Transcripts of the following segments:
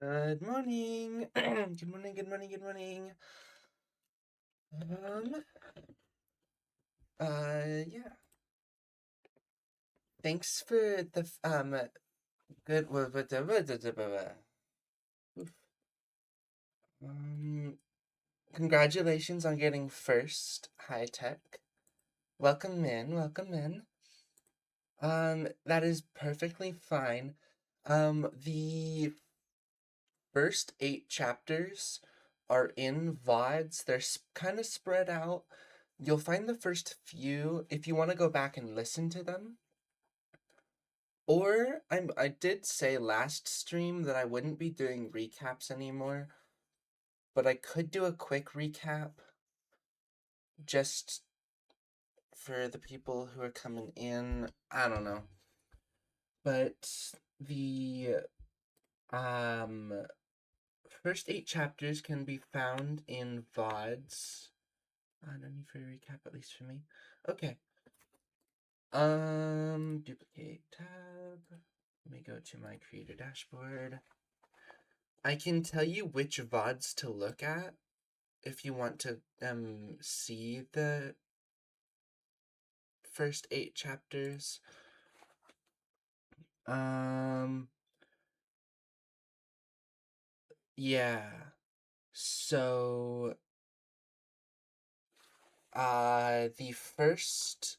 Good morning. Good morning, good morning, good morning. Um, yeah. Thanks for the, good, oof. um, congratulations on getting first high tech. Welcome in, welcome in. That is perfectly fine. The first 8 chapters are in VODs. They're kind of spread out. You'll find the first few if you want to go back and listen to them. Or I did say last stream that I wouldn't be doing recaps anymore, but I could do a quick recap just for the people who are coming in. I don't know. But the um first 8 chapters can be found in VODs. No need for a recap, at least for me. Okay. Duplicate tab. Let me go to my creator dashboard. I can tell you which VODs to look at if you want to see the first 8 chapters. Um yeah. So the first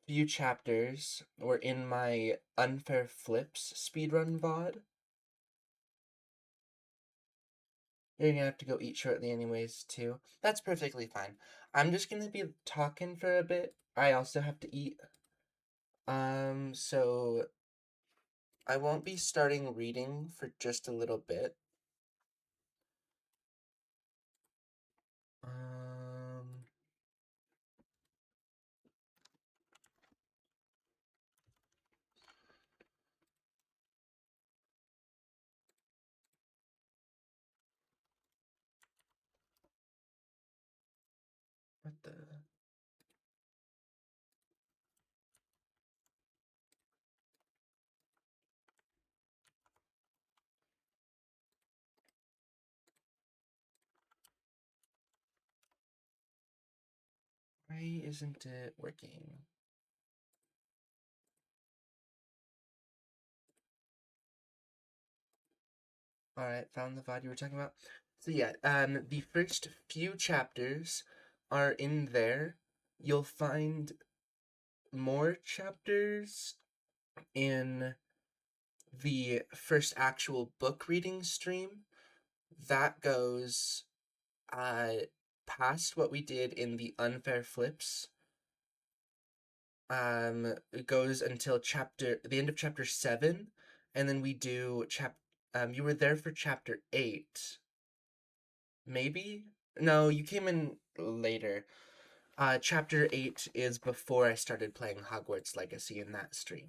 few chapters were in my Unfair Flips speedrun VOD. You're gonna have to go eat shortly anyways, too. That's perfectly fine. I'm just gonna be talking for a bit. I also have to eat. So I won't be starting reading for just a little bit. Um, what the? Why isn't it working? Alright, found the VOD you were talking about. So yeah, the first few chapters are in there. You'll find more chapters in the first actual book reading stream. That goes past what we did in the Unfair Flips. It goes until the end of chapter 7, and then we do you were there for chapter 8. Maybe? No, you came in later. Chapter 8 is before I started playing Hogwarts Legacy in that stream.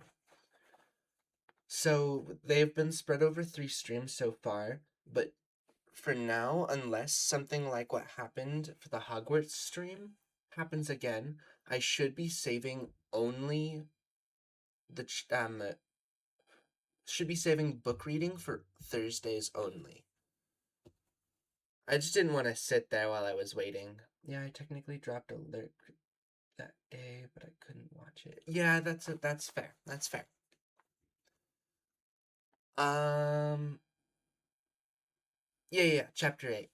So they've been spread over 3 streams so far, but for now, unless something like what happened for the Hogwarts stream happens again, I should be saving only the should be saving book reading for Thursdays only. I just didn't want to sit there while I was waiting. Yeah, I technically dropped alert that day, but I couldn't watch it. Yeah, that's fair. That's fair. Um, yeah, chapter 8.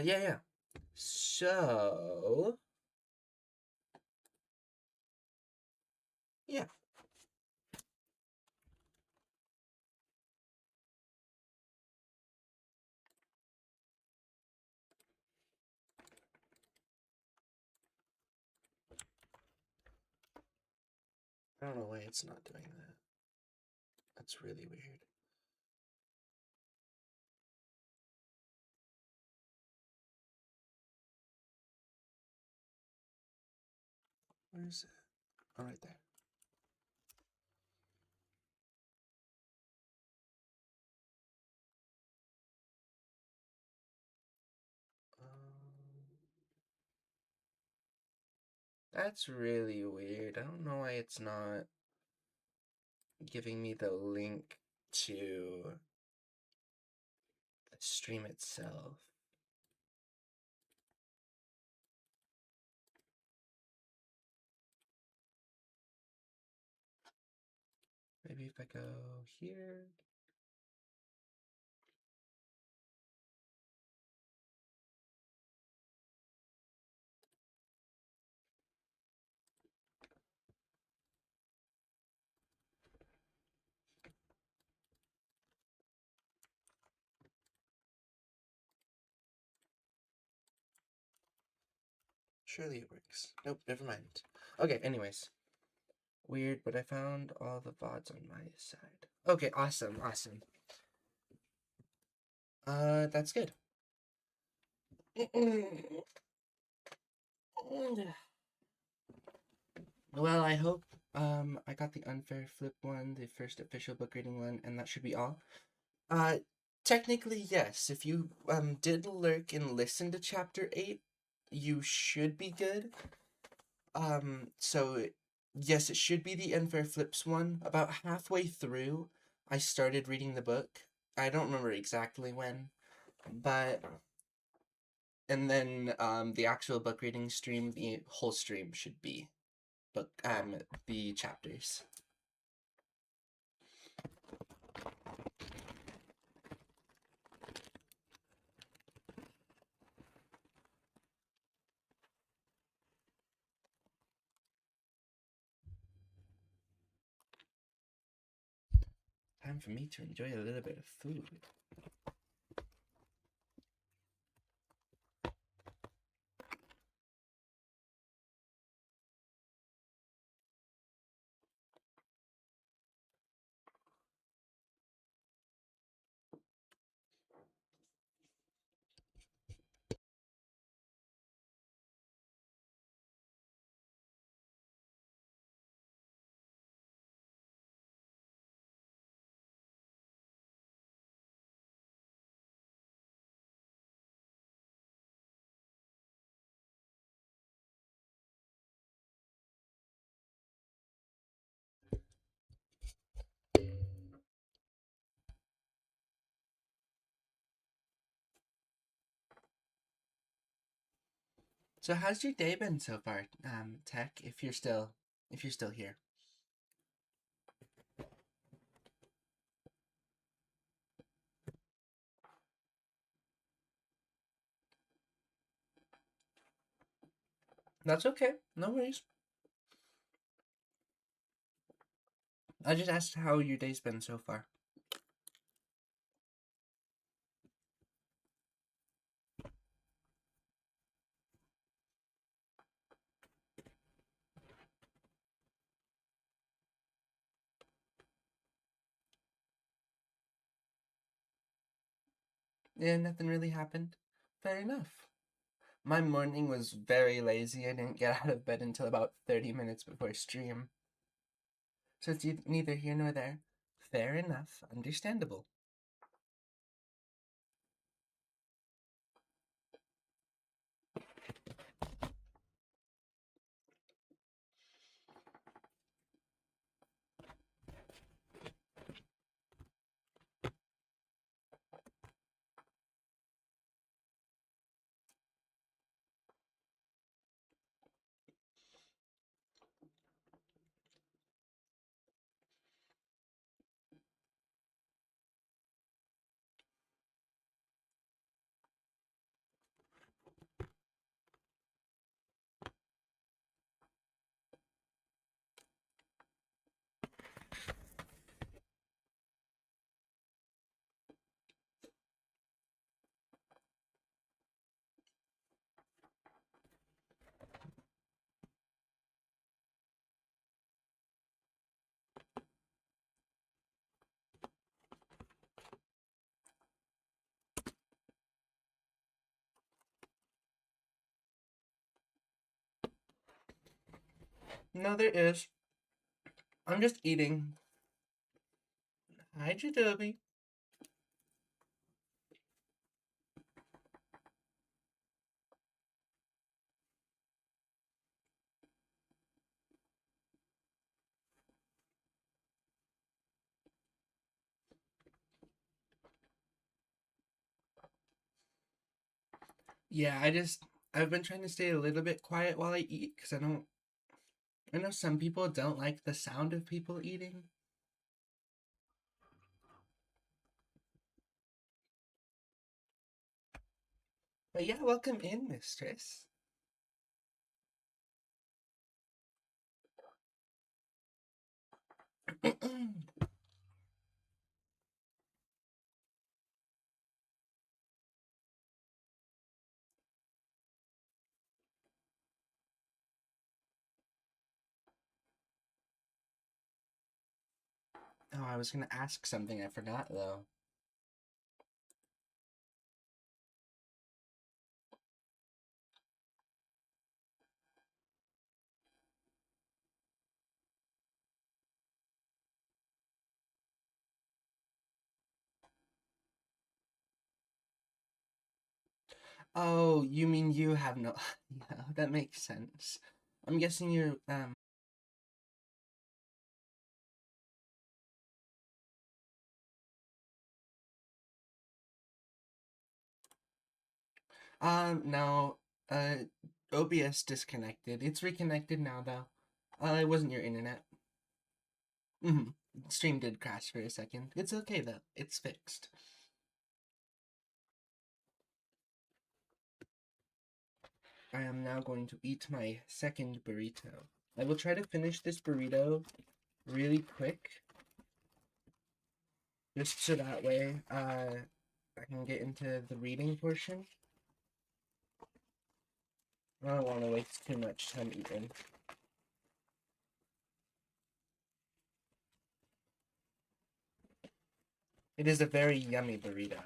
Yeah. So, yeah. I don't know why it's not doing that. That's really weird. Where is it? Oh, right there. That's really weird. I don't know why it's not. giving me the link to the stream itself. Maybe if I go here. Surely it works. Nope, never mind. Okay, anyways. Weird, but I found all the VODs on my side. Okay, awesome, awesome. That's good. Well, I hope I got the unfair flip one, the first official book reading one, and that should be all. Technically yes. If you did lurk and listen to chapter 8, you should be good. So yes, it should be the unfair flips one. About halfway through, I started reading the book. I don't remember exactly when, but and then the actual book reading stream, the whole stream should be book the chapters. Time for me to enjoy a little bit of food. So how's your day been so far, Tech? If you're still here. That's okay. No worries. I just asked how your day's been so far. Yeah, nothing really happened. Fair enough. My morning was very lazy. I didn't get out of bed until about 30 minutes before stream. So it's neither here nor there. Fair enough. Understandable. No, there is. I'm just eating. Hi, Jadobi. Yeah, I've been trying to stay a little bit quiet while I eat because I know some people don't like the sound of people eating. But yeah, welcome in, mistress. Oh, I was gonna ask something I forgot though. Oh, you mean you have no yeah, that makes sense. I'm guessing you're no, uh OBS disconnected. It's reconnected now though. It wasn't your internet. Mm-hmm. Stream did crash for a second. It's okay though. It's fixed. I am now going to eat my second burrito. I will try to finish this burrito really quick, just so that way I can get into the reading portion. I don't want to waste too much time eating. It is a very yummy burrito.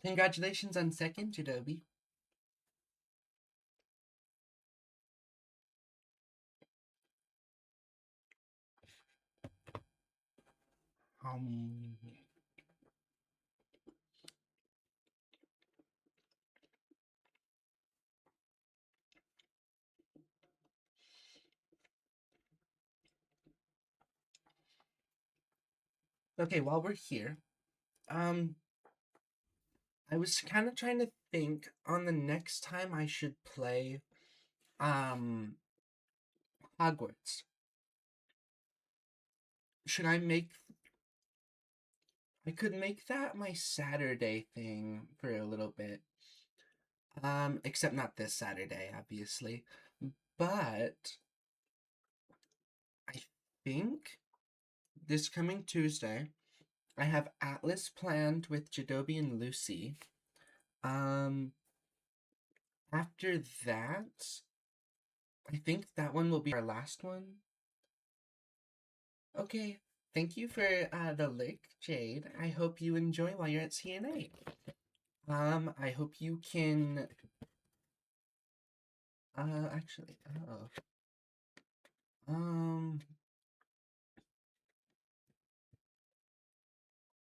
Congratulations on second, Jadobi. Um, okay, while we're here, um, I was kind of trying to think on the next time I should play, um, Hogwarts. Should I make I could make that my Saturday thing for a little bit. Except not this Saturday, obviously. But I think this coming Tuesday, I have Atlas planned with Jadobi and Lucy. Um, After that, I think that one will be our last one. Okay, thank you for the lick, Jade. I hope you enjoy while you're at CNA. I hope you can actually, oh. Um,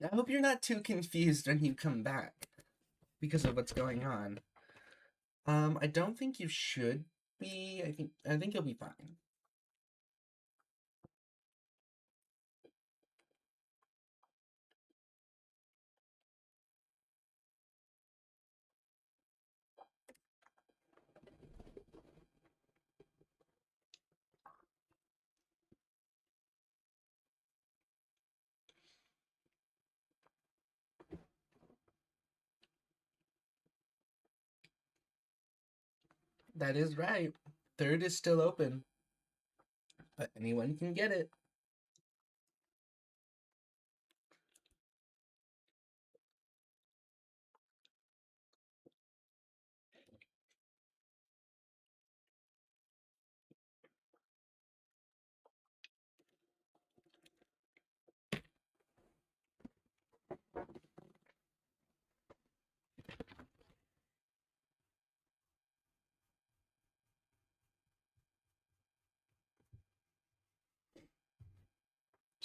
I hope you're not too confused when you come back because of what's going on. I don't think you should be. I think you'll be fine. That is right. Third is still open, but anyone can get it.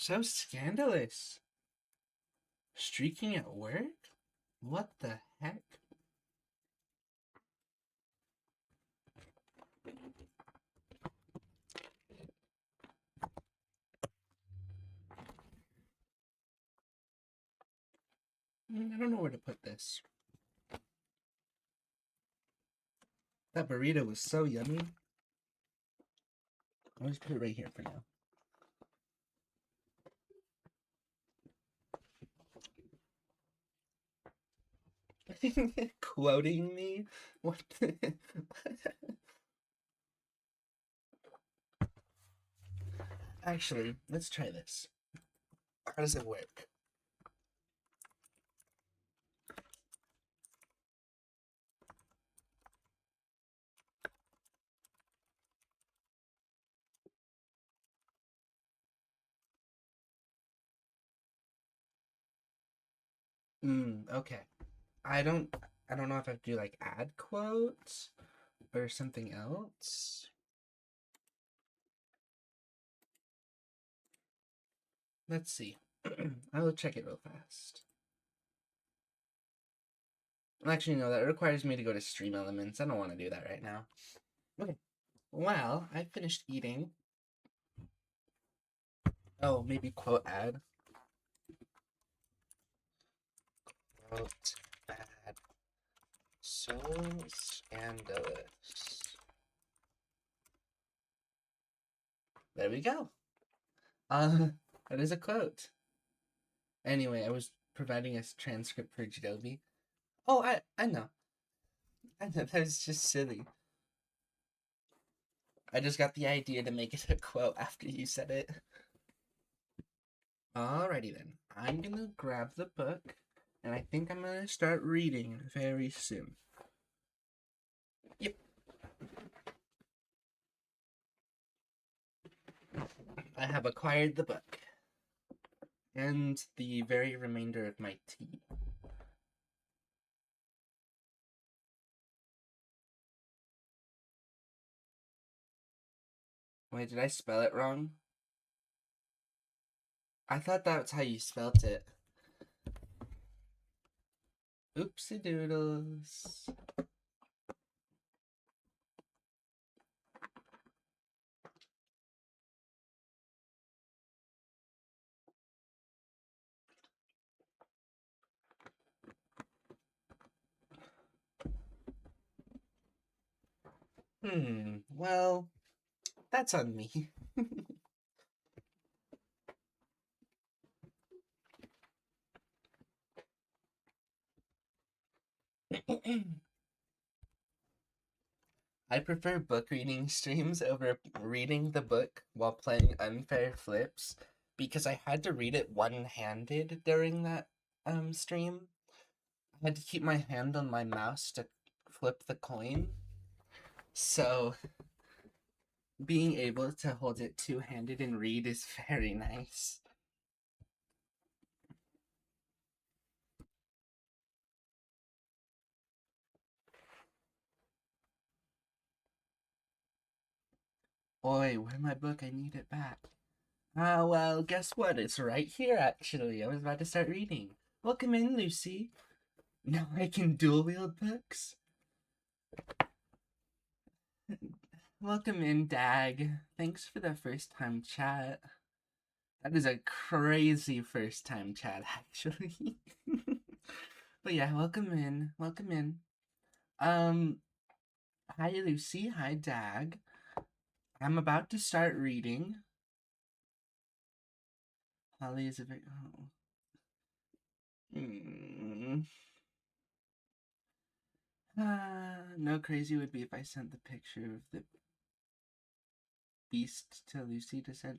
So scandalous. Streaking at work? What the heck? I don't know where to put this. That burrito was so yummy. I'll just put it right here for now. Quoting me? What? Actually, let's try this. How does it work? Okay. I don't know if I have to do like add quotes or something else. Let's see. I will check it real fast. Actually, no, that requires me to go to Stream Elements. I don't want to do that right now. Okay. Well, I finished eating. Oh, maybe quote add. Quote add. So scandalous. There we go. That is a quote. Anyway, I was providing a transcript for Jadobi. Oh, I know. I know, that was just silly. I just got the idea to make it a quote after you said it. Alrighty then. I'm gonna grab the book, and I think I'm gonna start reading very soon. Yep. I have acquired the book. And the very remainder of my tea. Wait, did I spell it wrong? I thought that's how you spelt it. Oopsie doodles. Well, that's on me. I prefer book reading streams over reading the book while playing Unfair Flips because I had to read it one-handed during that stream. I had to keep my hand on my mouse to flip the coin. So being able to hold it two-handed and read is very nice. Oi, where's my book? I need it back. Ah, well, guess what? It's right here, actually. I was about to start reading. Welcome in, Lucy. Now I can dual-wield books. Welcome in, Dag. Thanks for the first-time chat. That is a crazy first-time chat, actually. But yeah, welcome in. Welcome in. Hi, Lucy. Hi, Dag. I'm about to start reading. Holly is a very... No, crazy would be if I sent the picture of the beast to Lucy to send.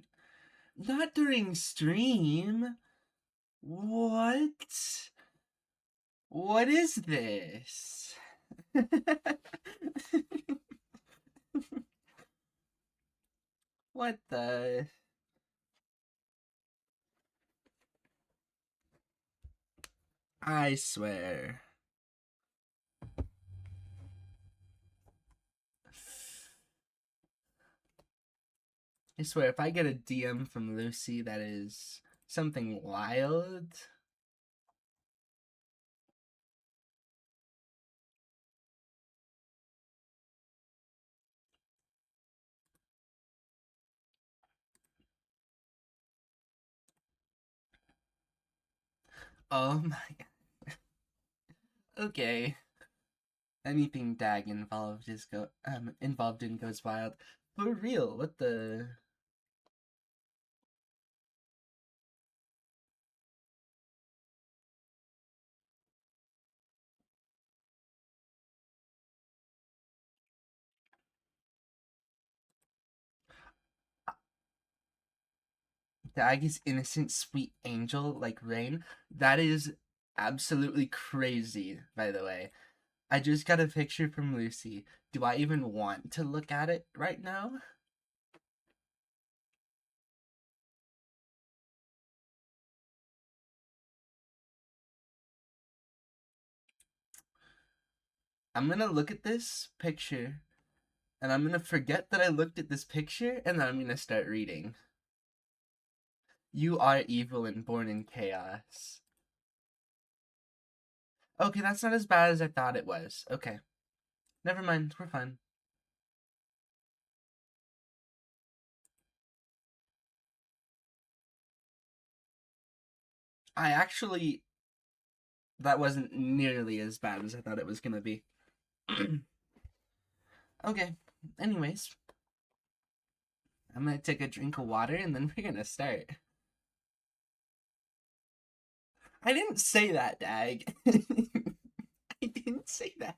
Not during stream. What? What is this? What the? I swear. I swear, if I get a DM from Lucy that is something wild. Oh my. Okay. Anything Dag involved in goes wild. For real, what the. Dag is innocent, sweet angel like rain. That is absolutely crazy, by the way. I just got a picture from Lucy. Do I even want to look at it right now? I'm gonna look at this picture and I'm gonna forget that I looked at this picture and then I'm gonna start reading. You are evil and born in chaos. Okay, that's not as bad as I thought it was. Okay. Never mind, we're fine. I actually. That wasn't nearly as bad as I thought it was gonna be. Okay, anyways. I'm gonna take a drink of water and then we're gonna start. I didn't say that, Dag. I didn't say that.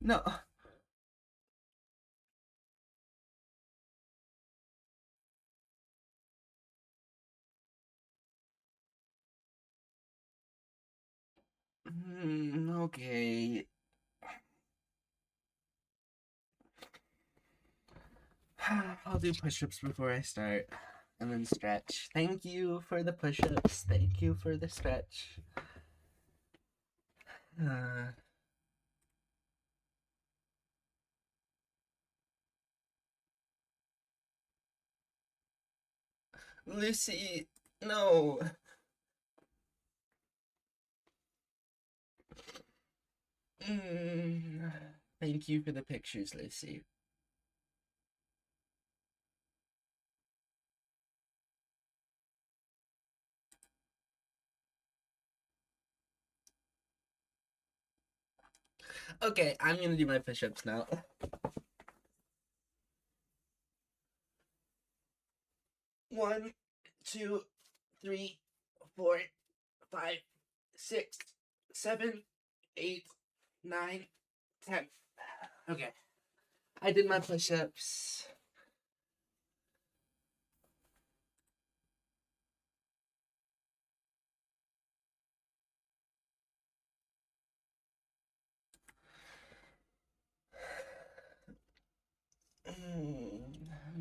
No. Okay. I'll do push-ups before I start. And then stretch. Thank you for the push-ups. Thank you for the stretch. Lucy, no. Thank you for the pictures, Lucy. Okay, I'm gonna do my push-ups now. 1, 2, 3, 4, 5, 6, 7, 8, 9, 10. Okay, I did my push-ups.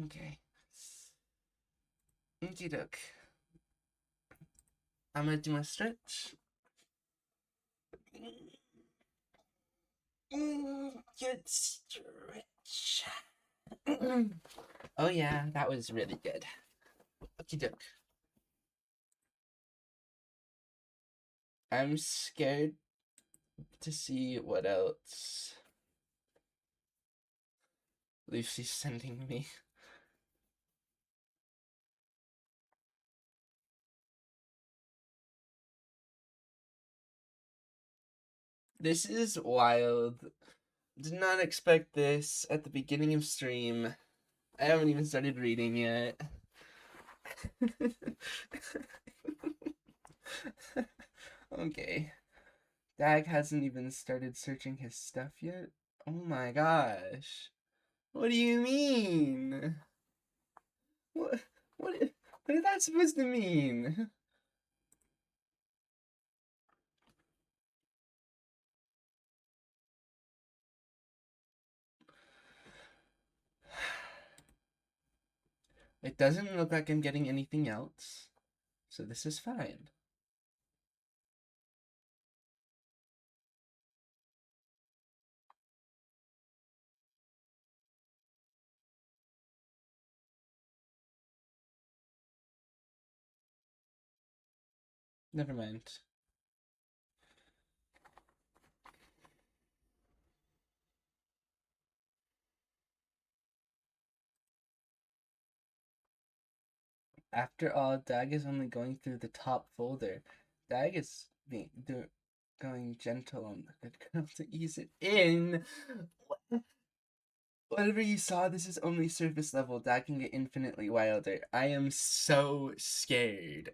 Okay. Okie doke. I'm gonna do my stretch. Good stretch. Oh yeah, that was really good. Okie doke. I'm scared to see what else Lucy's sending me. This is wild. Did not expect this at the beginning of stream. I haven't even started reading yet. Okay. Dag hasn't even started searching his stuff yet? Oh my gosh. What do you mean? What what what is that supposed to mean? It doesn't look like I'm getting anything else, so this is fine. Never mind. After all, Dag is only going through the top folder. Dag is going gentle on the good girl to ease it in. Whatever you saw, this is only surface level. Dag can get infinitely wilder. I am so scared.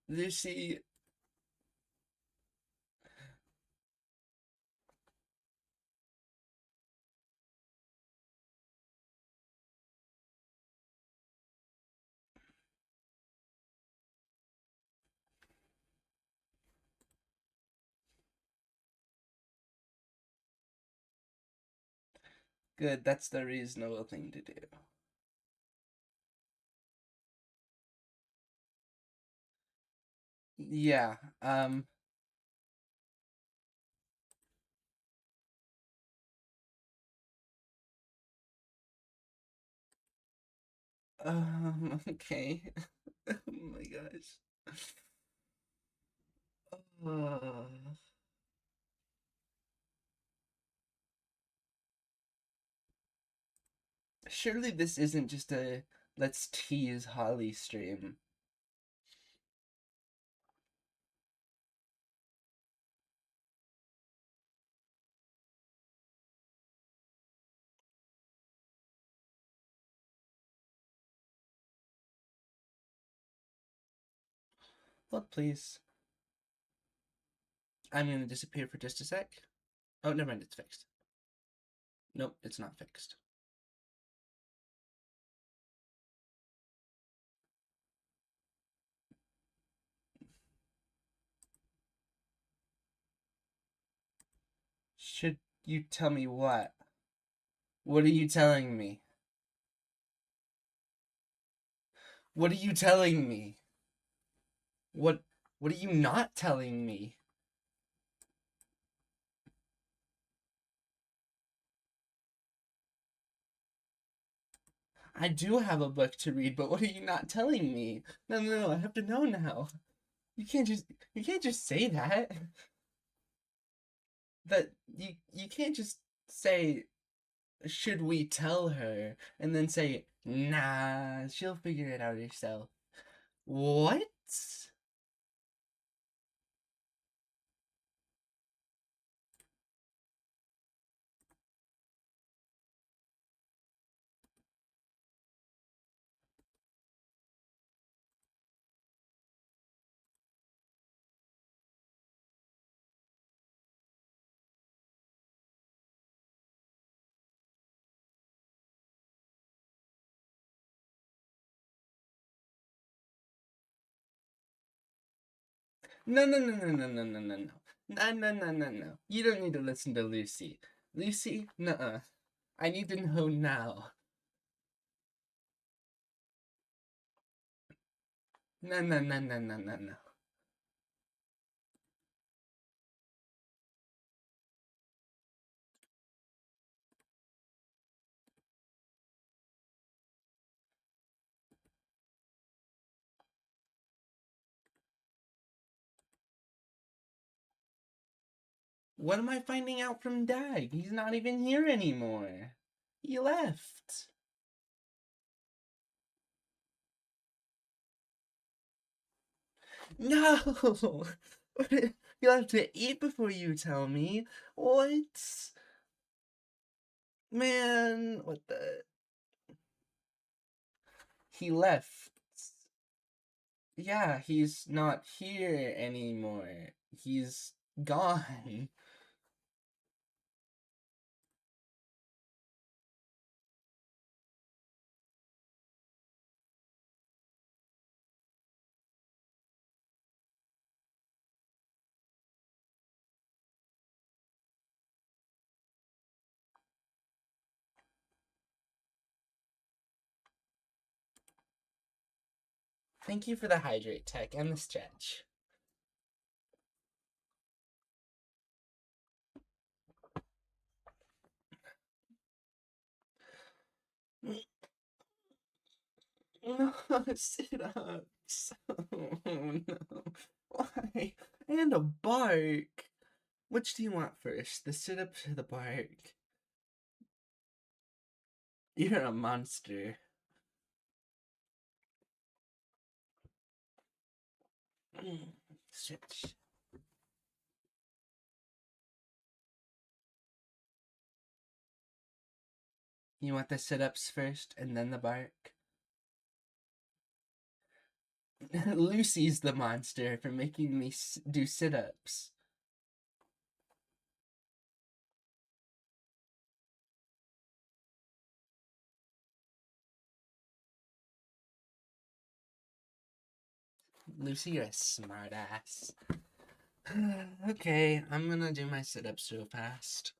Lucy. Good, that's the reasonable thing to do. Yeah, okay. Oh my gosh. Uh, Surely this isn't just a let's tease Holly stream. Look, please. I'm gonna disappear for just a sec. Oh, never mind, it's fixed. Nope, it's not fixed. Should you tell me what? What are you telling me? What are you telling me? What are you not telling me? I do have a book to read, but what are you not telling me? No, no, no, I have to know now. You can't just say that. That you can't just say should we tell her and then say nah, she'll figure it out herself. What? No, no, no, no, no, no, no, no, no. No, no, no, no, no. You don't need to listen to Lucy. Lucy, nuh-uh. I need to know now. No, no, no, no, no, no, no. What am I finding out from Dag? He's not even here anymore. He left. No! You'll have to eat before you tell me. What? Man, what the? He left. Yeah, he's not here anymore. He's gone. Thank you for the hydrate tech and the stretch. No, sit-ups. Oh no. Why? And a bark. Which do you want first? The sit-ups or the bark? You're a monster. Switch. You want the sit-ups first and then the bark? Lucy's the monster for making me do sit-ups. Lucy, you're a smartass. Okay, I'm gonna do my sit-ups real fast.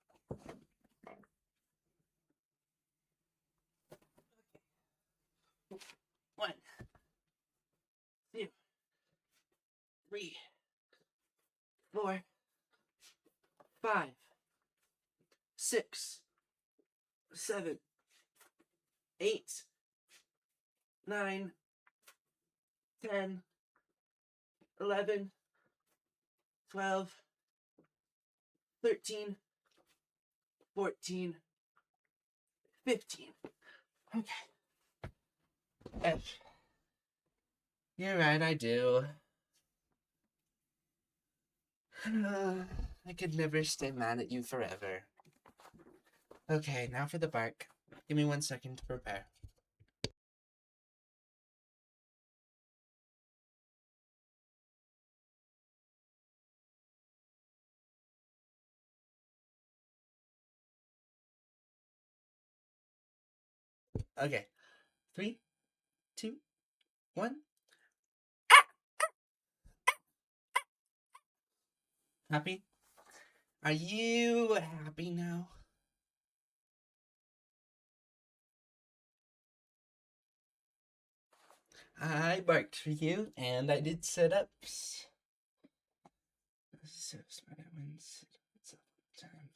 One, two, three, 4, 5, 6, 7, 8, 9, 10, 11, 12, 13, 14, 15. Okay. F. You're right, I do. I could never stay mad at you forever. Okay, now for the bark. Give me 1 second to prepare. Okay, 3, 2, 1. Happy? Are you happy now? I barked for you, and I did sit-ups. So smart, I win sit-ups all the time.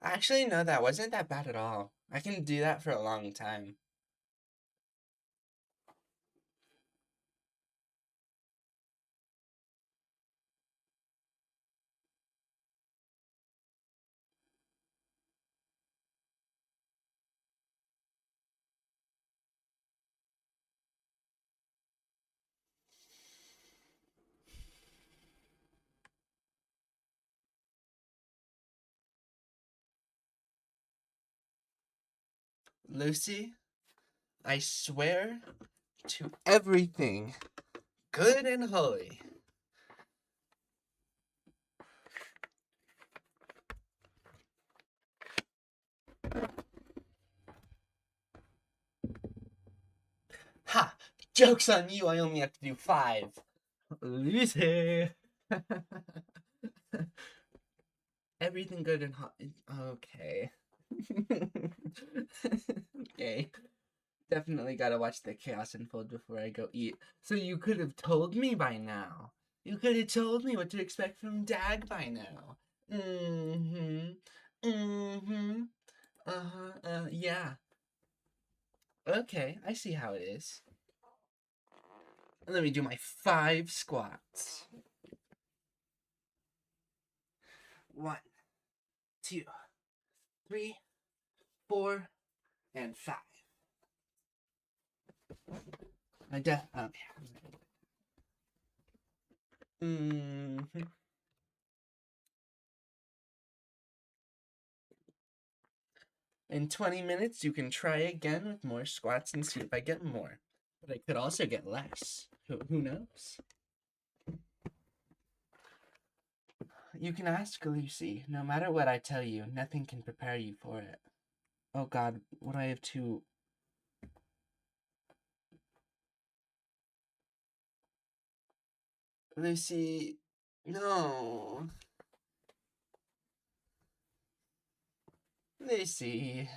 Actually, no, that wasn't that bad at all. I can do that for a long time. Lucy, I swear to everything good and holy. Ha! Joke's on you, I only have to do 5. Lucy! Everything good and hot. Okay. Okay. Definitely gotta watch the chaos unfold before I go eat. So you could have told me by now. You could have told me what to expect from Dag by now. Mm-hmm. Mm-hmm. Uh-huh. Yeah. Okay, I see how it is. Let me do my 5 squats. 1, 2, 3, 4, and 5. Okay. Mm-hmm. In 20 minutes, you can try again with more squats and see if I get more. But I could also get less. Who knows? You can ask Lucy. No matter what I tell you, nothing can prepare you for it. Oh god, would I have to... Lucy... No. Lucy...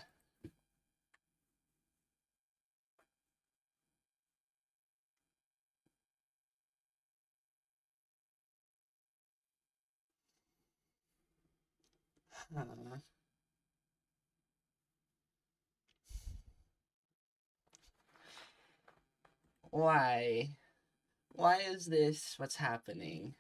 Why? Why is this what's happening?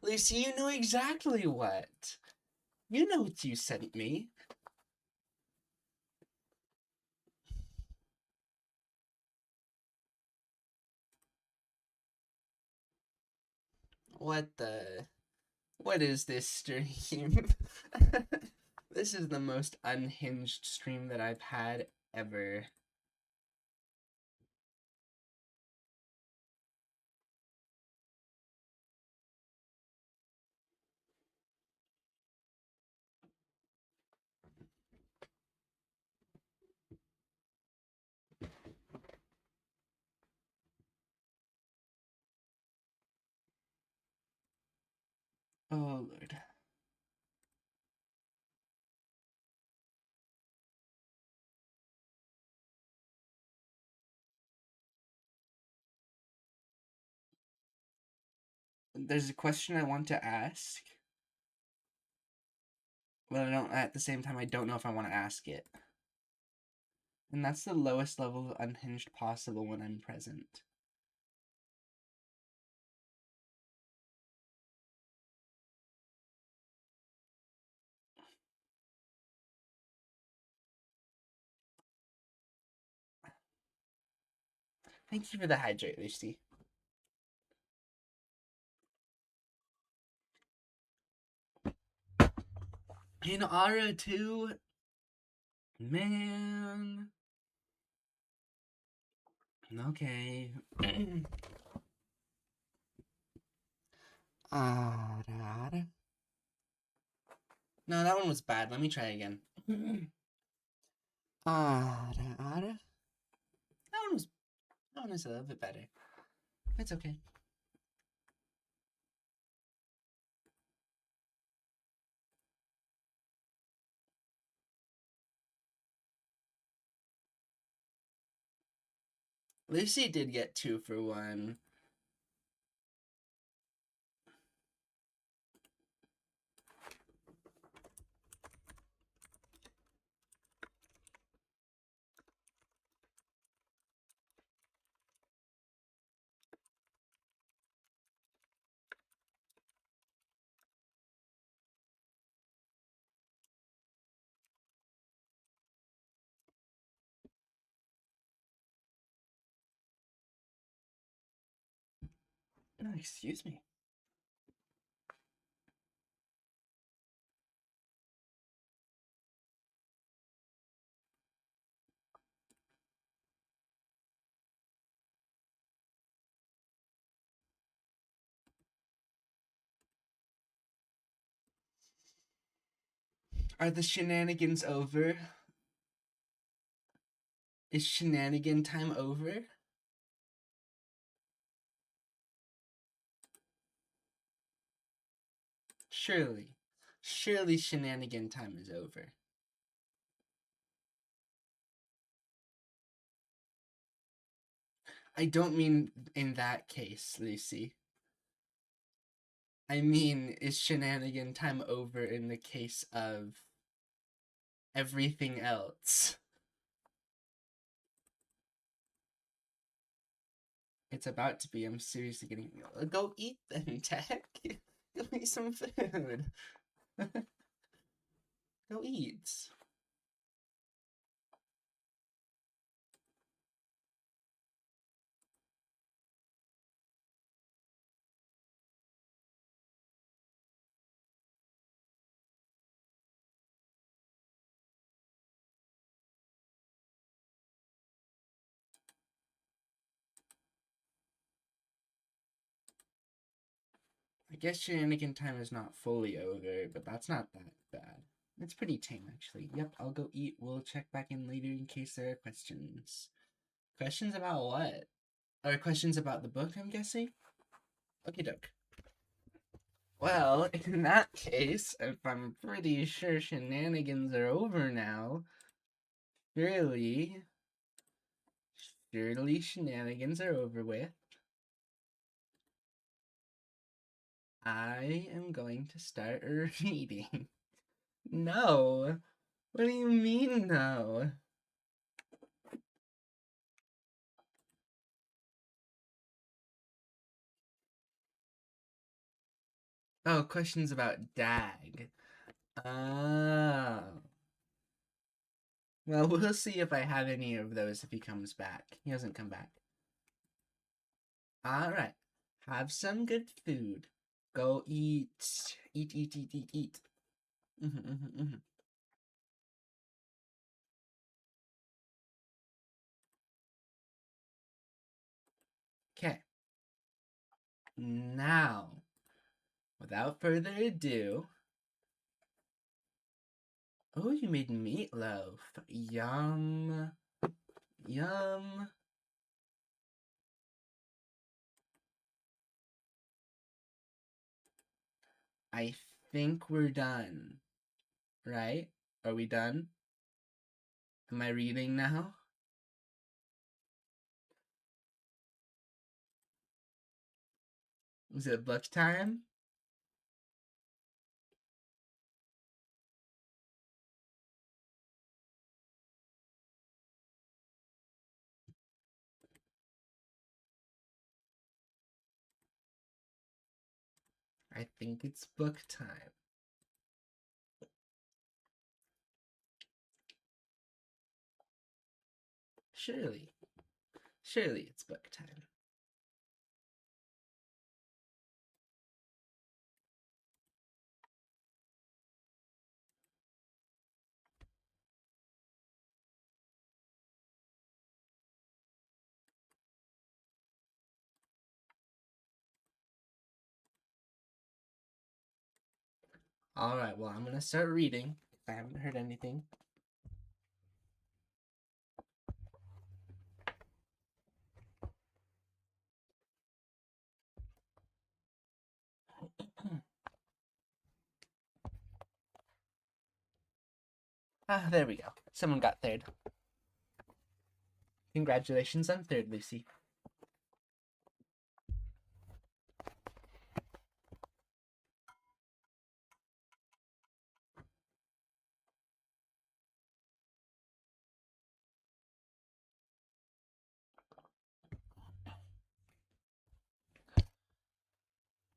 Lucy, you know exactly what. You know what you sent me. What the? What is this stream? This is the most unhinged stream that I've had ever. Oh, Lord. There's a question I want to ask, but I don't, at the same time, I don't know if I want to ask it. And that's the lowest level of unhinged possible when I'm present. Thank you for the hydrate, Lucy. In Ara too? Man. Okay. Ara. No, that one was bad. Let me try again. Ara. That one was a little bit better. It's okay. Lucy did get 2 for 1. Oh, excuse me. Are the shenanigans over? Is shenanigan time over? Surely. Surely shenanigan time is over. I don't mean in that case, Lucy. I mean, is shenanigan time over in the case of everything else? It's about to be. I'm seriously getting. Go eat then, Tech. Give me some food. Go eat. I guess shenanigan time is not fully over, but that's not that bad. It's pretty tame, actually. Yep, I'll go eat. We'll check back in later in case there are questions. Questions about what? Or questions about the book, I'm guessing? Okie doke. Well, in that case, if I'm pretty sure shenanigans are over now, Surely, surely shenanigans are over with. I am going to start reading. No. What do you mean, no? Oh, questions about Dag. Oh. Well, we'll see if I have any of those if he comes back. He hasn't come back. Alright. Have some good food. Go eat. Eat, eat, eat, eat, eat. Okay. Now, without further ado. Oh, you made meatloaf. Yum. Yum. I think we're done. Right? Are we done? Am I reading now? Is it book time? I think it's book time. Surely. Surely it's book time. Alright, well, I'm gonna start reading if I haven't heard anything. Ah, there we go. Someone got third. Congratulations on third, Lucy.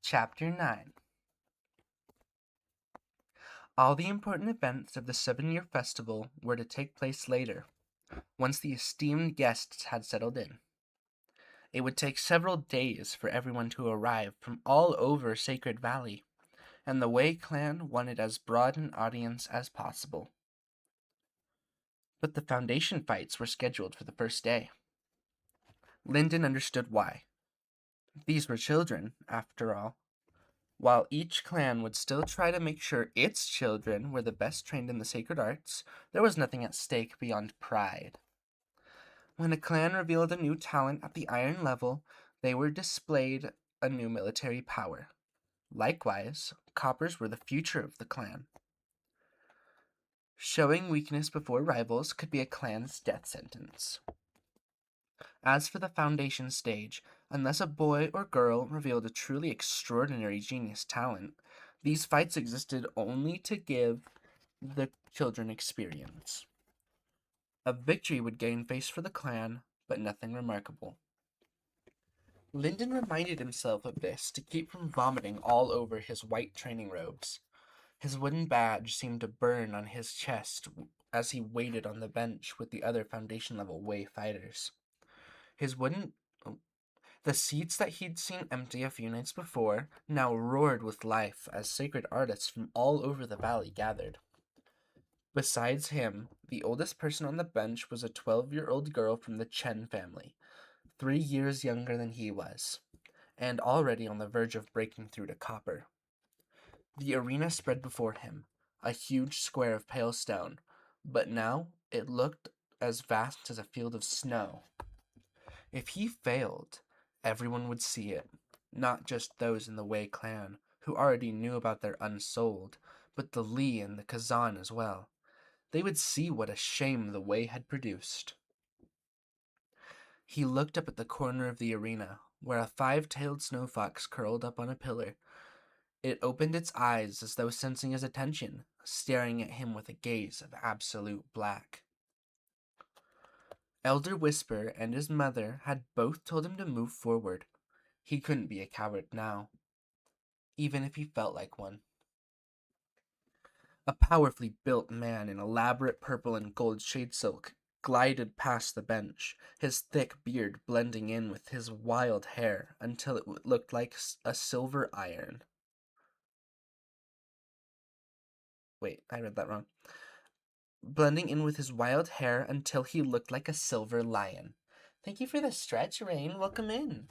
Chapter 9. All the important events of the 7-year festival were to take place later, once the esteemed guests had settled in. It would take several days for everyone to arrive from all over Sacred Valley, and the Wei clan wanted as broad an audience as possible. But the foundation fights were scheduled for the first day. Lyndon understood why. These were children, after all. While each clan would still try to make sure its children were the best trained in the sacred arts, there was nothing at stake beyond pride. When a clan revealed a new talent at the iron level, they were displayed a new military power. Likewise, coppers were the future of the clan. Showing weakness before rivals could be a clan's death sentence. As for the foundation stage, unless a boy or girl revealed a truly extraordinary genius talent, these fights existed only to give the children experience. A victory would gain face for the clan, but nothing remarkable. Lyndon reminded himself of this to keep from vomiting all over his white training robes. His wooden badge seemed to burn on his chest as he waited on the bench with the other foundation level Wei fighters. His wooden The seats that he'd seen empty a few nights before now roared with life as sacred artists from all over the valley gathered. Besides him, the oldest person on the bench was a 12-year-old girl from the Chen family, 3 years younger than he was, and already on the verge of breaking through to copper. The arena spread before him, a huge square of pale stone, but now it looked as vast as a field of snow. If he failed, everyone would see it, not just those in the Wei clan, who already knew about their Unsouled, but the Li and the Kazan as well. they would see what a shame the way had produced. He looked up at the corner of the arena, where a five-tailed snow fox curled up on a pillar. It opened its eyes as though sensing his attention, staring at him with a gaze of absolute black. Elder Whisper and his mother had both told him to move forward. He couldn't be a coward now, even if he felt like one. A powerfully built man in elaborate purple and gold shade silk glided past the bench, his thick beard blending in with his wild hair until it looked like a silver iron. Wait, I read that wrong. Blending in with his wild hair until he looked like a silver lion. Thank you for the stretch, Rain. Welcome in.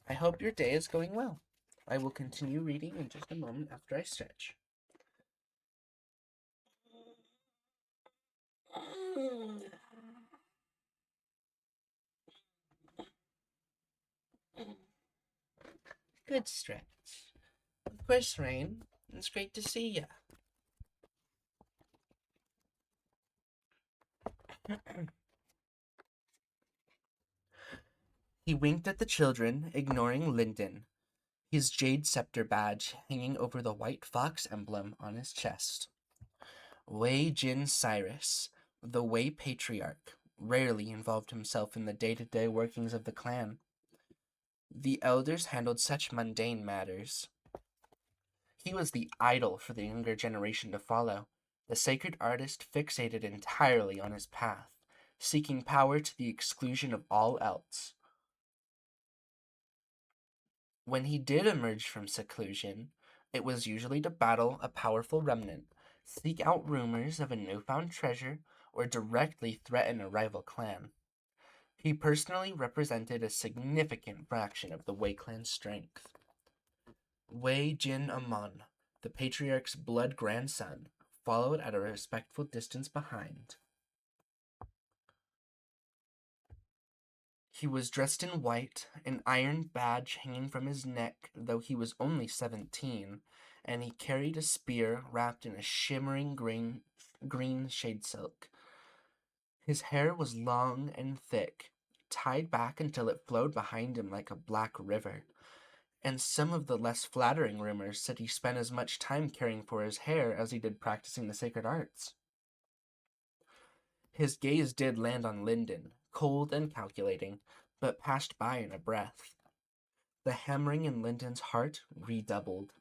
I hope your day is going well. I will continue reading in just a moment after I stretch. Good stretch. Of course, Rain. It's great to see ya. He winked at the children, ignoring Lyndon, his jade scepter badge hanging over the white fox emblem on his chest. Wei Jin Cyrus, the Wei patriarch, rarely involved himself in the day-to-day workings of the clan. The elders handled such mundane matters. He was the idol for the younger generation to follow, the sacred artist fixated entirely on his path, seeking power to the exclusion of all else. When he did emerge from seclusion, it was usually to battle a powerful remnant, seek out rumors of a newfound treasure, or directly threaten a rival clan. He personally represented a significant fraction of the Wei clan's strength. Wei Jin Amon, the patriarch's blood grandson, followed at a respectful distance behind. He was dressed in white, an iron badge hanging from his neck, though he was only 17, and he carried a spear wrapped in a shimmering green shade silk. His hair was long and thick, tied back until it flowed behind him like a black river, and some of the less flattering rumors said he spent as much time caring for his hair as he did practicing the sacred arts. His gaze did land on Lyndon, cold and calculating, but passed by in a breath. The hammering in Lyndon's heart redoubled.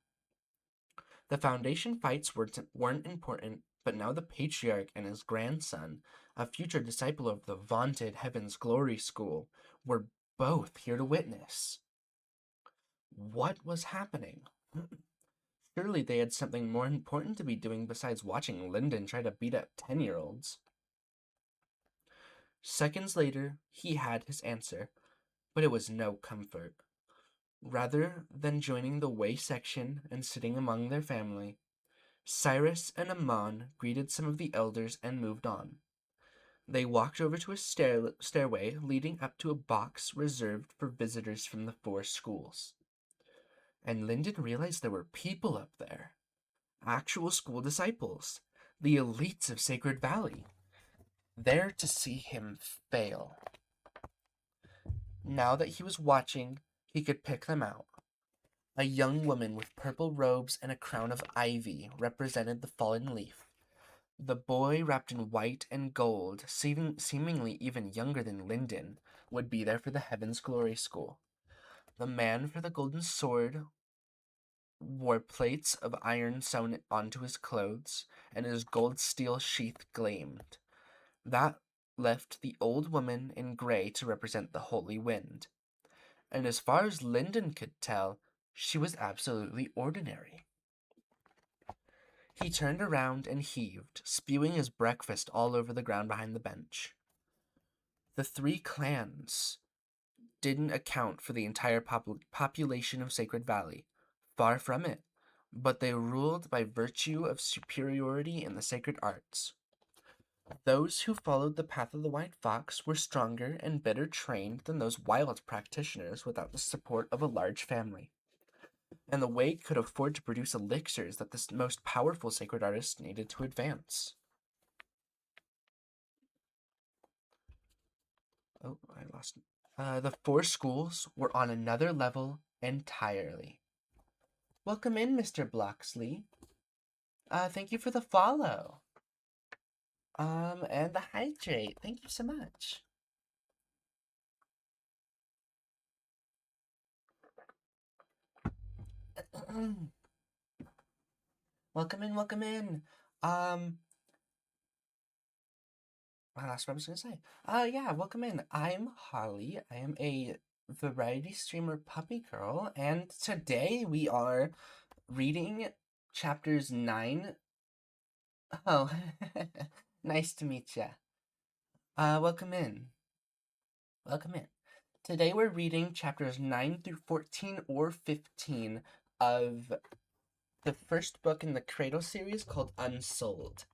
The Foundation fights weren't important, but now the patriarch and his grandson, a future disciple of the vaunted Heaven's Glory School, were both here to witness. What was happening? Surely they had something more important to be doing besides watching Lyndon try to beat up 10-year-olds. Seconds later, he had his answer, but it was no comfort. Rather than joining the Wei section and sitting among their family, Cyrus and Amon greeted some of the elders and moved on. They walked over to a stairway leading up to a box reserved for visitors from the 4 schools. And Lyndon realized there were people up there. Actual school disciples, the elites of Sacred Valley, there to see him fail. Now that he was watching, he could pick them out. A young woman with purple robes and a crown of ivy represented the fallen leaf. The boy, wrapped in white and gold, seemingly even younger than Lyndon, would be there for the Heaven's Glory School. The man for the golden sword wore plates of iron sewn onto his clothes, and his gold steel sheath gleamed. That left the old woman in gray to represent the holy wind. And as far as Lyndon could tell, she was absolutely ordinary. He turned around and heaved, spewing his breakfast all over the ground behind the bench. The 3 clans didn't account for the entire population of Sacred Valley. Far from it, but they ruled by virtue of superiority in the sacred arts. Those who followed the path of the white fox were stronger and better trained than those wild practitioners without the support of a large family. And the Wei could afford to produce elixirs that the most powerful sacred artists needed to advance. Oh, I lost. The four schools were on another level entirely. Welcome in, Mr. Bloxley. Thank you for the follow. And the hydrate. Thank you so much. Welcome in, welcome in. That's what I was gonna say. Yeah, welcome in. I'm Holly. I am a variety streamer puppy girl, and today we are reading chapters 9. Oh, nice to meet ya. Welcome in. Welcome in. Today we're reading chapters 9 through 14 or 15 of the first book in the Cradle series called Unsouled.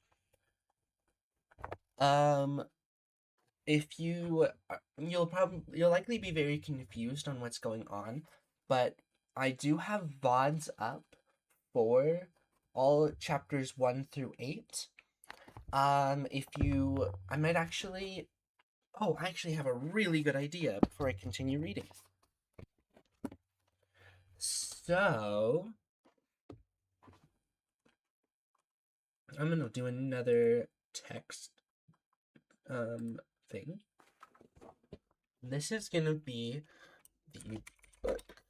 If you'll likely be very confused on what's going on, but I do have VODs up for all chapters 1 through 8. I might actually, I actually have a really good idea before I continue reading. So, I'm gonna do another text thing. This is gonna be the book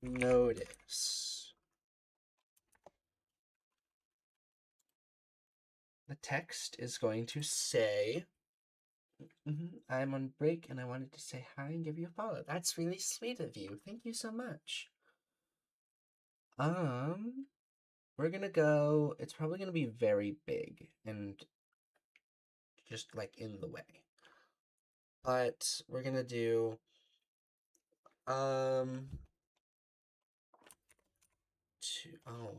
notice. The text is going to say, I'm on break and I wanted to say hi and give you a follow. That's really sweet of you. Thank you so much. We're gonna go, it's probably gonna be very big and just like in the way. But we're gonna do, oh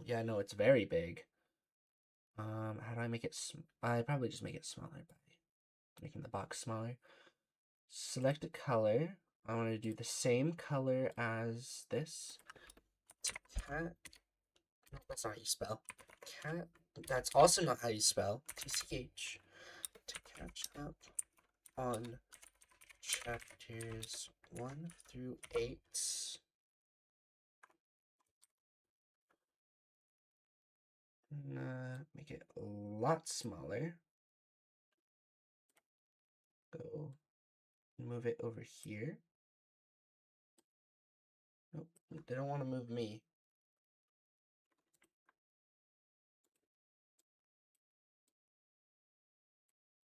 yeah, no, it's very big. How do I make it, I probably just make it smaller by making the box smaller. Select a color. I want to do the same color as this. Cat. No, that's not how you spell. Cat. That's also not how you spell. TCH. To catch up on chapters 1 through 8. Make it a lot smaller. Go move it over here. Nope, they don't want to move me.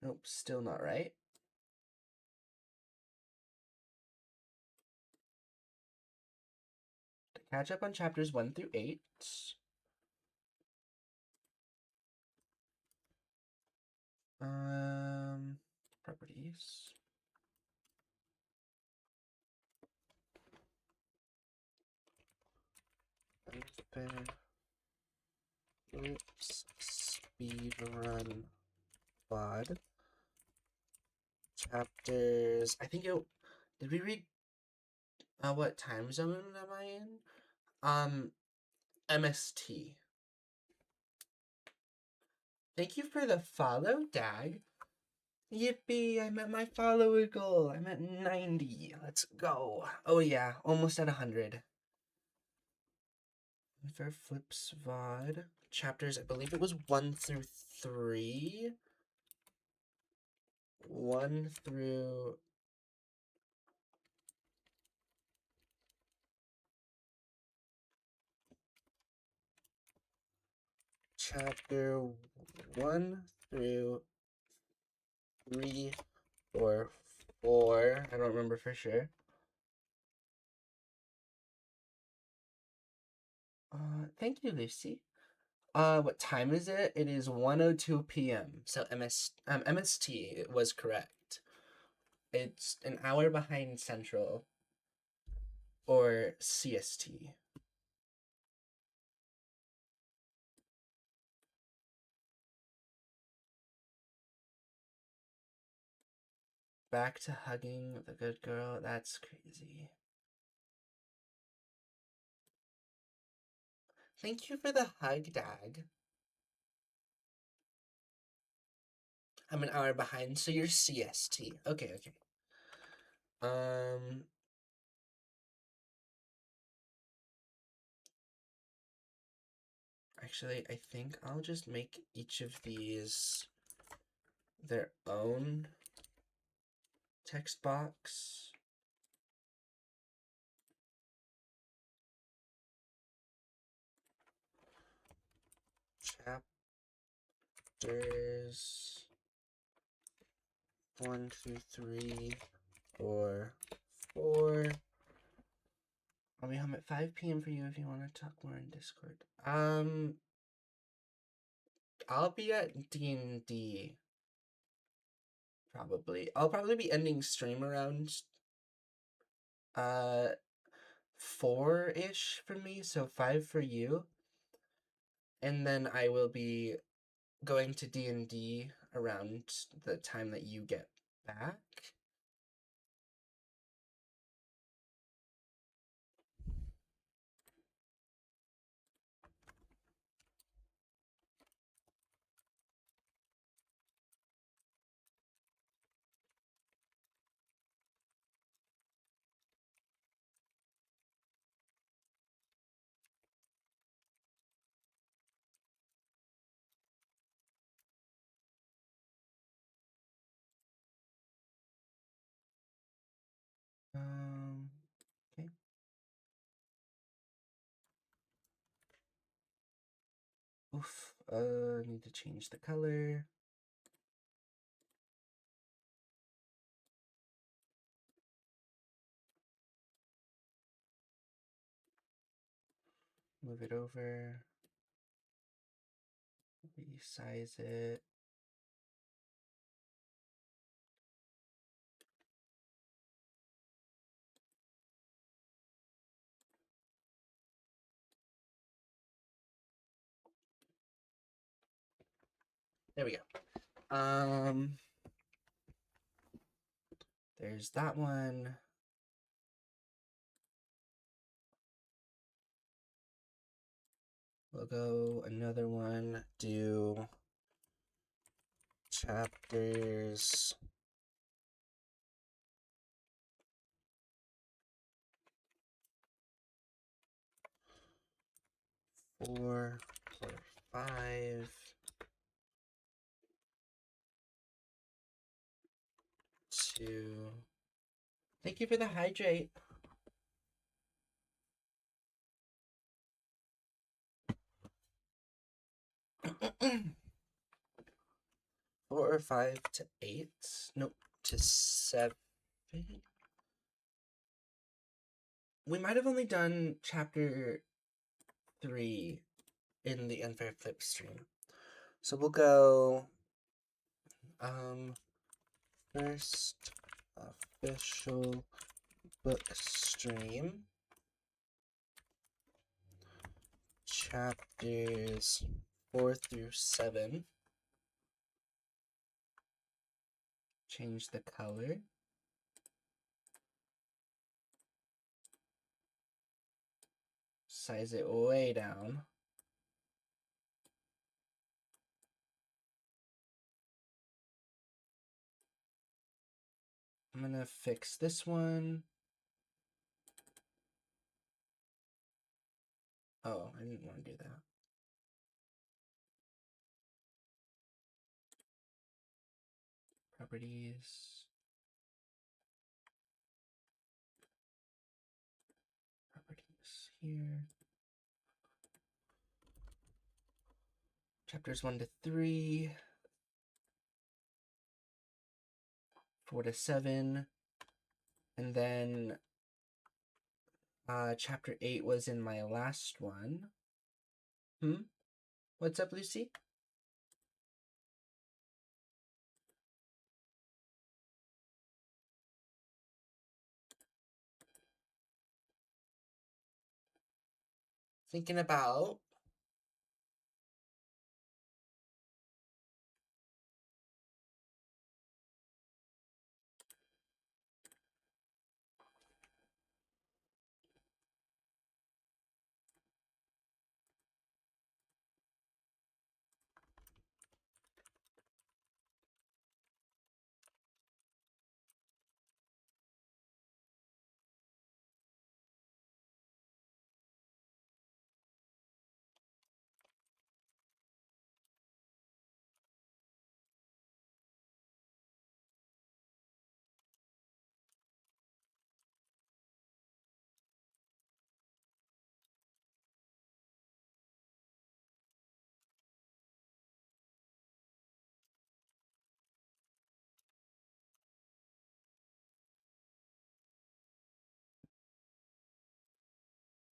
Nope, still not right. To catch up on chapters 1 through 8. Properties. Oops, speedrun VOD. Chapters. I think it. Did we read? What time zone am I in? MST. Thank you for the follow, Dag. Yippee! I met my follower goal. I'm at 90. Let's go. Oh yeah, almost at 100. For Flips VOD chapters, I believe it was 1 through 3. 1 through chapter 1 through 3 or 4. I don't remember for sure. Thank you, Lucy. What time is it? It is 1:02 p.m. So MST was correct. It's an hour behind Central or CST. Back to hugging the good girl. That's crazy. Thank you for the hug, Dag. I'm an hour behind, so you're CST. Okay. Um, actually, I think I'll just make each of these their own text box. Chapters 1, 2, 3, or 4. I'll be home at 5 p.m. for you if you want to talk more in Discord. I'll be at D&D. Probably. I'll probably be ending stream around 4-ish for me, so 5 for you. And then I will be going to D&D around the time that you get back. Okay. Oof. Need to change the color. Move it over. Resize it. There we go. There's that one. We'll go another one, do chapters 4 or 5 to... Thank you for the hydrate. Four or 5 to 8. Nope, to 7. We might have only done chapter 3 in the Unfair Flip stream. So we'll go first official book stream, chapters 4 through 7. Change the color. Size it way down. I'm gonna fix this one. Oh, I didn't want to do that. Properties. Properties here. Chapters 1 to 3. 4 to 7. And then chapter 8 was in my last one. What's up, Lucy? Thinking about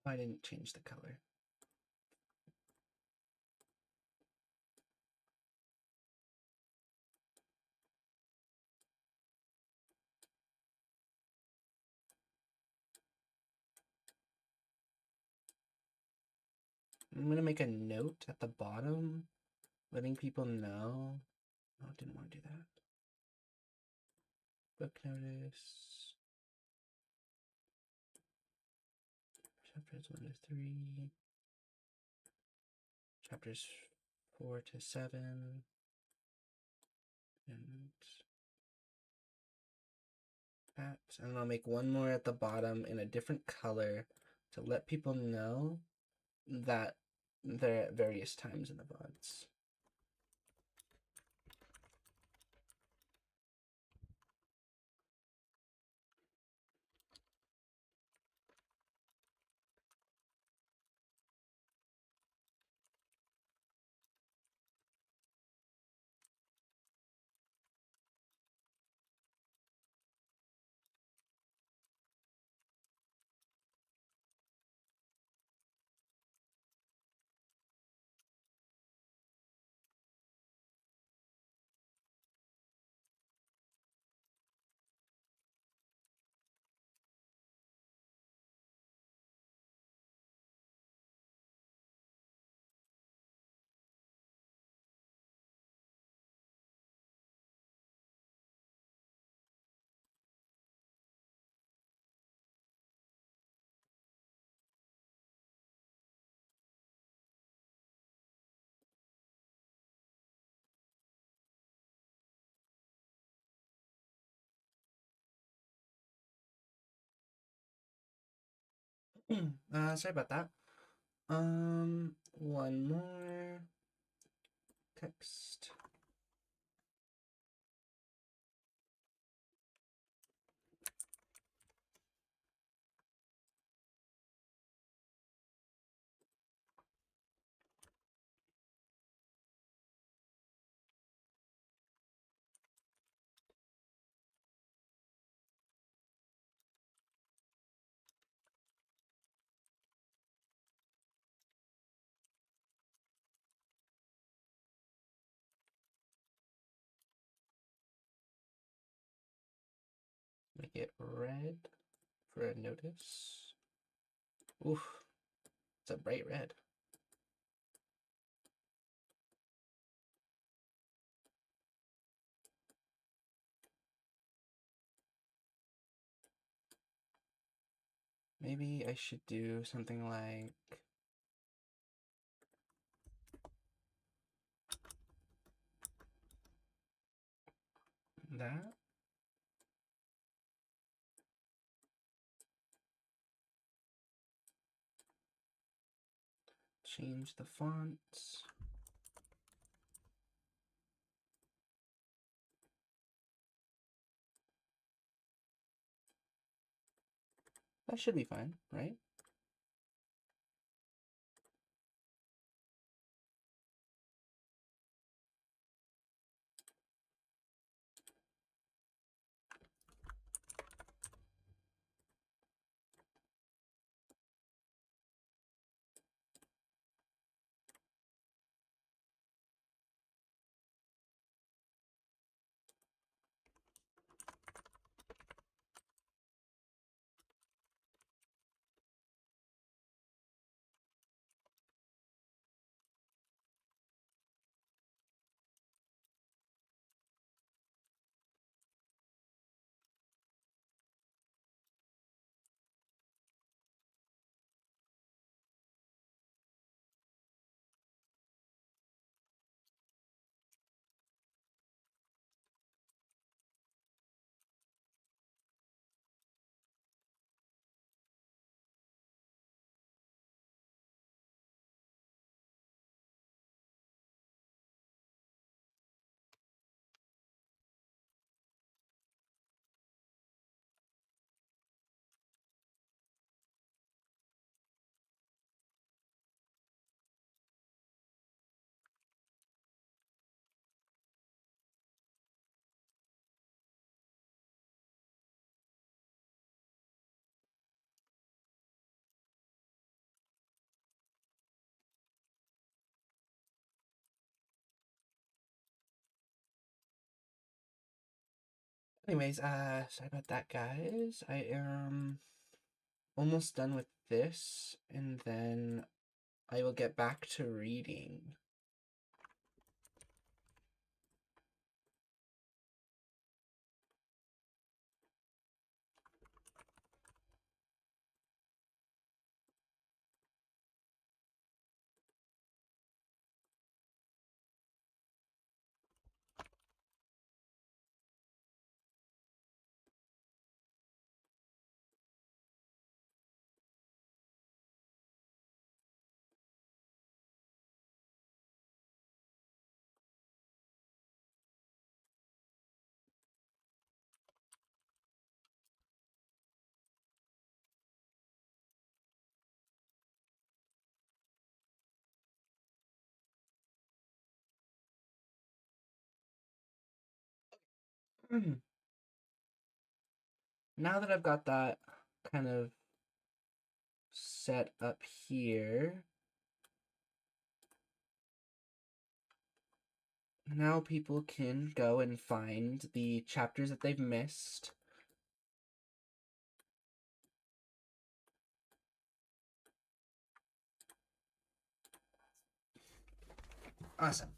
I didn't change the color. I'm going to make a note at the bottom, letting people know. Oh, I didn't want to do that. Book notice. Chapters 1 to 3. Chapters 4 to 7. And that. And I'll make one more at the bottom in a different color to let people know that they're at various times in the VODs. Sorry about that. One more text. Make it red for a notice. Oof, it's a bright red. Maybe I should do something like that. Change the fonts. That should be fine, right? Anyways, sorry about that, guys. I am almost done with this, and then I will get back to reading. Now that I've got that kind of set up here, now people can go and find the chapters that they've missed. Awesome.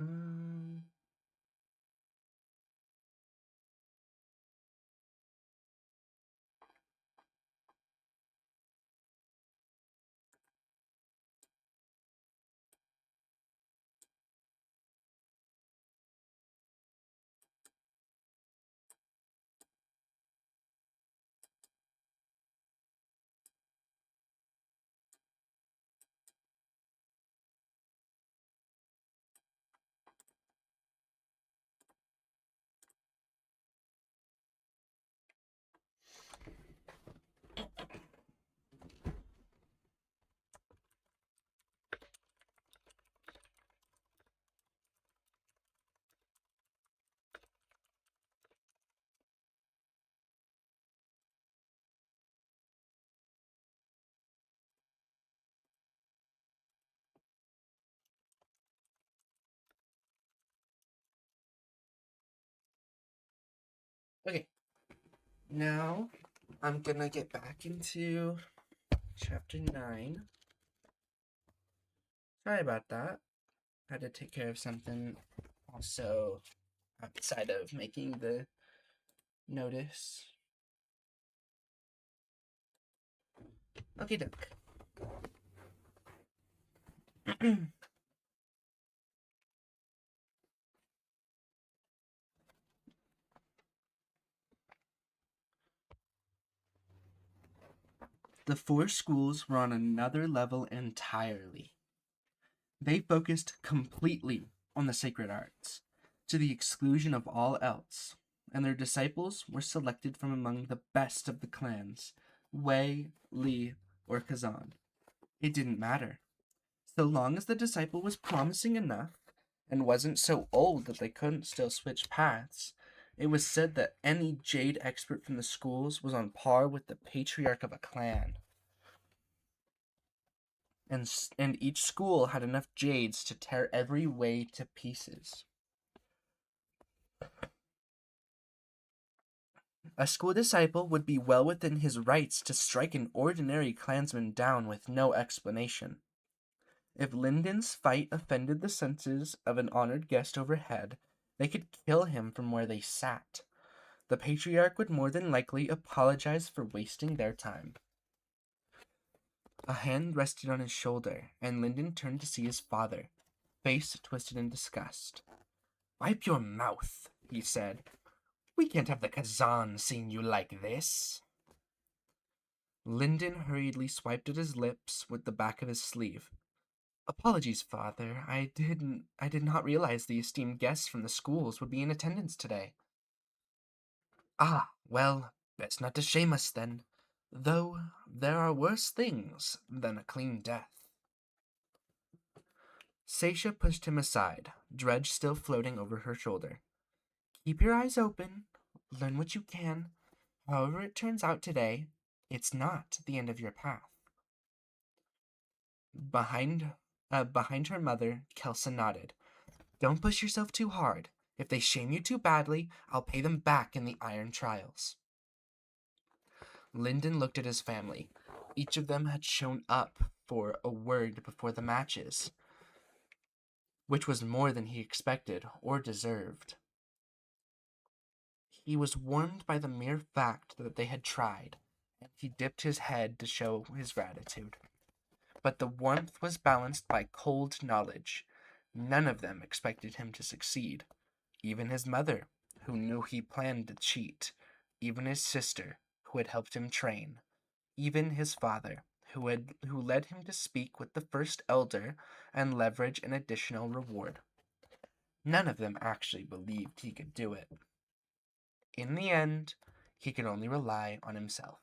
Um, okay, now I'm gonna get back into chapter 9. Sorry about that. Had to take care of something also outside of making the notice. Okay, doke. The four schools were on another level entirely. They focused completely on the sacred arts, to the exclusion of all else, and their disciples were selected from among the best of the clans, Wei, Li, or Kazan. It didn't matter. So long as the disciple was promising enough and wasn't so old that they couldn't still switch paths, it was said that any jade expert from the schools was on par with the patriarch of a clan. And each school had enough jades to tear every way to pieces. A school disciple would be well within his rights to strike an ordinary clansman down with no explanation. If Linden's fight offended the senses of an honored guest overhead, they could kill him from where they sat. The patriarch would more than likely apologize for wasting their time. A hand rested on his shoulder, and Linden turned to see his father, face twisted in disgust. "Wipe your mouth," he said. "We can't have the Kazan seeing you like this." Linden hurriedly swiped at his lips with the back of his sleeve. "Apologies, father. I did not realize the esteemed guests from the schools would be in attendance today." Ah, well, best not to shame us then, though there are worse things than a clean death. Seisha pushed him aside, Dredge still floating over her shoulder. Keep your eyes open, learn what you can. However it turns out today, it's not the end of your path. Behind, behind her mother, Kelsa nodded. Don't push yourself too hard. If they shame you too badly, I'll pay them back in the iron trials. Lyndon looked at his family. Each of them had shown up for a word before the matches, which was more than he expected or deserved. He was warmed by the mere fact that they had tried, and he dipped his head to show his gratitude. But the warmth was balanced by cold knowledge. None of them expected him to succeed. Even his mother, who knew he planned to cheat. Even his sister, who had helped him train. Even his father, who led him to speak with the first elder and leverage an additional reward. None of them actually believed he could do it. In the end, he could only rely on himself.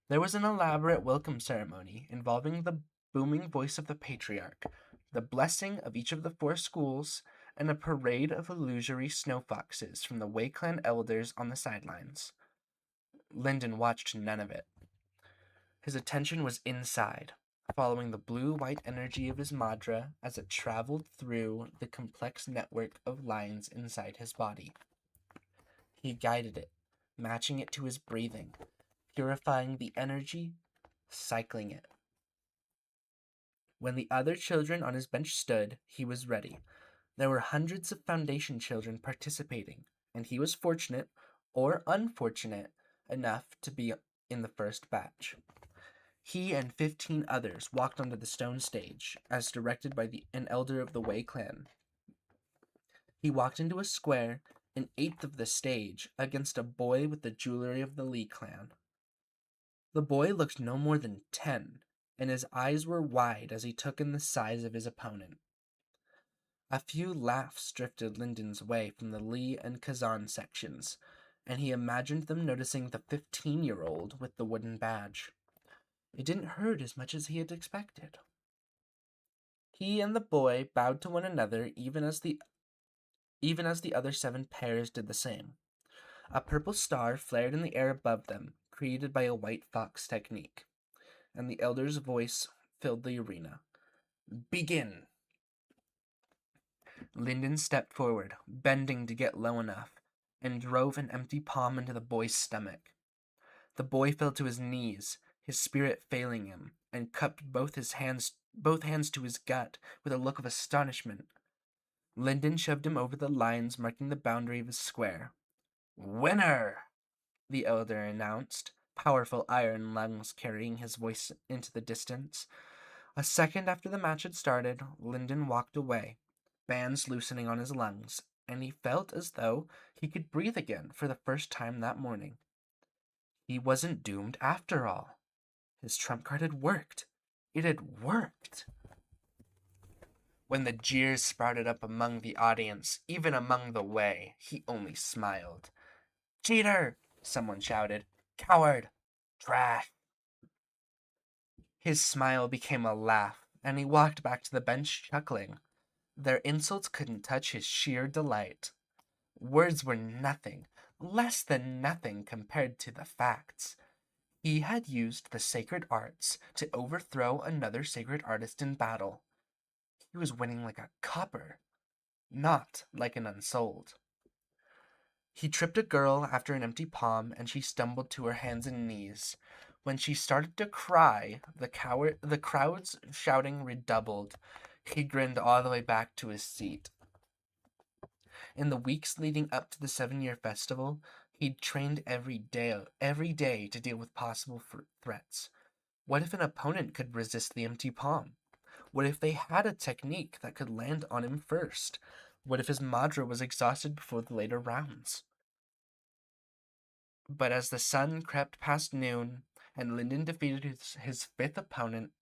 There was an elaborate welcome ceremony involving the booming voice of the patriarch, the blessing of each of the 4 schools, and a parade of illusory snow foxes from the Way Clan elders on the sidelines. Lyndon watched none of it. His attention was inside, following the blue-white energy of his Madra as it traveled through the complex network of lines inside his body. He guided it, matching it to his breathing, purifying the energy, cycling it. When the other children on his bench stood, he was ready. There were hundreds of Foundation children participating, and he was fortunate, or unfortunate, enough to be in the first batch. He and 15 others walked onto the stone stage, as directed by an elder of the Way clan. He walked into a square, an eighth of the stage, against a boy with the jewelry of the Lee clan. The boy looked no more than 10, and his eyes were wide as he took in the size of his opponent. A few laughs drifted Lyndon's way from the Lee and Kazan sections, and he imagined them noticing the 15-year-old with the wooden badge. It didn't hurt as much as he had expected. He and the boy bowed to one another even as the other 7 pairs did the same. A purple star flared in the air above them, created by a white fox technique, and the elder's voice filled the arena. Begin! Lyndon stepped forward, bending to get low enough, and drove an empty palm into the boy's stomach. The boy fell to his knees, his spirit failing him, and cupped both hands to his gut with a look of astonishment. Lyndon shoved him over the lines marking the boundary of his square. Winner! The elder announced, powerful iron lungs carrying his voice into the distance. A second after the match had started, Lyndon walked away, bands loosening on his lungs, and he felt as though he could breathe again for the first time that morning. He wasn't doomed after all. His trump card had worked. It had worked. When the jeers sprouted up among the audience, even among the Way, he only smiled. Cheater! Someone shouted. Coward! Trash! His smile became a laugh, and he walked back to the bench chuckling. Their insults couldn't touch his sheer delight. Words were nothing, less than nothing compared to the facts. He had used the sacred arts to overthrow another sacred artist in battle. He was winning like a copper, not like an unsouled. He tripped a girl after an empty palm, and she stumbled to her hands and knees. When she started to cry, the crowd's shouting redoubled. He grinned all the way back to his seat. In the weeks leading up to the 7-year festival, he'd trained every day to deal with possible threats. What if an opponent could resist the empty palm? What if they had a technique that could land on him first? What if his Madra was exhausted before the later rounds? But as the sun crept past noon and Lyndon defeated his 5th opponent,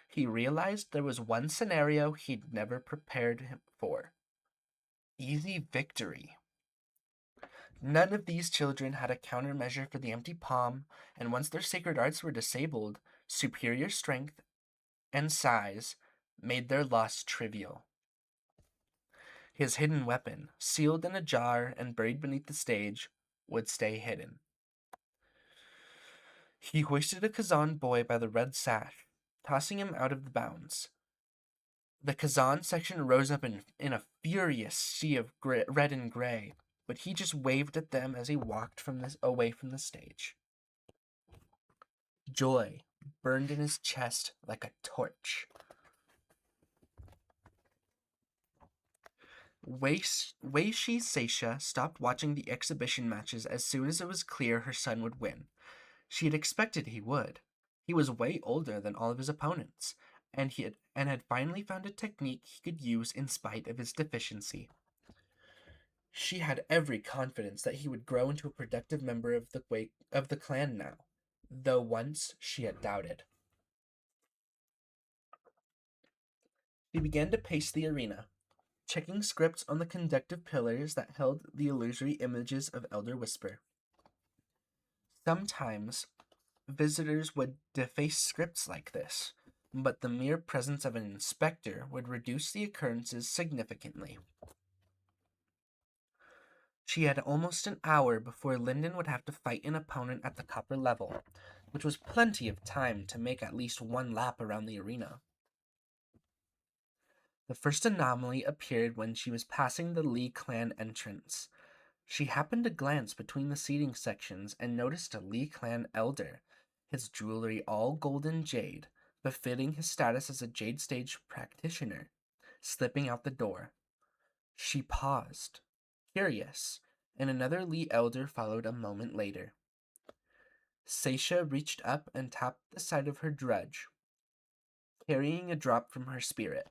he realized there was one scenario he'd never prepared him for. Easy victory. None of these children had a countermeasure for the empty palm, and once their sacred arts were disabled, superior strength and size made their loss trivial. His hidden weapon, sealed in a jar and buried beneath the stage, would stay hidden. He hoisted a Kazan boy by the red sash, tossing him out of the bounds. The Kazan section rose up in a furious sea of red and gray, but he just waved at them as he walked away from the stage. Joy burned in his chest like a torch. Weishi Seisha stopped watching the exhibition matches as soon as it was clear her son would win. She had expected he would. He was way older than all of his opponents, and had finally found a technique he could use in spite of his deficiency. She had every confidence that he would grow into a productive member of the clan now, though once she had doubted. He began to pace the arena, checking scripts on the conductive pillars that held the illusory images of Elder Whisper. Sometimes visitors would deface scripts like this, but the mere presence of an inspector would reduce the occurrences significantly. She had almost an hour before Lyndon would have to fight an opponent at the copper level, which was plenty of time to make at least one lap around the arena. The first anomaly appeared when she was passing the Lee clan entrance. She happened to glance between the seating sections and noticed a Lee clan elder, his jewelry all golden jade, befitting his status as a jade stage practitioner, slipping out the door. She paused, curious, and another Lee elder followed a moment later. Seisha reached up and tapped the side of her drudge, carrying a drop from her spirit.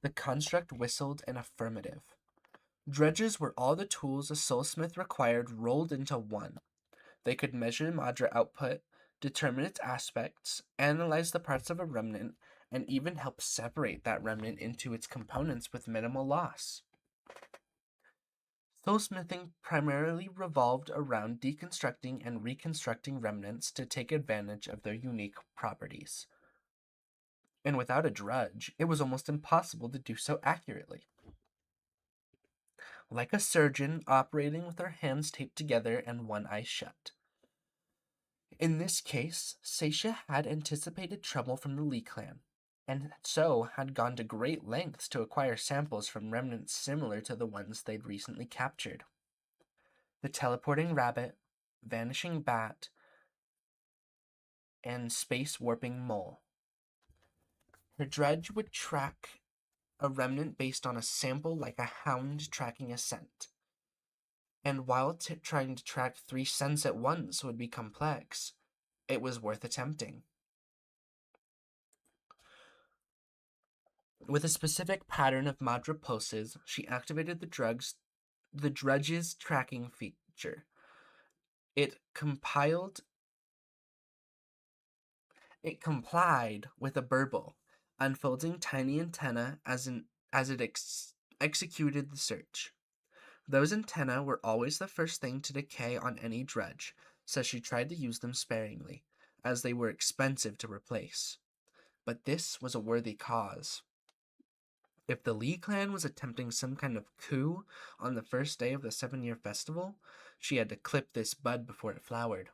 The construct whistled an affirmative. Dredges were all the tools a soulsmith required rolled into one. They could measure Madra output, determine its aspects, analyze the parts of a remnant, and even help separate that remnant into its components with minimal loss. Soulsmithing primarily revolved around deconstructing and reconstructing remnants to take advantage of their unique properties. And without a drudge, it was almost impossible to do so accurately. Like a surgeon operating with her hands taped together and one eye shut. In this case, Seisha had anticipated trouble from the Lee clan, and so had gone to great lengths to acquire samples from remnants similar to the ones they'd recently captured. The teleporting rabbit, vanishing bat, and space warping mole. Her dredge would track a remnant based on a sample like a hound tracking a scent. And while trying to track 3 scents at once would be complex, it was worth attempting. With a specific pattern of Madra pulses, she activated the dredge's tracking feature. It complied with a burble, unfolding tiny antennae as it executed the search. Those antennae were always the first thing to decay on any dredge, so she tried to use them sparingly, as they were expensive to replace. But this was a worthy cause. If the Lee clan was attempting some kind of coup on the first day of the 7-year festival, she had to clip this bud before it flowered.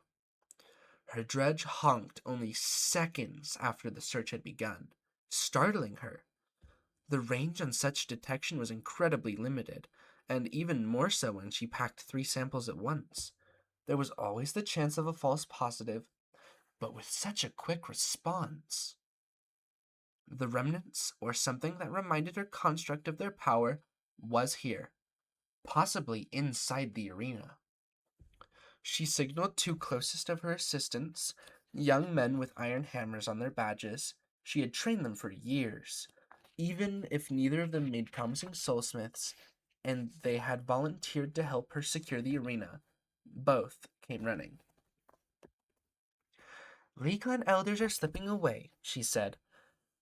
Her dredge honked only seconds after the search had begun, startling her. The range on such detection was incredibly limited, and even more so when she packed 3 samples at once. There was always the chance of a false positive, but with such a quick response. The remnants, or something that reminded her construct of their power, was here, possibly inside the arena. She signaled 2 closest of her assistants, young men with iron hammers on their badges. She had trained them for years, even if neither of them made promising soulsmiths, and they had volunteered to help her secure the arena. Both came running. Lee clan elders are slipping away, she said.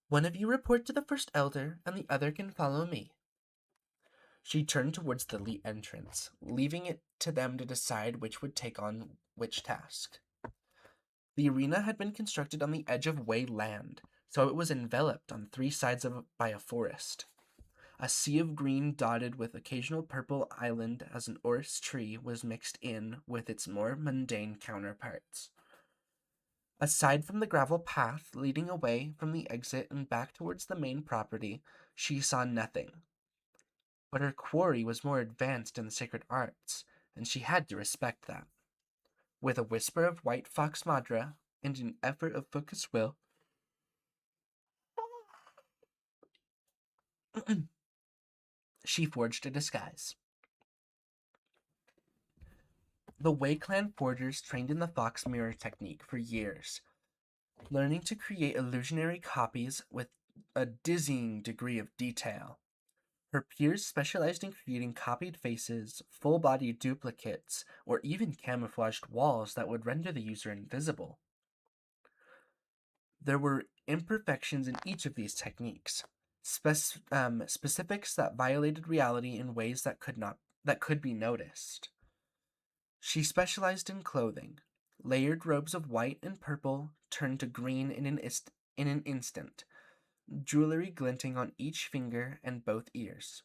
One of you report to the first elder, and the other can follow me. She turned towards the Lee entrance, leaving it to them to decide which would take on which task. The arena had been constructed on the edge of Way land, so it was enveloped on three sides by a forest. A sea of green dotted with occasional purple island as an orris tree was mixed in with its more mundane counterparts. Aside from the gravel path leading away from the exit and back towards the main property, she saw nothing. But her quarry was more advanced in the sacred arts, and she had to respect that. With a whisper of white fox madra and an effort of focused will, she forged a disguise. The Wei Clan forgers trained in the fox mirror technique for years, learning to create illusionary copies with a dizzying degree of detail. Her peers specialized in creating copied faces, full-body duplicates, or even camouflaged walls that would render the user invisible. There were imperfections in each of these techniques, specifics that violated reality in ways that could be noticed. She specialized in clothing. Layered robes of white and purple turned to green in an instant, jewelry glinting on each finger and both ears.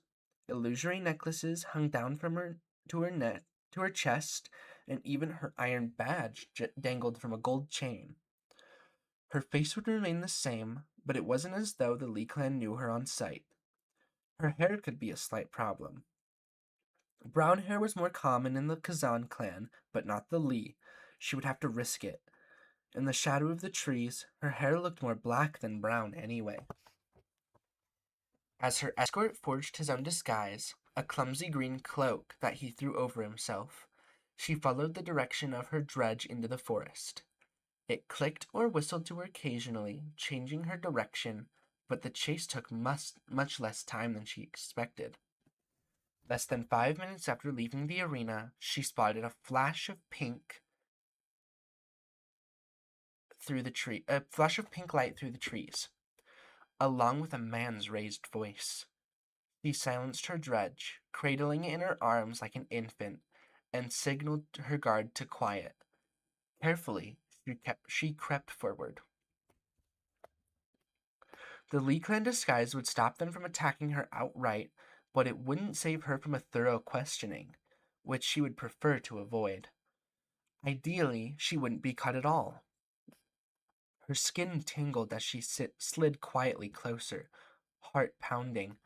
Illusory necklaces hung down from her to her neck, to her chest, and even her iron badge dangled from a gold chain. Her face would remain the same, but it wasn't as though the Lee clan knew her on sight. Her hair could be a slight problem. Brown hair was more common in the Kazan clan, but not the Lee. She would have to risk it. In the shadow of the trees, her hair looked more black than brown anyway. As her escort forged his own disguise, a clumsy green cloak that he threw over himself, she followed the direction of her dredge into the forest. It clicked or whistled to her occasionally, changing her direction, but the chase took much less time than she expected. Less than 5 minutes after leaving the arena, she spotted a flash of pink light through the trees, along with a man's raised voice. She silenced her dredge, cradling it in her arms like an infant, and signaled her guard to quiet. Carefully, she crept forward. The Lee clan disguise would stop them from attacking her outright, but it wouldn't save her from a thorough questioning, which she would prefer to avoid. Ideally, she wouldn't be caught at all. Her skin tingled as she slid quietly closer, heart pounding,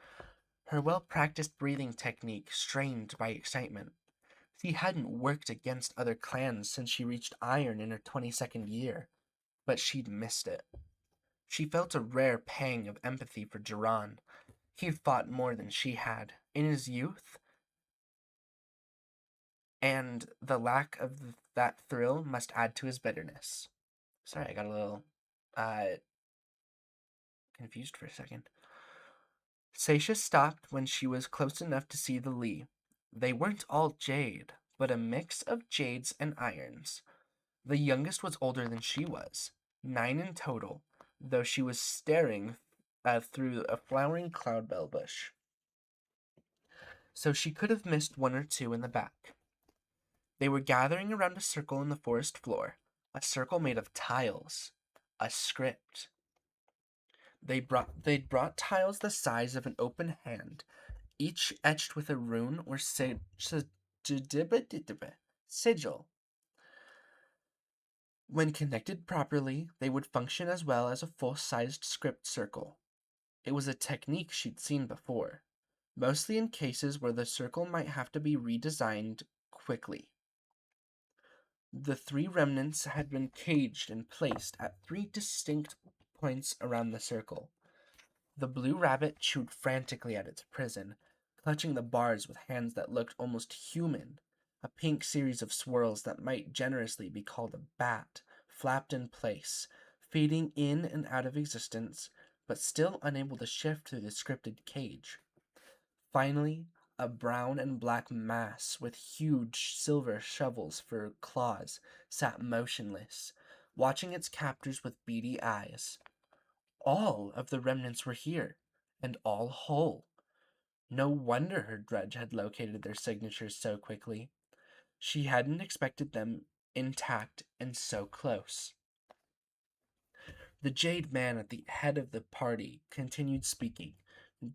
her well-practiced breathing technique strained by excitement. She hadn't worked against other clans since she reached Iron in her 22nd year, but she'd missed it. She felt a rare pang of empathy for Duran. He'd fought more than she had in his youth, and the lack of that thrill must add to his bitterness. Sorry, I got a little confused for a second. Seisha stopped when she was close enough to see the Lee. They weren't all jade, but a mix of jades and irons. The youngest was older than she was, 9 in total, though she was staring through a flowering cloudbell bush. So she could have missed one or two in the back. They were gathering around a circle on the forest floor, a circle made of tiles, a script. They'd brought tiles the size of an open hand, each etched with a rune or sigil. When connected properly, they would function as well as a full-sized script circle. It was a technique she'd seen before, mostly in cases where the circle might have to be redesigned quickly. The 3 remnants had been caged and placed at 3 distinct points around the circle. The blue rabbit chewed frantically at its prison, clutching the bars with hands that looked almost human. A pink series of swirls that might generously be called a bat flapped in place, fading in and out of existence, but still unable to shift through the scripted cage. Finally, a brown and black mass with huge silver shovels for claws sat motionless, watching its captors with beady eyes. All of the remnants were here, and all whole. No wonder her dredge had located their signatures so quickly. She hadn't expected them intact and so close. The Jade Man at the head of the party continued speaking,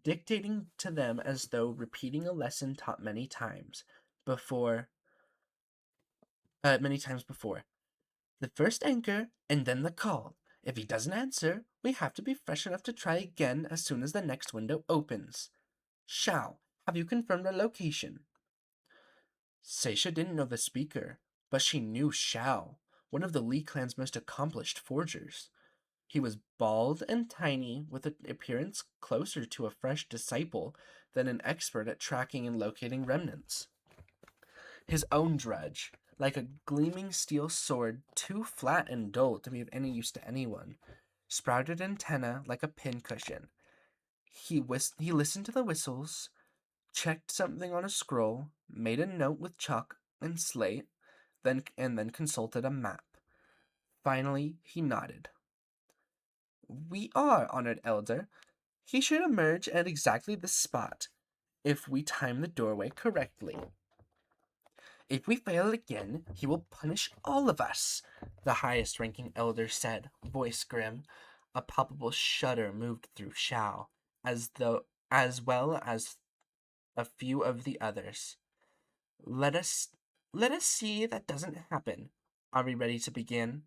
dictating to them as though repeating a lesson taught many times before. The first anchor, and then the call. If he doesn't answer, we have to be fresh enough to try again as soon as the next window opens. Shao, have you confirmed our location? Seisha didn't know the speaker, but she knew Shao, one of the Li clan's most accomplished forgers. He was bald and tiny, with an appearance closer to a fresh disciple than an expert at tracking and locating remnants. His own dredge, like a gleaming steel sword too flat and dull to be of any use to anyone, sprouted antennae like a pincushion. He listened to the whistles, checked something on a scroll, made a note with chalk and slate, then consulted a map. Finally, he nodded. We are, honored elder. He should emerge at exactly this spot, if we time the doorway correctly. If we fail again, he will punish all of us, the highest ranking elder said, voice grim. A palpable shudder moved through Shao, as well as a few of the others. Let us let us see that doesn't happen. Are we ready to begin?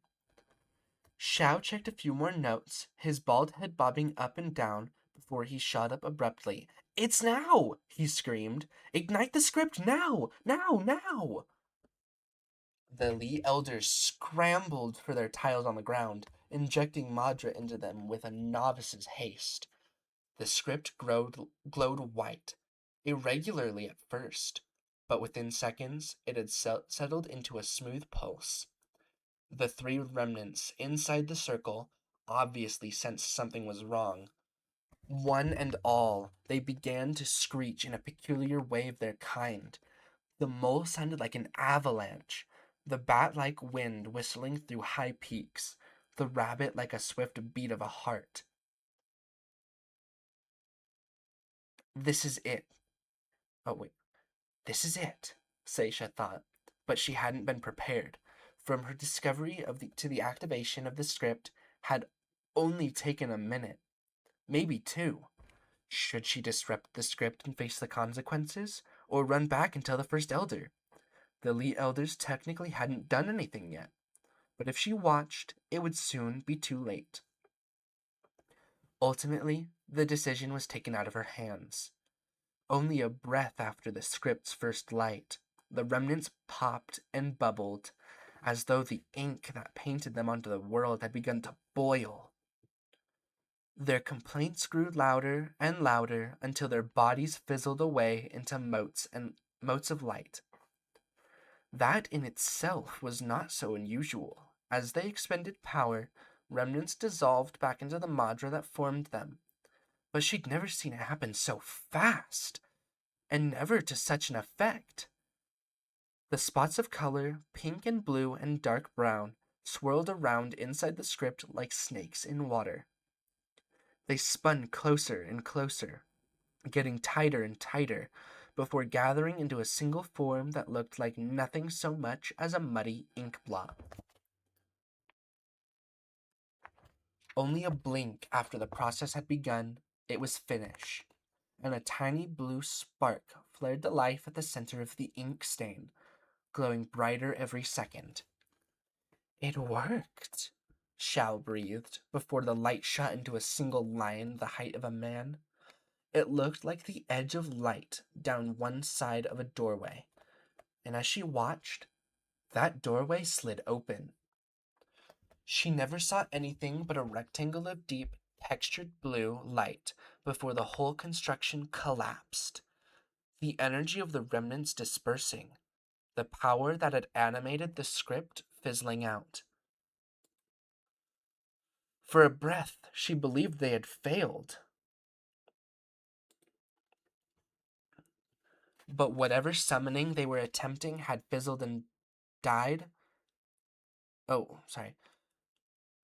Shao checked a few more notes, his bald head bobbing up and down before he shot up abruptly. It's now! He screamed. Ignite the script now! Now! Now! The Li elders scrambled for their tiles on the ground, injecting Madra into them with a novice's haste. The script glowed white, irregularly at first, but within seconds it had settled into a smooth pulse. The three remnants inside the circle obviously sensed something was wrong. One and all, they began to screech in a peculiar way of their kind. The mole sounded like an avalanche, the bat-like wind whistling through high peaks, the rabbit like a swift beat of a heart. This is it. Oh, wait. This is it, Seisha thought, but she hadn't been prepared. From her discovery to the activation of the script had only taken a minute, maybe two. Should she disrupt the script and face the consequences, or run back and tell the first elder? The Li elders technically hadn't done anything yet, but if she watched, it would soon be too late. Ultimately, the decision was taken out of her hands. Only a breath after the script's first light, the remnants popped and bubbled, as though the ink that painted them onto the world had begun to boil. Their complaints grew louder and louder until their bodies fizzled away into motes of light. That in itself was not so unusual. As they expended power, remnants dissolved back into the Madra that formed them. But she'd never seen it happen so fast, and never to such an effect. The spots of color, pink and blue and dark brown, swirled around inside the script like snakes in water. They spun closer and closer, getting tighter and tighter, before gathering into a single form that looked like nothing so much as a muddy ink blot. Only a blink after the process had begun, it was finished, and a tiny blue spark flared to life at the center of the ink stain, glowing brighter every second. It worked, Shao breathed, before the light shot into a single line the height of a man. It looked like the edge of light down one side of a doorway, and as she watched, that doorway slid open. She never saw anything but a rectangle of deep, textured blue light before the whole construction collapsed, the energy of the remnants dispersing, the power that had animated the script fizzling out. For a breath, she believed they had failed. But whatever summoning they were attempting had fizzled and died. Oh, sorry.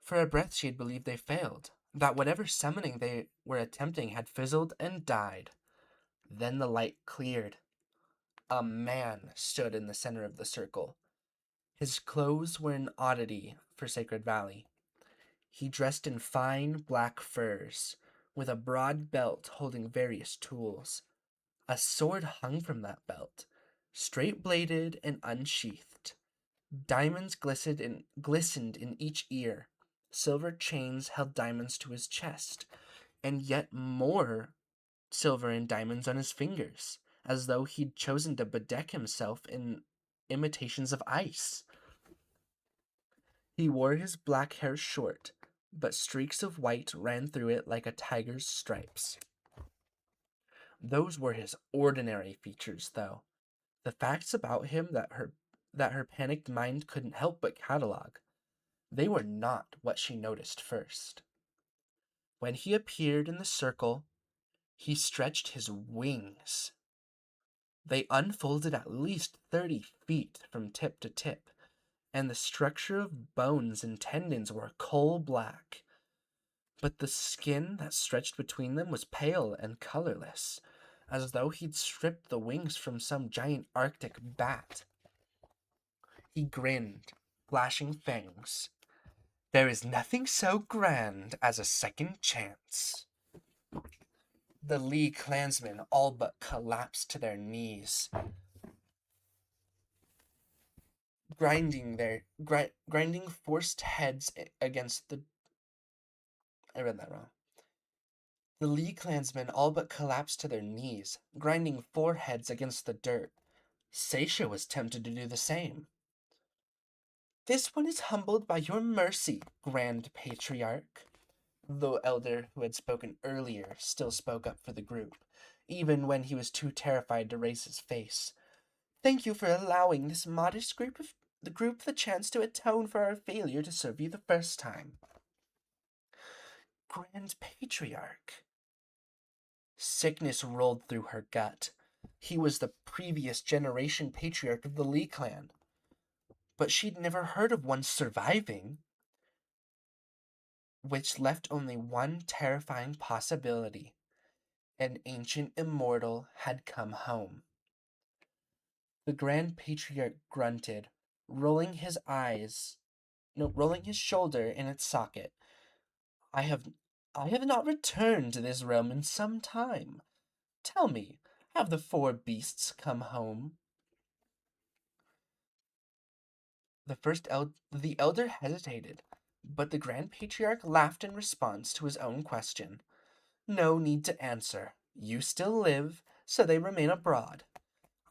For a breath, she had believed they failed. That whatever summoning they were attempting had fizzled and died. Then the light cleared. A man stood in the center of the circle. His clothes were an oddity for Sacred Valley. He dressed in fine black furs, with a broad belt holding various tools. A sword hung from that belt, straight bladed and unsheathed. Diamonds glistened in each ear. Silver chains held diamonds to his chest, and yet more silver and diamonds on his fingers, as though he'd chosen to bedeck himself in imitations of ice. He wore his black hair short, but streaks of white ran through it like a tiger's stripes. Those were his ordinary features, though. The facts about him that her panicked mind couldn't help but catalog. They were not what she noticed first. When he appeared in the circle, he stretched his wings. They unfolded at least 30 feet from tip to tip, and the structure of bones and tendons were coal black. But the skin that stretched between them was pale and colorless, as though he'd stripped the wings from some giant Arctic bat. He grinned, flashing fangs. There is nothing so grand as a second chance. The Lee clansmen all but collapsed to their knees, grinding forced heads against the. I read that wrong. The Lee clansmen all but collapsed to their knees, grinding foreheads against the dirt. Seisha was tempted to do the same. This one is humbled by your mercy, Grand Patriarch. The elder who had spoken earlier still spoke up for the group, even when he was too terrified to raise his face. Thank you for allowing this modest group the chance to atone for our failure to serve you the first time. Grand Patriarch. Sickness rolled through her gut. He was the previous generation patriarch of the Lee clan. But she'd never heard of one surviving, which left only one terrifying possibility. An ancient immortal had come home. The Grand Patriarch grunted, rolling his shoulder in its socket. I have not returned to this realm in some time. Tell me, have the four beasts come home? The elder hesitated, but the Grand Patriarch laughed in response to his own question. No need to answer. You still live, so they remain abroad.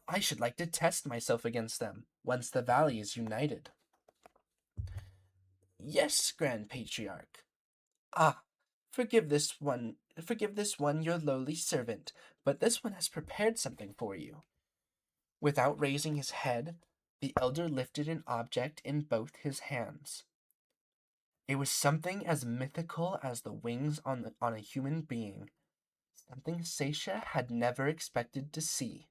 I should like to test myself against them, once the valley is united. Yes, Grand Patriarch. Ah, forgive this one, your lowly servant, but this one has prepared something for you. Without raising his head, the elder lifted an object in both his hands. It was something as mythical as the wings on a human being, something Seisha had never expected to see.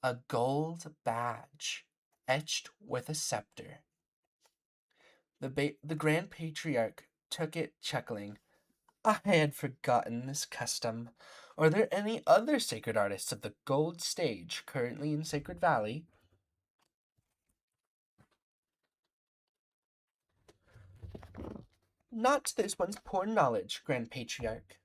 A gold badge, etched with a scepter. The Grand Patriarch took it, chuckling. I had forgotten this custom. Are there any other sacred artists of the gold stage currently in Sacred Valley? Not to this one's poor knowledge, Grand Patriarch.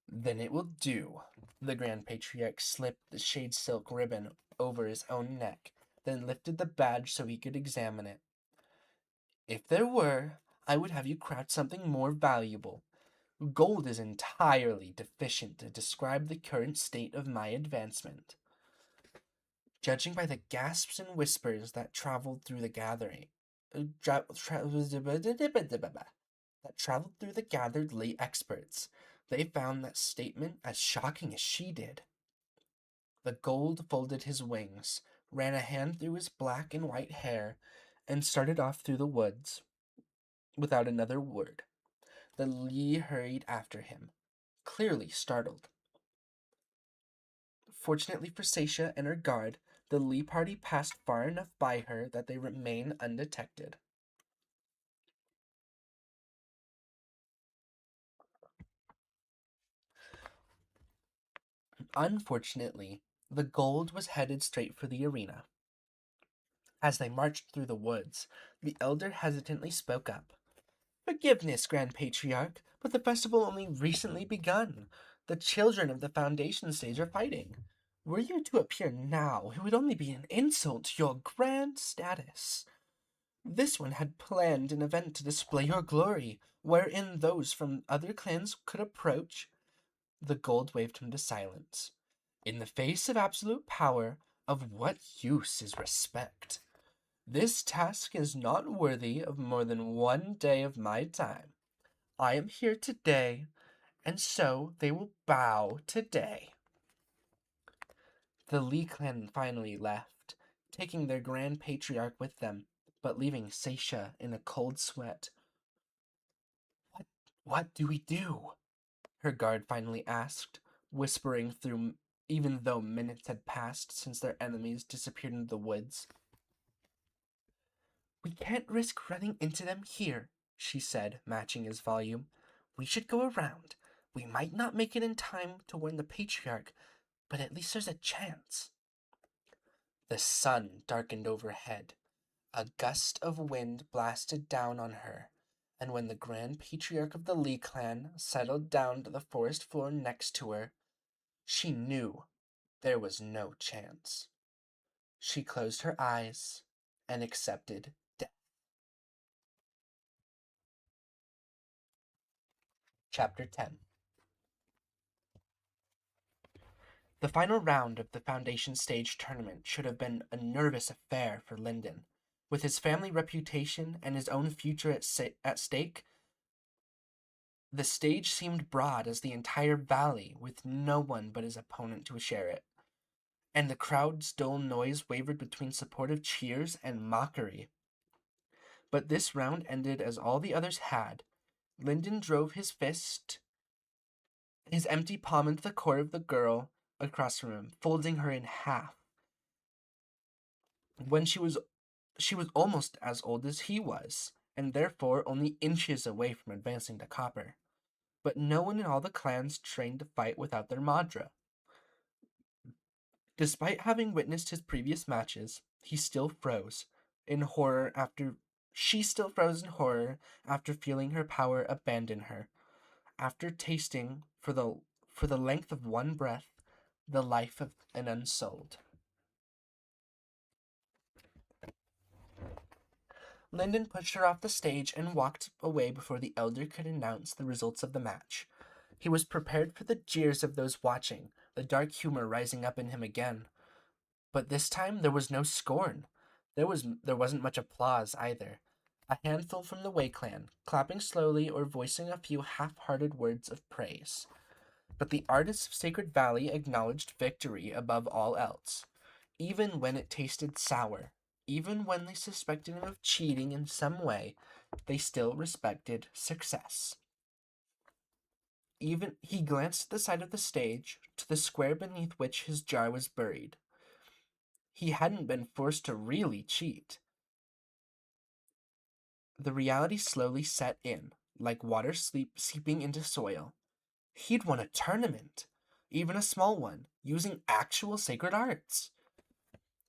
Then it will do. The Grand Patriarch slipped the shade silk ribbon over his own neck, then lifted the badge so he could examine it. If there were, I would have you craft something more valuable. Gold is entirely deficient to describe the current state of my advancement. Judging by the gasps and whispers that traveled through the gathering, that traveled through the gathered lay experts, they found that statement as shocking as she did. The gold folded his wings, ran a hand through his black and white hair, and started off through the woods without another word. The Lee hurried after him, clearly startled. Fortunately for Seisha and her guard, the Lee party passed far enough by her that they remained undetected. Unfortunately, the gold was headed straight for the arena. As they marched through the woods, the elder hesitantly spoke up. Forgiveness, Grand Patriarch, but the festival only recently begun. The children of the Foundation stage are fighting. Were you to appear now, it would only be an insult to your grand status. This one had planned an event to display your glory, wherein those from other clans could approach. The gold waved him to silence. In the face of absolute power, of what use is respect? This task is not worthy of more than 1 day of my time. I am here today, and so they will bow today. The Lee clan finally left, taking their grand patriarch with them, but leaving Seisha in a cold sweat. What do we do? Her guard finally asked, whispering through even though minutes had passed since their enemies disappeared into the woods. We can't risk running into them here, she said, matching his volume. We should go around. We might not make it in time to warn the patriarch, but at least there's a chance. The sun darkened overhead. A gust of wind blasted down on her, and when the grand patriarch of the Lee clan settled down to the forest floor next to her, she knew there was no chance. She closed her eyes and accepted death. Chapter 10. The final round of the Foundation Stage tournament should have been a nervous affair for Lyndon. With his family reputation and his own future at stake, the stage seemed broad as the entire valley, with no one but his opponent to share it. And the crowd's dull noise wavered between supportive cheers and mockery. But this round ended as all the others had. Lyndon drove his empty palm into the core of the girl across from him, folding her in half. When she was almost as old as he was, and therefore only inches away from advancing to copper. But no one in all the clans trained to fight without their Madra. Despite having witnessed his previous matches, he still froze in horror after she still froze in horror after feeling her power abandon her, after tasting for the length of one breath the life of an unsouled. Lyndon pushed her off the stage and walked away before the elder could announce the results of the match. He was prepared for the jeers of those watching, the dark humor rising up in him again. But this time there was no scorn. There wasn't much applause either. A handful from the Wei clan, clapping slowly or voicing a few half-hearted words of praise. But the artists of Sacred Valley acknowledged victory above all else, even when it tasted sour. Even when they suspected him of cheating in some way, they still respected success. Even he glanced at the side of the stage, to the square beneath which his jar was buried. He hadn't been forced to really cheat. The reality slowly set in, like water seeping into soil. He'd won a tournament, even a small one, using actual sacred arts.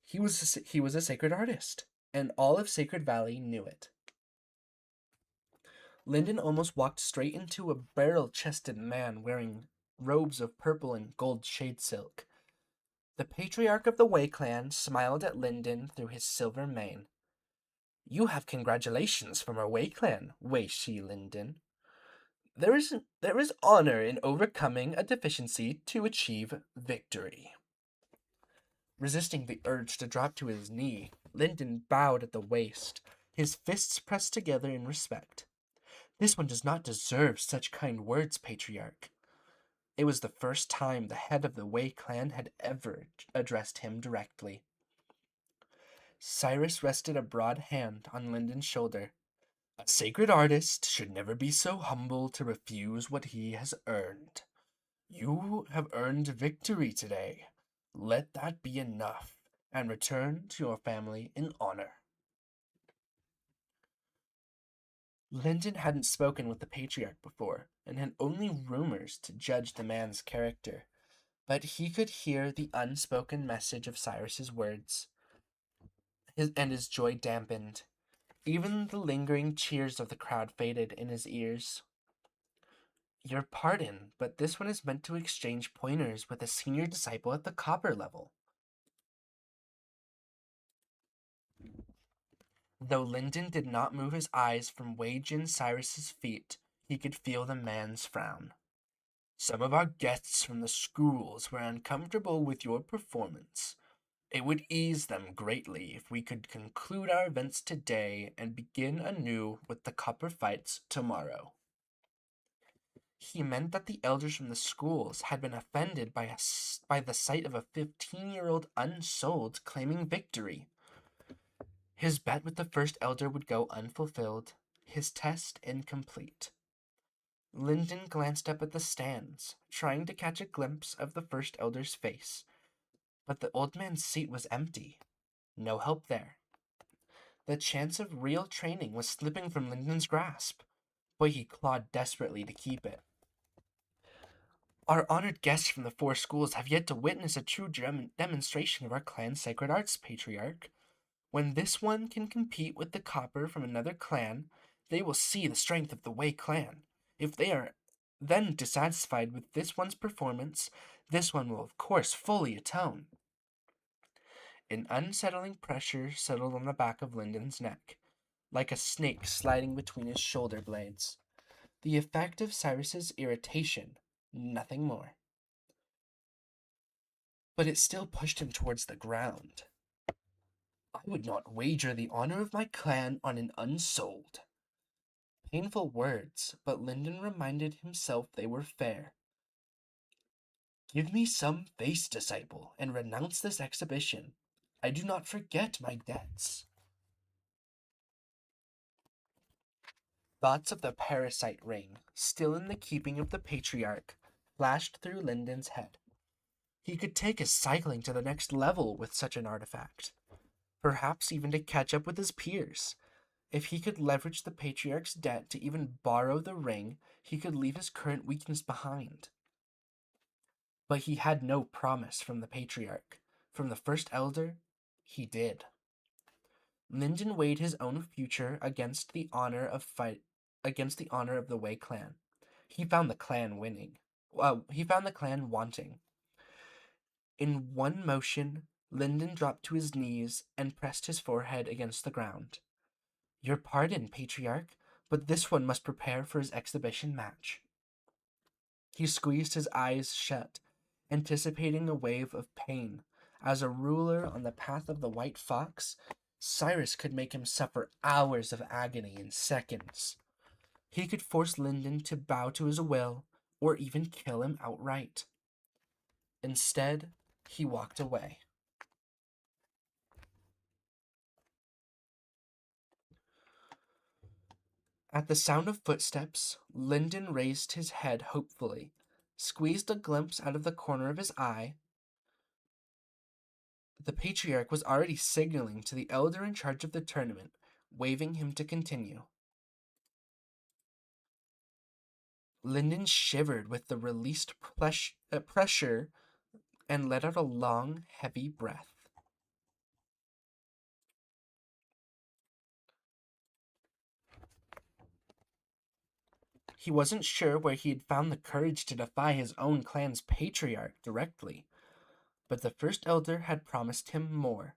He was a sacred artist, and all of Sacred Valley knew it. Lyndon almost walked straight into a barrel-chested man wearing robes of purple and gold shade silk. The patriarch of the Wei clan smiled at Lyndon through his silver mane. You have congratulations from our Wei clan, Wei Shi Lyndon. There is honor in overcoming a deficiency to achieve victory. Resisting the urge to drop to his knee, Lyndon bowed at the waist, his fists pressed together in respect. This one does not deserve such kind words, patriarch. It was the first time the head of the Wei clan had ever addressed him directly. Cyrus rested a broad hand on Lyndon's shoulder. A sacred artist should never be so humble to refuse what he has earned. You have earned victory today. Let that be enough, and return to your family in honor. Lyndon hadn't spoken with the patriarch before, and had only rumors to judge the man's character. But he could hear the unspoken message of Cyrus's words, and his joy dampened. Even the lingering cheers of the crowd faded in his ears. Your pardon, but this one is meant to exchange pointers with a senior disciple at the copper level. Though Lyndon did not move his eyes from Wei-Jin Cyrus's feet, he could feel the man's frown. Some of our guests from the schools were uncomfortable with your performance. It would ease them greatly if we could conclude our events today and begin anew with the copper fights tomorrow. He meant that the elders from the schools had been offended by the sight of a 15-year-old unsouled claiming victory. His bet with the first elder would go unfulfilled, his test incomplete. Lyndon glanced up at the stands, trying to catch a glimpse of the first elder's face, but the old man's seat was empty. No help there. The chance of real training was slipping from Lyndon's grasp, but he clawed desperately to keep it. Our honored guests from the four schools have yet to witness a true demonstration of our clan's sacred arts, Patriarch. When this one can compete with the copper from another clan, they will see the strength of the Wei clan. If they are then dissatisfied with this one's performance, this one will of course fully atone. An unsettling pressure settled on the back of Lyndon's neck, like a snake sliding between his shoulder blades. The effect of Cyrus's irritation, nothing more. But it still pushed him towards the ground. I would not wager the honor of my clan on an unsouled. Painful words, but Lyndon reminded himself they were fair. Give me some face, disciple, and renounce this exhibition. I do not forget my debts. Thoughts of the parasite ring, still in the keeping of the patriarch, flashed through Lyndon's head. He could take his cycling to the next level with such an artifact, perhaps even to catch up with his peers. If he could leverage the patriarch's debt to even borrow the ring, he could leave his current weakness behind. But he had no promise from the patriarch. From the first elder, he did. Lyndon weighed his own future against the honor of the Wei clan. He found the clan winning. He found the clan wanting. In one motion, Lyndon dropped to his knees and pressed his forehead against the ground. Your pardon, Patriarch, but this one must prepare for his exhibition match. He squeezed his eyes shut, anticipating a wave of pain. As a ruler on the path of the white fox, Cyrus could make him suffer hours of agony in seconds. He could force Lyndon to bow to his will, or even kill him outright. Instead, he walked away. At the sound of footsteps, Lyndon raised his head hopefully, squeezed a glimpse out of the corner of his eye. The patriarch was already signaling to the elder in charge of the tournament, waving him to continue. Lyndon shivered with the released pressure and let out a long, heavy breath. He wasn't sure where he had found the courage to defy his own clan's patriarch directly, but the first elder had promised him more.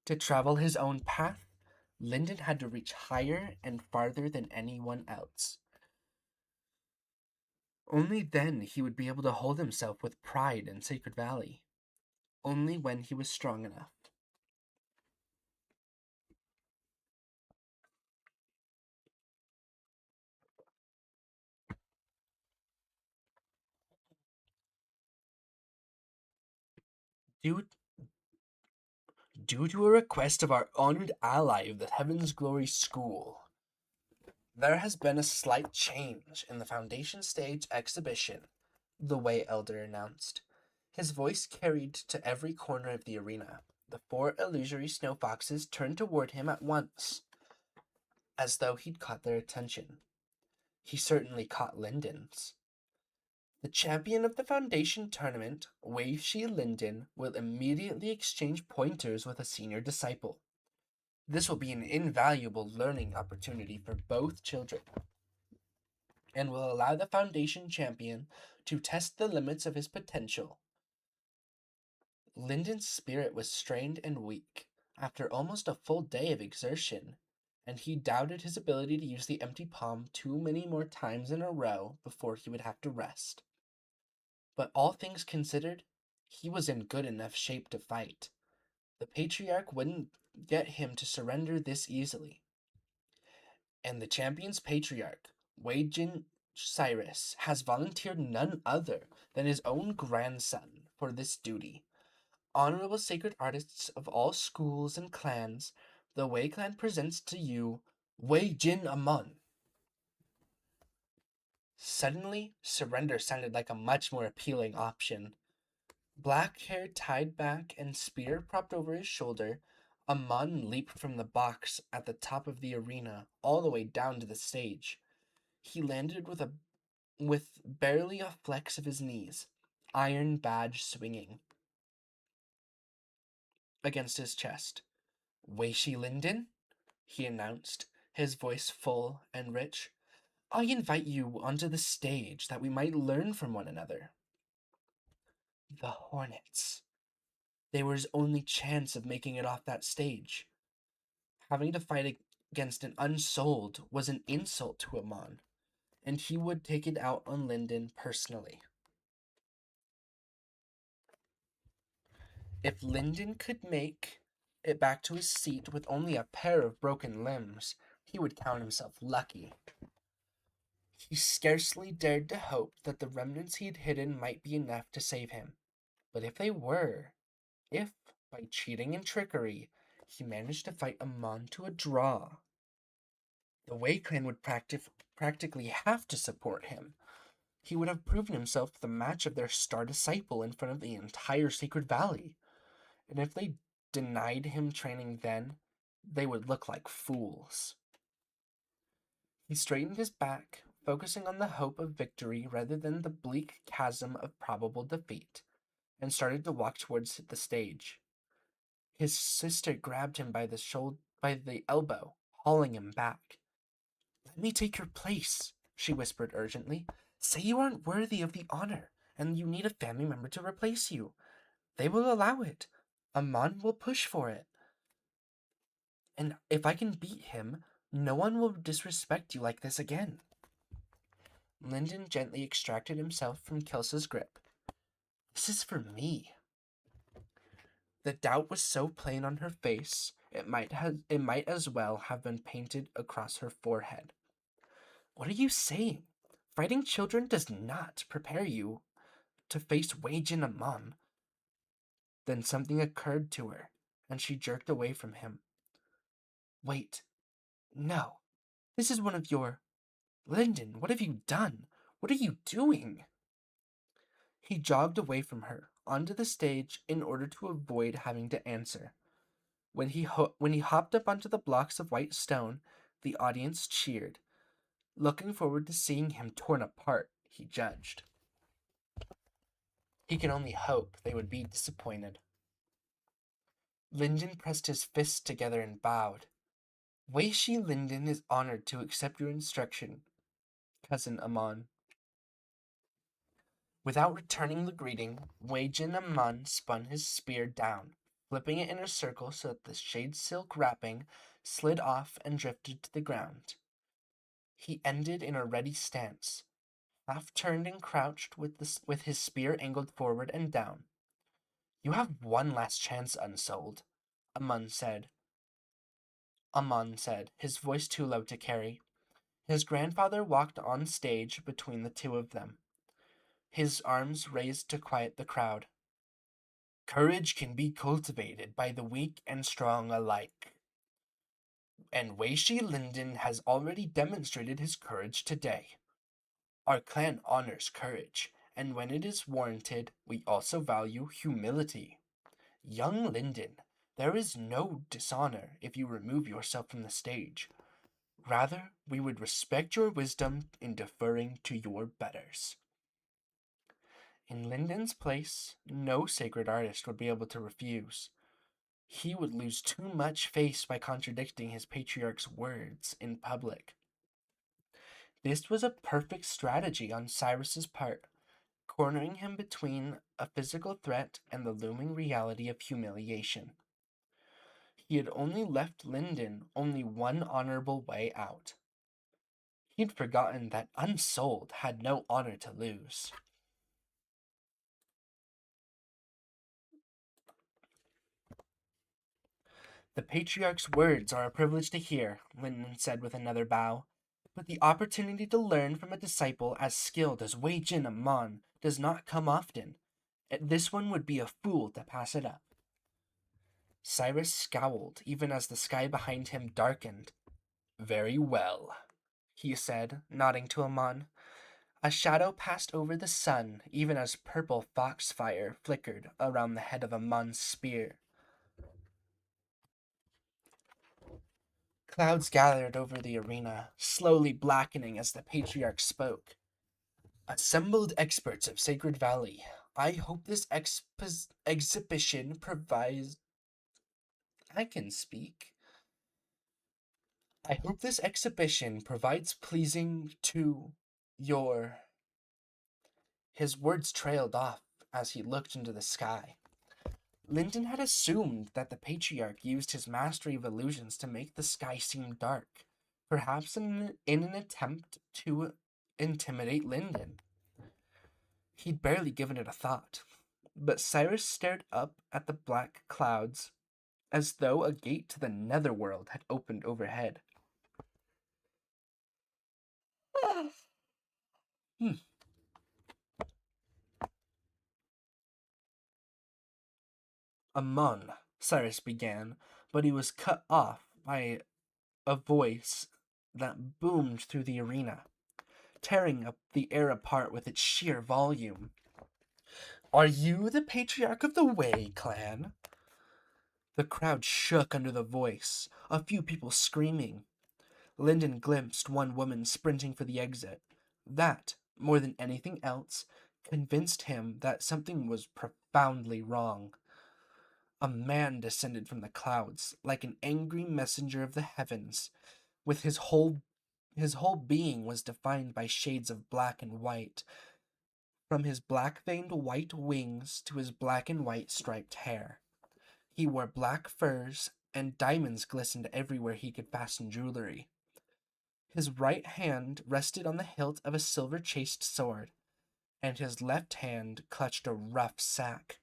To travel his own path, Lyndon had to reach higher and farther than anyone else. Only then he would be able to hold himself with pride in Sacred Valley. Only when he was strong enough. Due, due to a request of our honored ally of the Heaven's Glory School, there has been a slight change in the Foundation Stage exhibition, the Way Elder announced. His voice carried to every corner of the arena. The four illusory snow foxes turned toward him at once, as though he'd caught their attention. He certainly caught Lyndon's. The champion of the Foundation tournament, Wei Shi Linden, will immediately exchange pointers with a senior disciple. This will be an invaluable learning opportunity for both children and will allow the Foundation champion to test the limits of his potential. Linden's spirit was strained and weak after almost a full day of exertion, and he doubted his ability to use the empty palm too many more times in a row before he would have to rest. But all things considered, he was in good enough shape to fight. The patriarch wouldn't get him to surrender this easily. And the champion's patriarch, Weijin Cyrus, has volunteered none other than his own grandson for this duty. Honorable sacred artists of all schools and clans, the Wei clan presents to you Wei Jin Amon. Suddenly, surrender sounded like a much more appealing option. Black hair tied back and spear propped over his shoulder, Amon leaped from the box at the top of the arena all the way down to the stage. He landed with barely a flex of his knees, iron badge swinging against his chest. Wei Shi Linden? He announced, his voice full and rich. I invite you onto the stage that we might learn from one another. The Hornets. They were his only chance of making it off that stage. Having to fight against an Unsouled was an insult to Amon, and he would take it out on Linden personally. If Linden could make it back to his seat with only a pair of broken limbs, he would count himself lucky. He scarcely dared to hope that the remnants he'd hidden might be enough to save him. But if they were, if, by cheating and trickery, he managed to fight Amon to a draw, the Wei clan would practically have to support him. He would have proven himself the match of their star disciple in front of the entire Sacred Valley. And if they denied him training then, they would look like fools. He straightened his back, focusing on the hope of victory rather than the bleak chasm of probable defeat, and started to walk towards the stage. His sister grabbed him by the elbow, hauling him back. Let me take your place, she whispered urgently. Say you aren't worthy of the honor, and you need a family member to replace you. They will allow it. Amon will push for it. And if I can beat him, no one will disrespect you like this again. Linden gently extracted himself from Kelsa's grip. This is for me. The doubt was so plain on her face, it might as well have been painted across her forehead. What are you saying? Fighting children does not prepare you to face Weijin Amon. Then something occurred to her, and she jerked away from him. Wait. No. This is one of your... Linden, what have you done? What are you doing? He jogged away from her, onto the stage, in order to avoid having to answer. When he hopped up onto the blocks of white stone, the audience cheered. Looking forward to seeing him torn apart, he judged. He could only hope they would be disappointed. Linden pressed his fists together and bowed. Wei Shi Linden is honored to accept your instruction, Cousin Amon. Without returning the greeting, Weijin Amon spun his spear down, flipping it in a circle so that the shade silk wrapping slid off and drifted to the ground. He ended in a ready stance, half turned and crouched with his spear angled forward and down. You have one last chance, Unsouled, Amon said. His voice too low to carry. His grandfather walked on stage between the two of them, his arms raised to quiet the crowd. Courage can be cultivated by the weak and strong alike. And Wei Shi Linden has already demonstrated his courage today. Our clan honors courage, and when it is warranted, we also value humility. Young Linden, there is no dishonor if you remove yourself from the stage. Rather, we would respect your wisdom in deferring to your betters. In Lyndon's place, no sacred artist would be able to refuse. He would lose too much face by contradicting his patriarch's words in public. This was a perfect strategy on Cyrus's part, cornering him between a physical threat and the looming reality of humiliation. He had only left Lyndon only one honorable way out. He'd forgotten that Unsouled had no honor to lose. The patriarch's words are a privilege to hear, Lyndon said with another bow, but the opportunity to learn from a disciple as skilled as Wei Jin Amon does not come often. This one would be a fool to pass it up. Cyrus scowled even as the sky behind him darkened. Very well, he said, nodding to Amon. A shadow passed over the sun even as purple foxfire flickered around the head of Amon's spear. Clouds gathered over the arena, slowly blackening as the patriarch spoke. Assembled experts of Sacred Valley, I hope this exhibition provides. I can speak. I hope this exhibition provides pleasing to your. His words trailed off as he looked into the sky. Lyndon had assumed that the patriarch used his mastery of illusions to make the sky seem dark, perhaps in an attempt to intimidate Lyndon. He'd barely given it a thought, but Cyrus stared up at the black clouds as though a gate to the netherworld had opened overhead. Hmm. Amon, Cyrus began, but he was cut off by a voice that boomed through the arena, tearing up the air apart with its sheer volume. Are you the patriarch of the Wei clan? The crowd shook under the voice, a few people screaming. Lyndon glimpsed one woman sprinting for the exit. That, more than anything else, convinced him that something was profoundly wrong. A man descended from the clouds, like an angry messenger of the heavens, with his whole being was defined by shades of black and white, from his black-veined white wings to his black and white striped hair. He wore black furs, and diamonds glistened everywhere he could fasten jewelry. His right hand rested on the hilt of a silver-chased sword, and his left hand clutched a rough sack.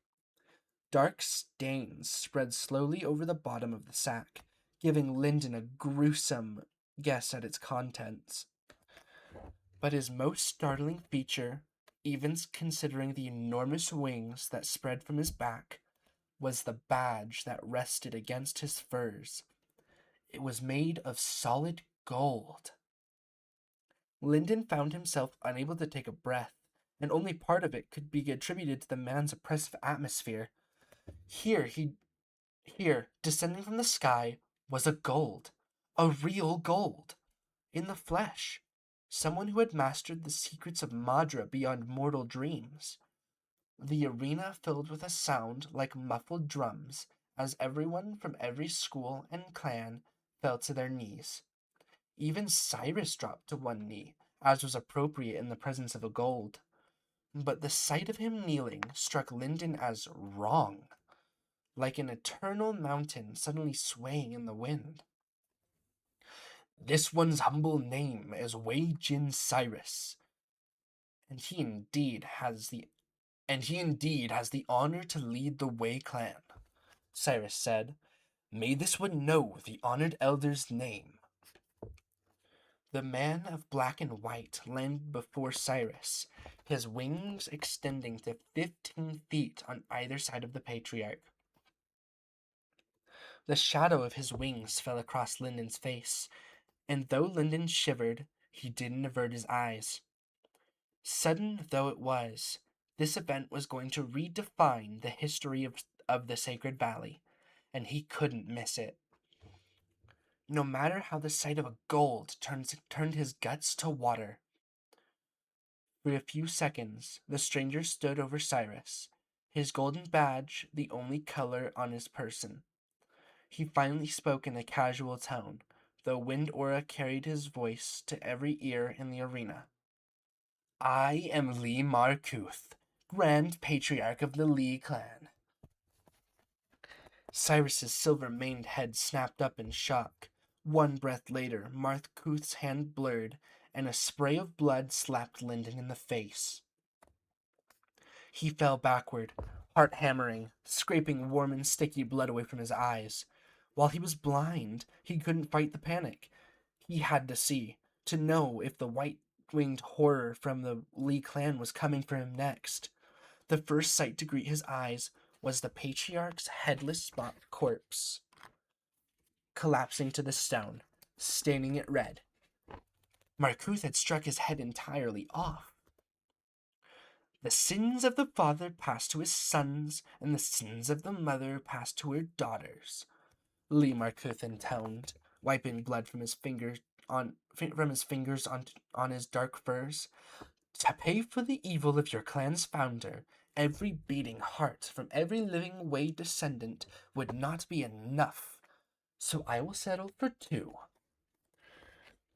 Dark stains spread slowly over the bottom of the sack, giving Lyndon a gruesome guess at its contents. But his most startling feature, even considering the enormous wings that spread from his back, was the badge that rested against his furs. It was made of solid gold. Lyndon found himself unable to take a breath, and only part of it could be attributed to the man's oppressive atmosphere. Here, descending from the sky, was a real gold, in the flesh. Someone who had mastered the secrets of Madra beyond mortal dreams. The arena filled with a sound like muffled drums as everyone from every school and clan fell to their knees. Even Cyrus dropped to one knee, as was appropriate in the presence of a gold. But the sight of him kneeling struck Lyndon as wrong, like an eternal mountain suddenly swaying in the wind. This one's humble name is Wei Jin Cyrus, and he indeed has the honor to lead the Wei clan, Cyrus said. May this one know the honored elder's name. The man of black and white landed before Cyrus, his wings extending to 15 feet on either side of the patriarch. The shadow of his wings fell across Lyndon's face, and though Lyndon shivered, he didn't avert his eyes. Sudden though it was, this event was going to redefine the history of the Sacred Valley, and he couldn't miss it. No matter how the sight of a gold turned his guts to water. For a few seconds, the stranger stood over Cyrus, his golden badge the only color on his person. He finally spoke in a casual tone, though wind aura carried his voice to every ear in the arena. I am Lee Markuth, Grand Patriarch of the Lee clan. Cyrus's silver-maned head snapped up in shock. One breath later, Markuth's hand blurred, and a spray of blood slapped Lyndon in the face. He fell backward, heart hammering, scraping warm and sticky blood away from his eyes. While he was blind, he couldn't fight the panic. He had to see, to know if the white-winged horror from the Lee clan was coming for him next. The first sight to greet his eyes was the patriarch's headless corpse, collapsing to the stone, staining it red. Markuth had struck his head entirely off. The sins of the father passed to his sons, and the sins of the mother passed to her daughters, Lee Markuth intoned, wiping blood from his fingers on his dark furs. To pay for the evil of your clan's founder, every beating heart from every living Wei descendant would not be enough, so I will settle for 2.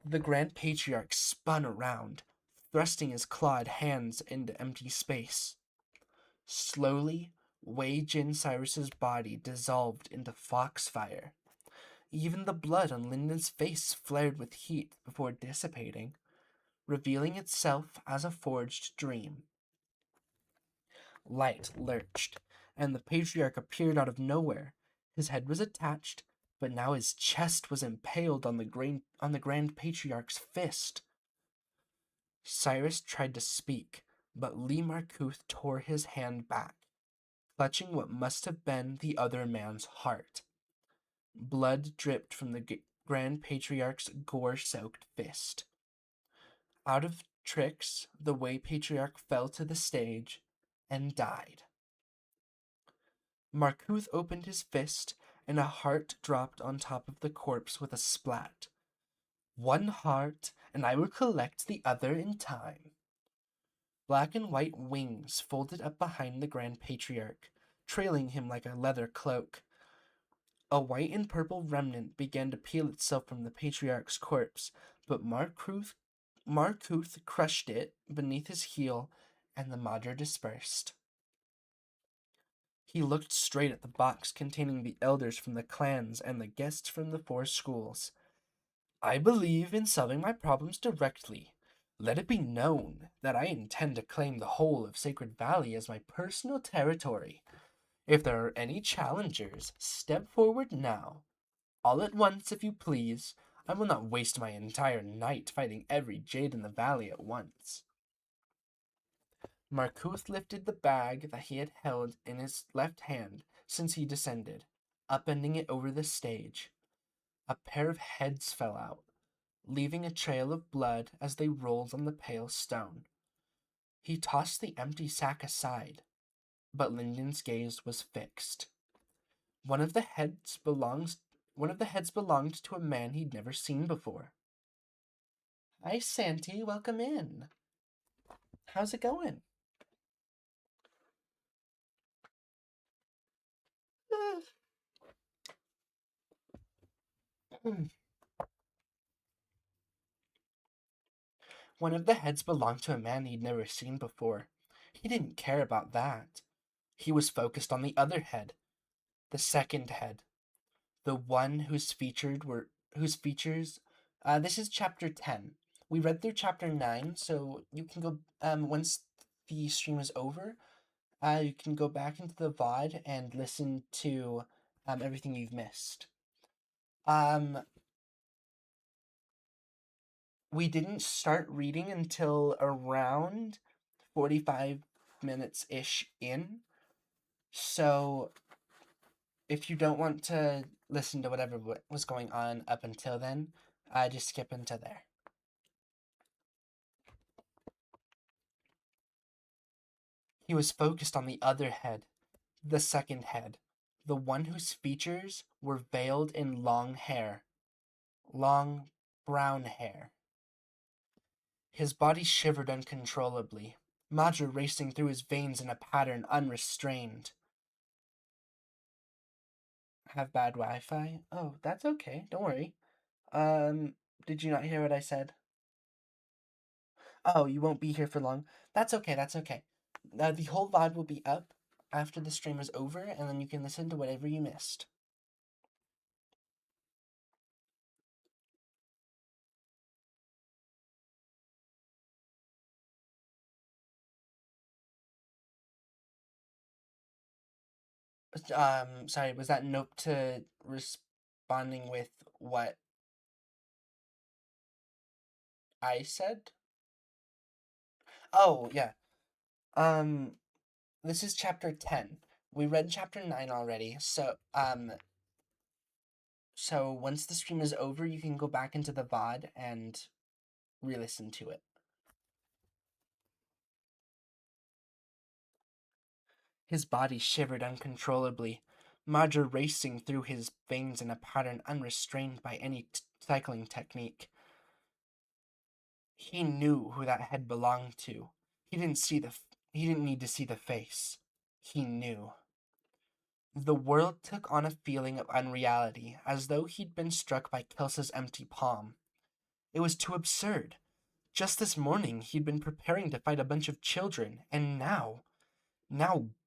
The Grand Patriarch spun around, thrusting his clawed hands into empty space. Slowly, Wei Jin Cyrus's body dissolved into foxfire. Even the blood on Lyndon's face flared with heat before dissipating, revealing itself as a forged dream. Light lurched, and the patriarch appeared out of nowhere. His head was attached, but now his chest was impaled on the Grand Patriarch's fist. Cyrus tried to speak, but Lee Markuth tore his hand back, clutching what must have been the other man's heart. Blood dripped from the Grand Patriarch's gore-soaked fist. Out of tricks, the Wei Patriarch fell to the stage and died. Markuth opened his fist, and a heart dropped on top of the corpse with a splat. 1 heart, and I will collect the other in time. Black and white wings folded up behind the Grand Patriarch, trailing him like a leather cloak. A white and purple remnant began to peel itself from the Patriarch's corpse, but Markuth crushed it beneath his heel, and the Madra dispersed. He looked straight at the box containing the elders from the clans and the guests from the 4 schools. I believe in solving my problems directly. Let it be known that I intend to claim the whole of Sacred Valley as my personal territory. If there are any challengers, step forward now. All at once, if you please. I will not waste my entire night fighting every jade in the valley at once. Markuth lifted the bag that he had held in his left hand since he descended, upending it over the stage. A pair of heads fell out, leaving a trail of blood as they rolled on the pale stone. He tossed the empty sack aside, but Lyndon's gaze was fixed. One of the heads belonged to a man he'd never seen before. Hi, Santi. Welcome in. How's it going? One of the heads belonged to a man he'd never seen before. He didn't care about that. He was focused on the other head, the second head, the one whose features. This is chapter 10. We read through chapter 9, so you can go once the stream is over. You can go back into the VOD and listen to everything you've missed. We didn't start reading until around 45 minutes-ish in. So if you don't want to listen to whatever was going on up until then, just skip into there. He was focused on the other head, the second head, the one whose features were veiled in long hair. Long brown hair. His body shivered uncontrollably, Madra racing through his veins in a pattern unrestrained. Have bad Wi-Fi? Oh, that's okay. Don't worry. Um, did you not hear what I said? Oh, you won't be here for long. That's okay. That's okay. The whole VOD will be up after the stream is over, and then you can listen to whatever you missed. Sorry, was that nope to responding with what I said? Oh, yeah. Um, this is chapter 10. We read chapter 9 already, so once the stream is over, you can go back into the VOD and re-listen to it. His body shivered uncontrollably, Madra racing through his veins in a pattern unrestrained by any cycling technique. He knew who that head belonged to. He didn't need to see the face. He knew. The world took on a feeling of unreality, as though he'd been struck by Kelsa's empty palm. It was too absurd. Just this morning he'd been preparing to fight a bunch of children, and now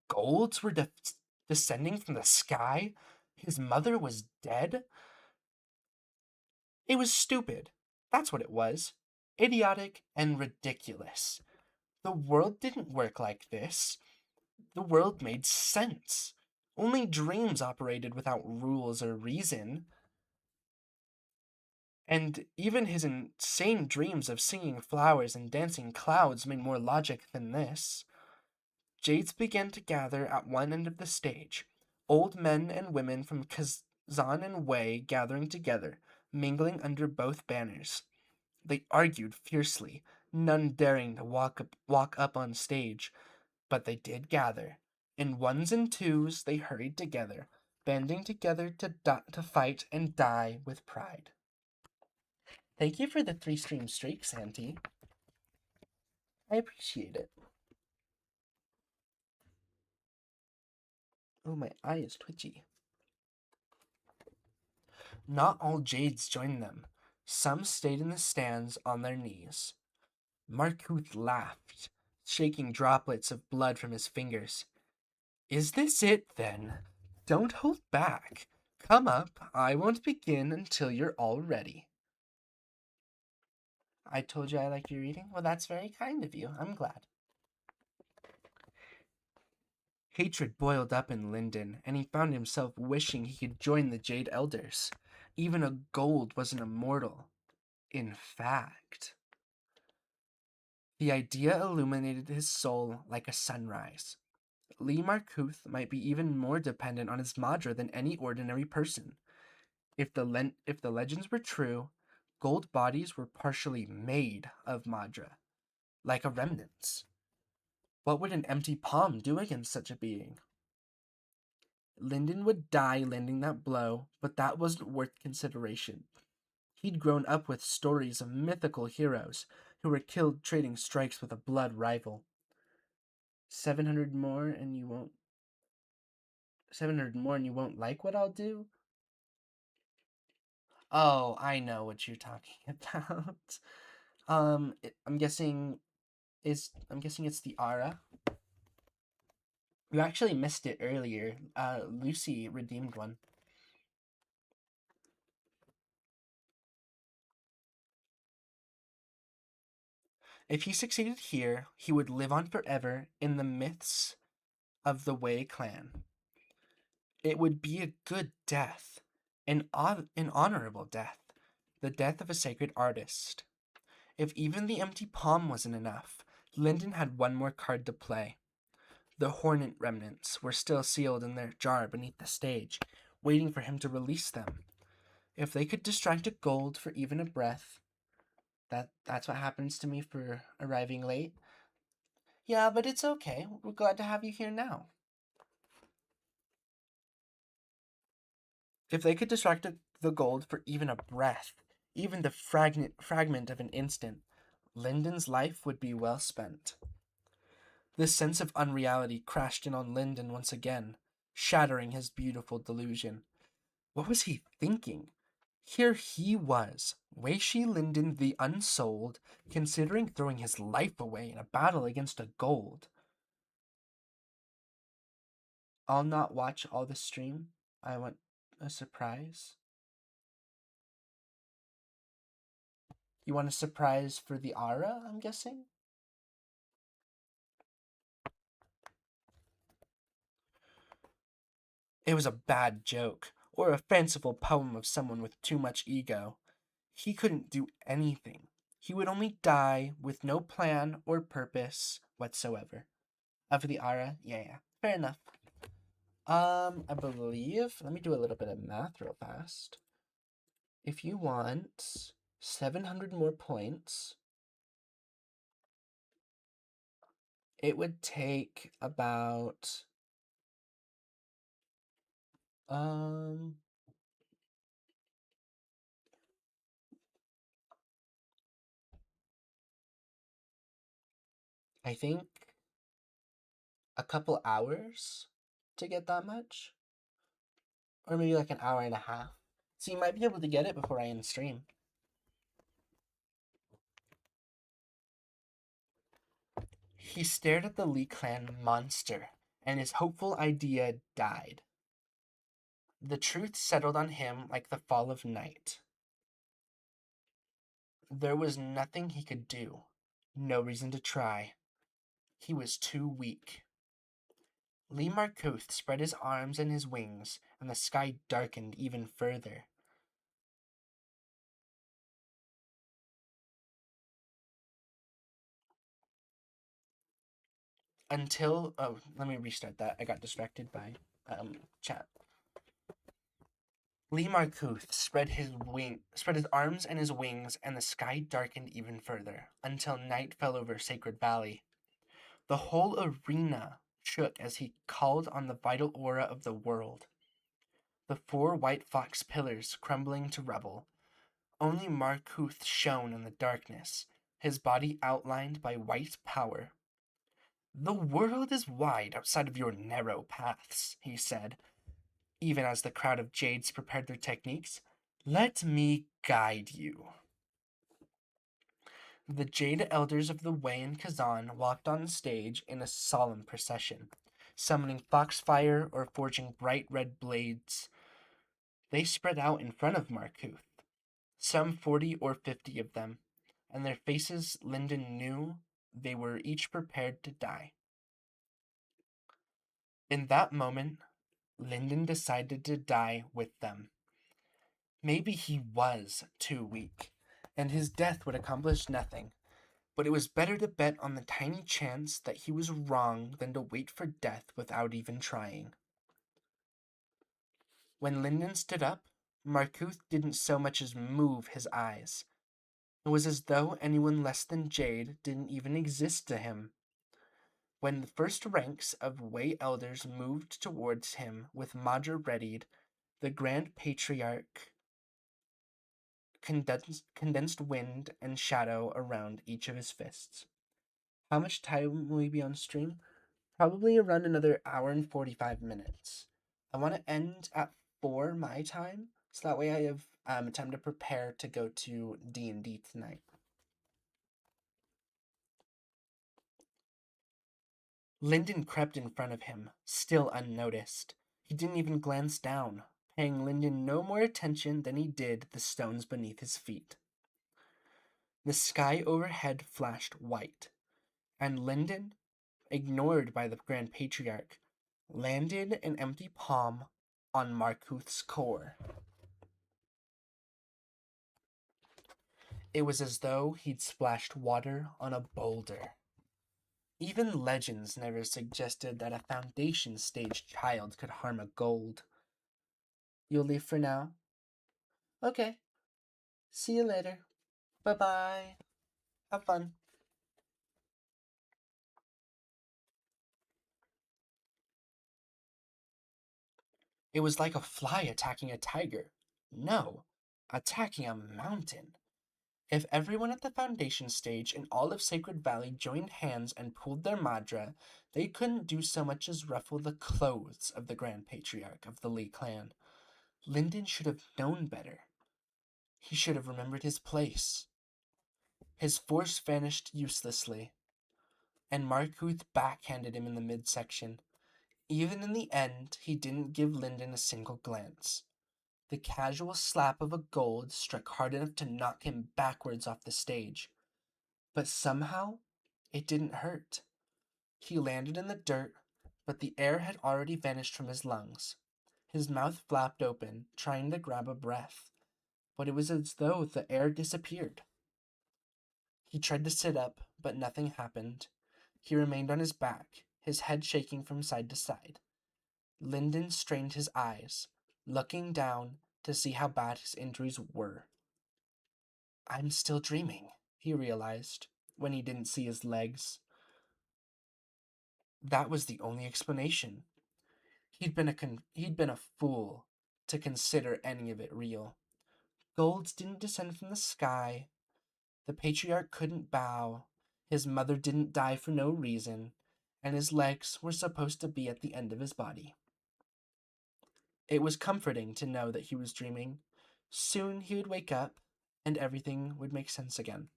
golds were descending from the sky? His mother was dead? It was stupid. That's what it was. Idiotic and ridiculous. The world didn't work like this. The world made sense. Only dreams operated without rules or reason. And even his insane dreams of singing flowers and dancing clouds made more logic than this. Jades began to gather at one end of the stage, old men and women from Kazan and Wei gathering together, mingling under both banners. They argued fiercely, none daring to walk up on stage, but they did gather. In ones and twos they hurried together, banding together to fight and die with pride. Thank you for the 3 stream streaks, Auntie. I appreciate it. Oh, my eye is twitchy. Not all Jades joined them. Some stayed in the stands on their knees. Markuth laughed, shaking droplets of blood from his fingers. Is this it, then? Don't hold back. Come up, I won't begin until you're all ready. I told you I like your reading? Well, that's very kind of you. I'm glad. Hatred boiled up in Lyndon, and he found himself wishing he could join the Jade Elders. Even a gold was an immortal. In fact, the idea illuminated his soul like a sunrise. Lee Markuth might be even more dependent on his Madra than any ordinary person. If the legends were true, gold bodies were partially made of Madra, like a remnants. What would an empty palm do against such a being? Lyndon would die landing that blow, but that wasn't worth consideration. He'd grown up with stories of mythical heroes who were killed trading strikes with a blood rival. 700 more and you won't 700 more and you won't like what I'll do? Oh, I know what you're talking about. I'm guessing it's the aura. You actually missed it earlier. Lucy redeemed one. If he succeeded here, he would live on forever in the myths of the Wei clan. It would be a good death, an honorable death, the death of a sacred artist. If even the empty palm wasn't enough, Lyndon had one more card to play. The Hornet remnants were still sealed in their jar beneath the stage, waiting for him to release them. If they could distract a gold for even a breath, that's what happens to me for arriving late. Yeah, but it's okay. We're glad to have you here now. If they could distract the gold for even a breath, even the fragment of an instant, Lyndon's life would be well spent. This sense of unreality crashed in on Lyndon once again, shattering his beautiful delusion. What was he thinking? Here he was, Wei Shi Lyndon the Unsouled, considering throwing his life away in a battle against a gold. I'll not watch all the stream. I want a surprise. You want a surprise for the aura, I'm guessing? It was a bad joke, or a fanciful poem of someone with too much ego. He couldn't do anything. He would only die with no plan or purpose whatsoever. For the aura, yeah, fair enough. I believe, let me do a little bit of math real fast. If you want 700 more points, it would take about, um, I think a couple hours to get that much, or maybe like an hour and a half. So you might be able to get it before I end stream. He stared at the Lee Clan monster, and his hopeful idea died. The truth settled on him like the fall of night. There was nothing he could do, no reason to try. He was too weak. Lee Marcoth spread his arms and his wings, and the sky darkened even further. Until, oh, let me restart that. I got distracted by chat. Lee Marcoth spread his arms and his wings, and the sky darkened even further, until night fell over Sacred Valley. The whole arena shook as he called on the vital aura of the world. The four white fox pillars crumbling to rubble. Only Marcoth shone in the darkness, his body outlined by white power. The world is wide outside of your narrow paths, he said, even as the crowd of jades prepared their techniques. Let me guide you. The Jade Elders of the Wei and Kazan walked on stage in a solemn procession, summoning foxfire or forging bright red blades. They spread out in front of Markuth, some 40 or 50 of them, and their faces Lyndon knew they were each prepared to die. In that moment, Lyndon decided to die with them. Maybe he was too weak, and his death would accomplish nothing. But it was better to bet on the tiny chance that he was wrong than to wait for death without even trying. When Lyndon stood up, Markuth didn't so much as move his eyes. It was as though anyone less than Jade didn't even exist to him. When the first ranks of Wei elders moved towards him with Madra readied, the Grand Patriarch condensed wind and shadow around each of his fists. How much time will we be on stream? Probably around another hour and 45 minutes. I want to end at 4 my time, so that way I have time to prepare to go to D&D tonight. Lyndon crept in front of him, still unnoticed. He didn't even glance down, paying Lyndon no more attention than he did the stones beneath his feet. The sky overhead flashed white, and Lyndon, ignored by the Grand Patriarch, landed an empty palm on Markuth's core. It was as though he'd splashed water on a boulder. Even legends never suggested that a foundation stage child could harm a gold. You'll leave for now? Okay. See you later. Bye-bye. Have fun. It was like a fly attacking a tiger. No, attacking a mountain. If everyone at the foundation stage in all of Sacred Valley joined hands and pulled their madra, they couldn't do so much as ruffle the clothes of the Grand Patriarch of the Lee clan. Lyndon should have known better. He should have remembered his place. His force vanished uselessly, and Markuth backhanded him in the midsection. Even in the end, he didn't give Lyndon a single glance. The casual slap of a gold struck hard enough to knock him backwards off the stage. But somehow, it didn't hurt. He landed in the dirt, but the air had already vanished from his lungs. His mouth flapped open, trying to grab a breath, but it was as though the air disappeared. He tried to sit up, but nothing happened. He remained on his back, his head shaking from side to side. Lyndon strained his eyes, looking down to see how bad his injuries were. I'm still dreaming, he realized, when he didn't see his legs. That was the only explanation. He'd been a fool to consider any of it real. Golds didn't descend from the sky. The patriarch couldn't bow. His mother didn't die for no reason, and his legs were supposed to be at the end of his body. It was comforting to know that he was dreaming. Soon he would wake up, and everything would make sense again.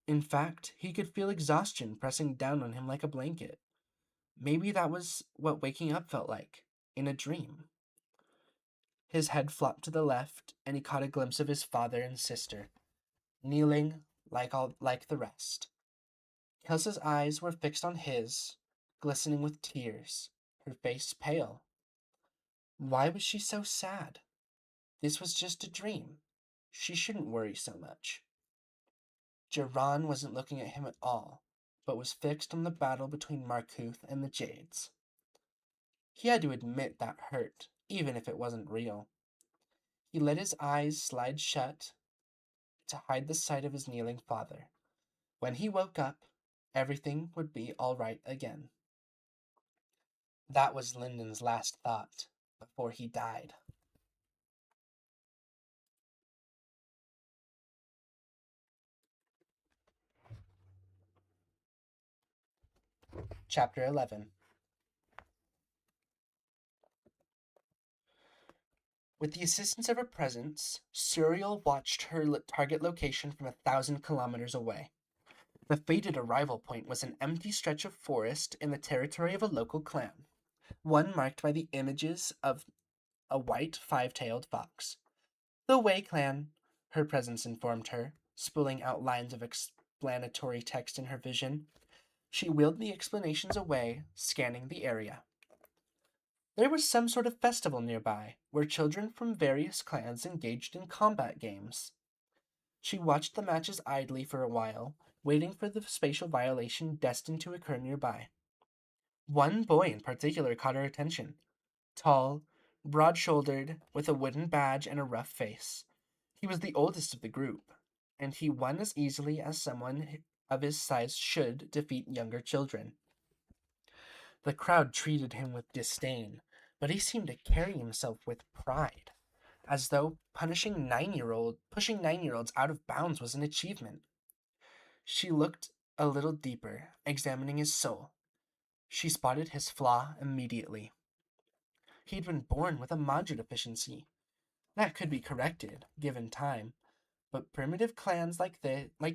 In fact, he could feel exhaustion pressing down on him like a blanket. Maybe that was what waking up felt like, in a dream. His head flopped to the left, and he caught a glimpse of his father and sister, kneeling like the rest. Kelsa's eyes were fixed on his, glistening with tears, her face pale. Why was she so sad? This was just a dream. She shouldn't worry so much. Geron wasn't looking at him at all, but was fixed on the battle between Markuth and the Jades. He had to admit that hurt, even if it wasn't real. He let his eyes slide shut to hide the sight of his kneeling father. When he woke up, everything would be all right again. That was Lyndon's last thought before he died. Chapter 11. With the assistance of her presence, Suriel watched her target location from 1,000 kilometers away. The fated arrival point was an empty stretch of forest in the territory of a local clan, one marked by the images of a white five-tailed fox. The Wei clan, her presence informed her, spooling out lines of explanatory text in her vision. She wheeled the explanations away, scanning the area. There was some sort of festival nearby, where children from various clans engaged in combat games. She watched the matches idly for a while, waiting for the spatial violation destined to occur nearby. One boy in particular caught her attention. Tall, broad-shouldered, with a wooden badge and a rough face. He was the oldest of the group, and he won as easily as someone of his size should defeat younger children. The crowd treated him with disdain, but he seemed to carry himself with pride, as though pushing 9-year-olds out of bounds was an achievement. She looked a little deeper, examining his soul. She spotted his flaw immediately. He'd been born with a madra deficiency. That could be corrected, given time, but primitive clans like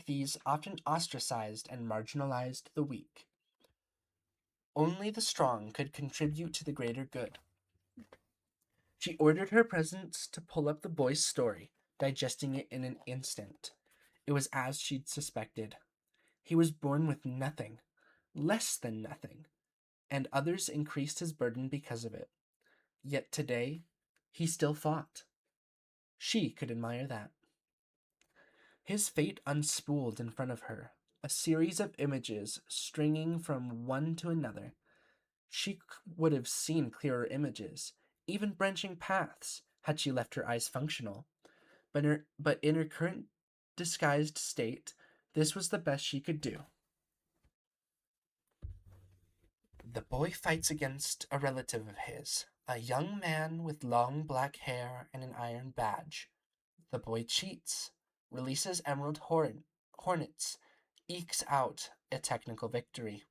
these often ostracized and marginalized the weak. Only the strong could contribute to the greater good. She ordered her presence to pull up the boy's story, digesting it in an instant. It was as she'd suspected. He was born with nothing, less than nothing, and others increased his burden because of it. Yet today, he still fought. She could admire that. His fate unspooled in front of her, a series of images stringing from one to another. She would have seen clearer images, even branching paths, had she left her eyes functional. But in her current disguised state, this was the best she could do. The boy fights against a relative of his, a young man with long black hair and an iron badge. The boy cheats. releases hornets, ekes out a technical victory.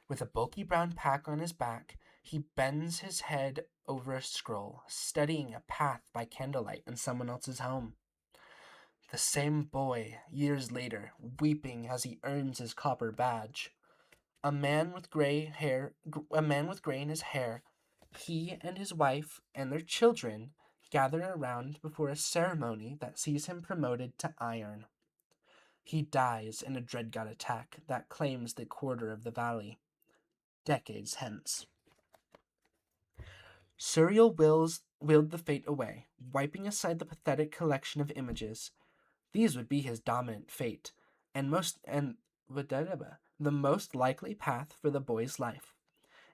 With a bulky brown pack on his back, he bends his head over a scroll, studying a path by candlelight in someone else's home. The same boy, years later, weeping as he earns his copper badge. A man with gray in his hair, he and his wife and their children gather around before a ceremony that sees him promoted to iron. He dies in a dreadgod attack that claims the quarter of the valley, decades hence. Suriel willed the fate away, wiping aside the pathetic collection of images. These would be his dominant fate, and the most likely path for the boy's life.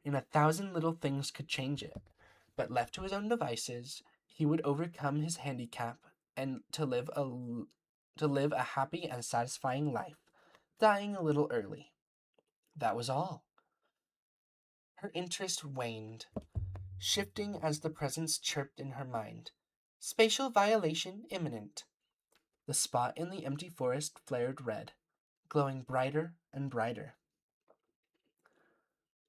And 1,000 little things could change it. But left to his own devices, he would overcome his handicap and to live a happy and satisfying life, dying a little early. That was all. Her interest waned, shifting as the presence chirped in her mind. Spatial violation imminent. The spot in the empty forest flared red, glowing brighter and brighter.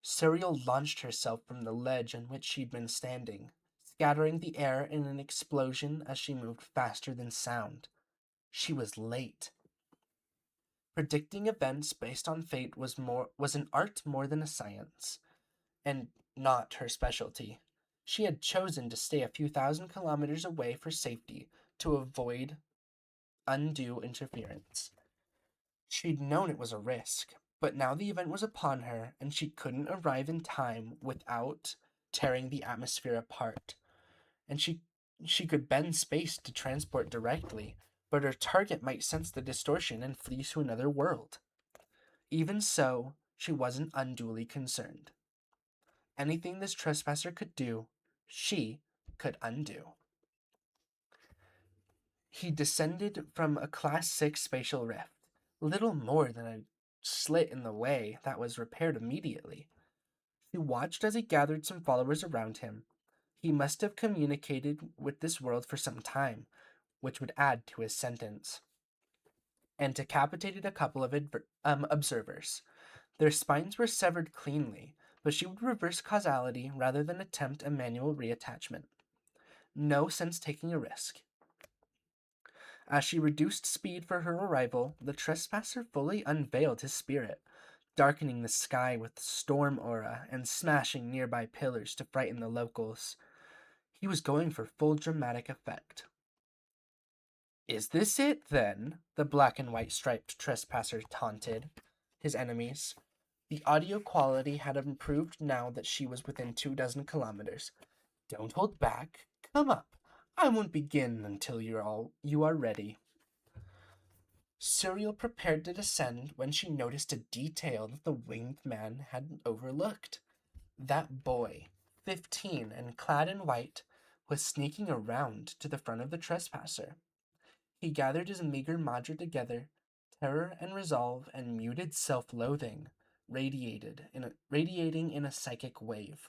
Suriel launched herself from the ledge on which she'd been standing, scattering the air in an explosion as she moved faster than sound. She was late. Predicting events based on fate was an art more than a science, and not her specialty. She had chosen to stay a few thousand kilometers away for safety to avoid undue interference. She'd known it was a risk, but now the event was upon her, and she couldn't arrive in time without tearing the atmosphere apart. And she could bend space to transport directly, but her target might sense the distortion and flee to another world. Even so, she wasn't unduly concerned. Anything this trespasser could do, she could undo. He descended from a Class 6 spatial rift, little more than a slit in the way that was repaired immediately. He watched as he gathered some followers around him. He must have communicated with this world for some time, which would add to his sentence, and decapitated a couple of observers. Their spines were severed cleanly, but she would reverse causality rather than attempt a manual reattachment. No sense taking a risk. As she reduced speed for her arrival, the trespasser fully unveiled his spirit, darkening the sky with storm aura and smashing nearby pillars to frighten the locals. He was going for full dramatic effect. "Is this it, then?" the black and white striped trespasser taunted his enemies. The audio quality had improved now that she was within 24 kilometers. "Don't hold back. Come up. I won't begin until you are ready." Suriel prepared to descend when she noticed a detail that the winged man had overlooked. That boy, 15 and clad in white, was sneaking around to the front of the trespasser. He gathered his meager madra together, terror and resolve and muted self-loathing radiating in a psychic wave.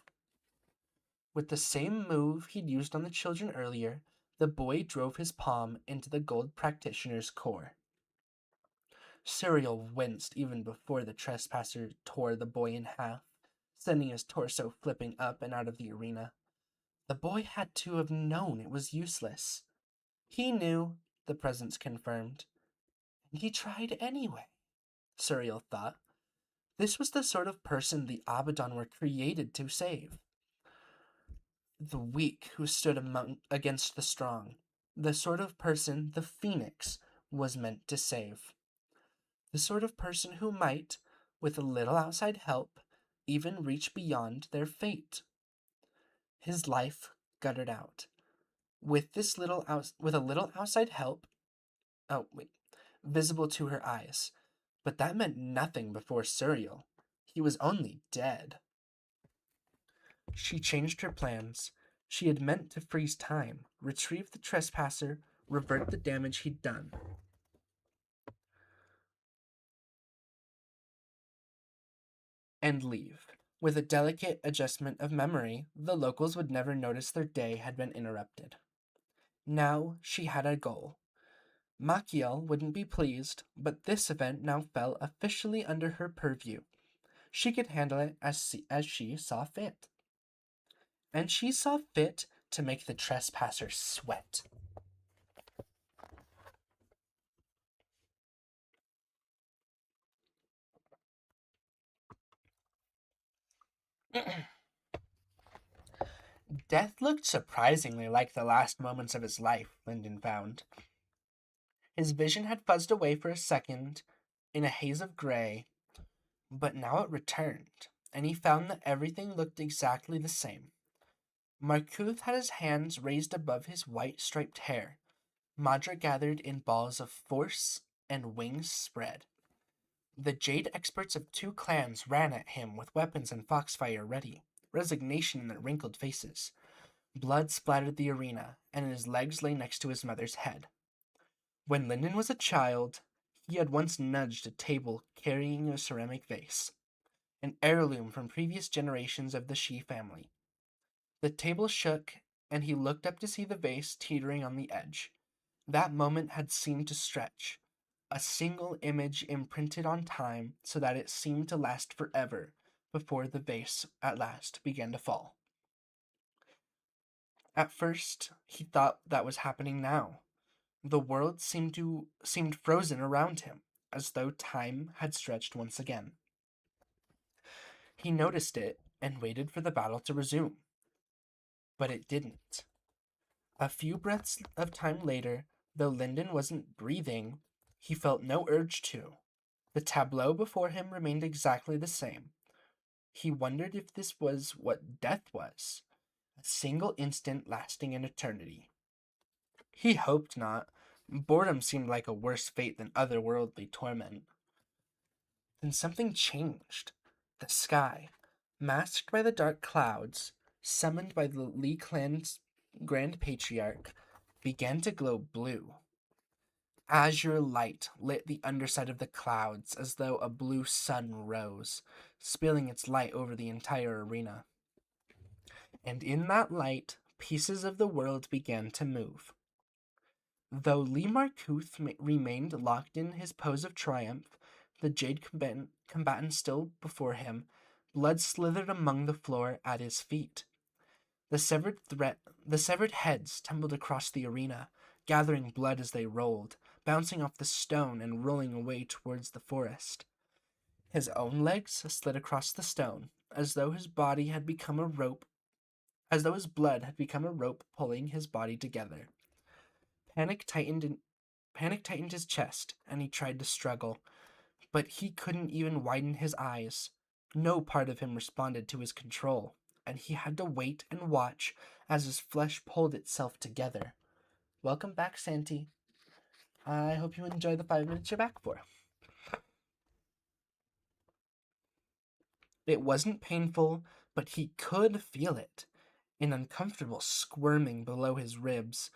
With the same move he'd used on the children earlier, the boy drove his palm into the gold practitioner's core. Suriel winced even before the trespasser tore the boy in half, sending his torso flipping up and out of the arena. The boy had to have known it was useless. He knew, the presence confirmed. And he tried anyway, Suriel thought. This was the sort of person the Abaddon were created to save. The weak who stood against the strong. The sort of person the Phoenix was meant to save. The sort of person who might, with a little outside help, even reach beyond their fate. His life guttered out. With a little outside help, visible to her eyes. But that meant nothing before Suriel. He was only dead. She changed her plans. She had meant to freeze time, retrieve the trespasser, revert the damage he'd done. And leave. With a delicate adjustment of memory, the locals would never notice their day had been interrupted. Now she had a goal. Machiel wouldn't be pleased, but this event now fell officially under her purview. She could handle it as she saw fit. And she saw fit to make the trespasser sweat. Death looked surprisingly like the last moments of his life, Lyndon found. His vision had fuzzed away for a second in a haze of gray, but now it returned, and he found that everything looked exactly the same. Markuth had his hands raised above his white striped hair. Madra gathered in balls of force and wings spread. The jade experts of two clans ran at him with weapons and foxfire ready, resignation in their wrinkled faces. Blood splattered the arena, and his legs lay next to his mother's head. When Lyndon was a child, he had once nudged a table carrying a ceramic vase, an heirloom from previous generations of the Shi family. The table shook, and he looked up to see the vase teetering on the edge. That moment had seemed to stretch, a single image imprinted on time so that it seemed to last forever before the vase at last began to fall. At first, he thought that was happening now. The world seemed frozen around him, as though time had stretched once again. He noticed it and waited for the battle to resume. But it didn't. A few breaths of time later, though Lyndon wasn't breathing, he felt no urge to. The tableau before him remained exactly the same. He wondered if this was what death was, a single instant lasting an eternity. He hoped not. Boredom seemed like a worse fate than otherworldly torment. Then something changed. The sky, masked by the dark clouds, summoned by the Lee clan's grand patriarch, began to glow blue. Azure light lit the underside of the clouds as though a blue sun rose, spilling its light over the entire arena. And in that light, pieces of the world began to move. Though Lee Markuth remained locked in his pose of triumph, the jade combatant still before him, blood slithered among the floor at his feet. The severed heads tumbled across the arena, gathering blood as they rolled, bouncing off the stone and rolling away towards the forest. His own legs slid across the stone, as though his body had become a rope, as though his blood had become a rope pulling his body together. Panic tightened his chest, and he tried to struggle, but he couldn't even widen his eyes. No part of him responded to his control, and he had to wait and watch as his flesh pulled itself together. Welcome back, Santi. I hope you enjoy the 5 minutes you're back for. It wasn't painful, but he could feel it, an uncomfortable squirming below his ribs,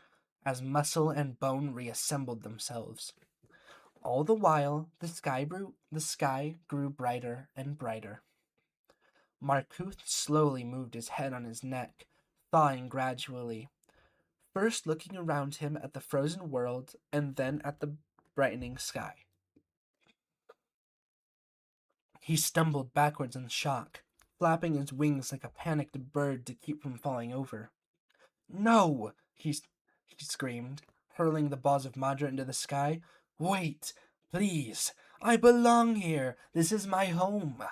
as muscle and bone reassembled themselves. All the while, the sky grew brighter and brighter. Markuth slowly moved his head on his neck, thawing gradually, first looking around him at the frozen world and then at the brightening sky. He stumbled backwards in shock, flapping his wings like a panicked bird to keep from falling over. No! He screamed, hurling the balls of Madra into the sky. Wait! Please! I belong here! This is my home!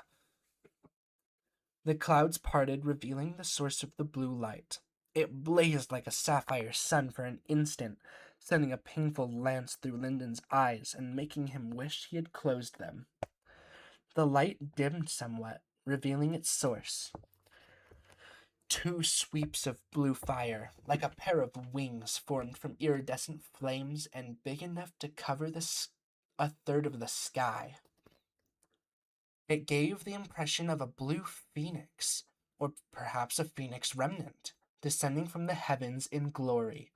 The clouds parted, revealing the source of the blue light. It blazed like a sapphire sun for an instant, sending a painful lance through Lyndon's eyes and making him wish he had closed them. The light dimmed somewhat, revealing its source. Two sweeps of blue fire, like a pair of wings formed from iridescent flames and big enough to cover a third of the sky. It gave the impression of a blue phoenix, or perhaps a phoenix remnant, descending from the heavens in glory.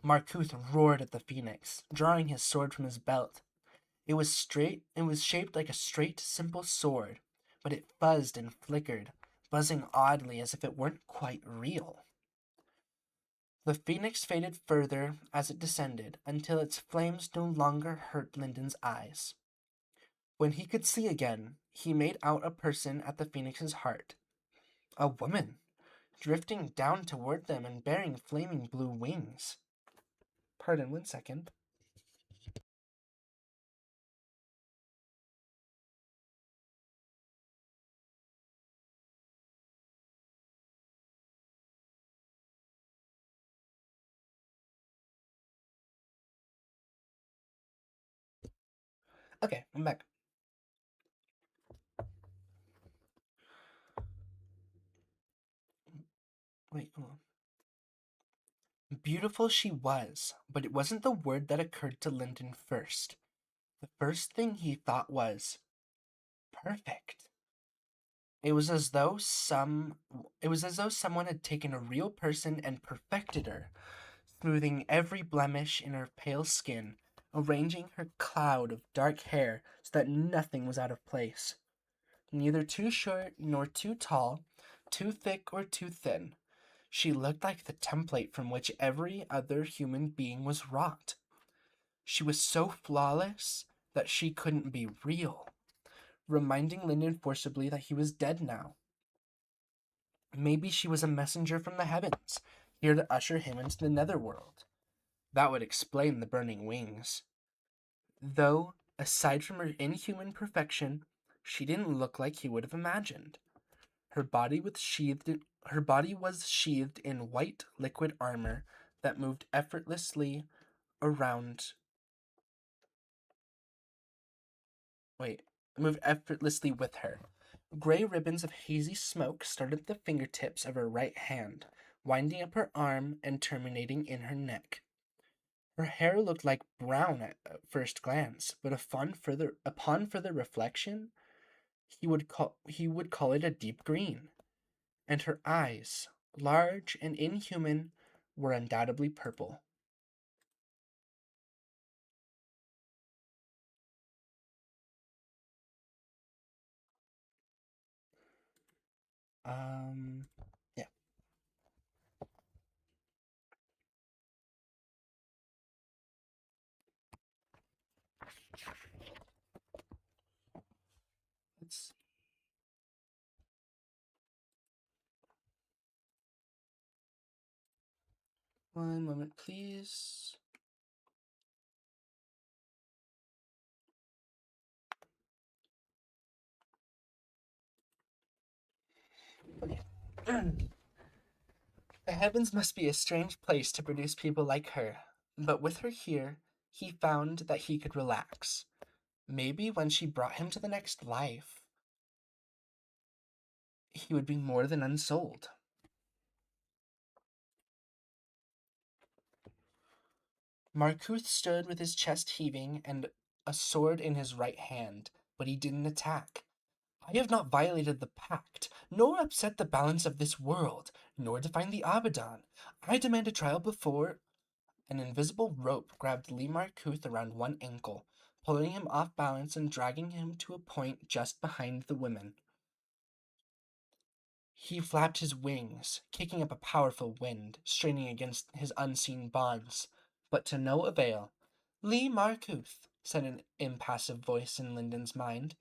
Markuth roared at the phoenix, drawing his sword from his belt. It was shaped like a straight, simple sword, but it fuzzed and flickered, buzzing oddly as if it weren't quite real. The phoenix faded further as it descended until its flames no longer hurt Lyndon's eyes. When he could see again, he made out a person at the phoenix's heart. A woman, drifting down toward them and bearing flaming blue wings. Pardon, 1 second. Okay, I'm back. Wait, hold on. Beautiful she was, but it wasn't the word that occurred to Lyndon first. The first thing he thought was perfect. It was as though someone had taken a real person and perfected her, smoothing every blemish in her pale skin, arranging her cloud of dark hair so that nothing was out of place. Neither too short nor too tall, too thick or too thin. She looked like the template from which every other human being was wrought. She was so flawless that she couldn't be real, reminding Lyndon forcibly that he was dead now. Maybe she was a messenger from the heavens, here to usher him into the netherworld. That would explain the burning wings. Though, aside from her inhuman perfection, she didn't look like he would have imagined. Her body was sheathed in white liquid armor that around moved effortlessly with her. Gray ribbons of hazy smoke started at the fingertips of her right hand, winding up her arm and terminating in her neck. Her hair looked like brown at first glance, but upon further reflection, he would call it a deep green. And her eyes, large and inhuman, were undoubtedly purple. Um, yeah. Let's 1 moment, please. Okay. The heavens must be a strange place to produce people like her, but with her here, he found that he could relax. Maybe when she brought him to the next life, he would be more than unsold. Marcuth stood with his chest heaving and a sword in his right hand, but he didn't attack. I have not violated the pact, nor upset the balance of this world, nor defined the Abaddon. I demand a trial before. An invisible rope grabbed Lee Marcuth around one ankle, pulling him off balance and dragging him to a point just behind the women. He flapped his wings, kicking up a powerful wind, straining against his unseen bonds, but to no avail. Lee Marcuth, said an impassive voice in Lyndon's mind,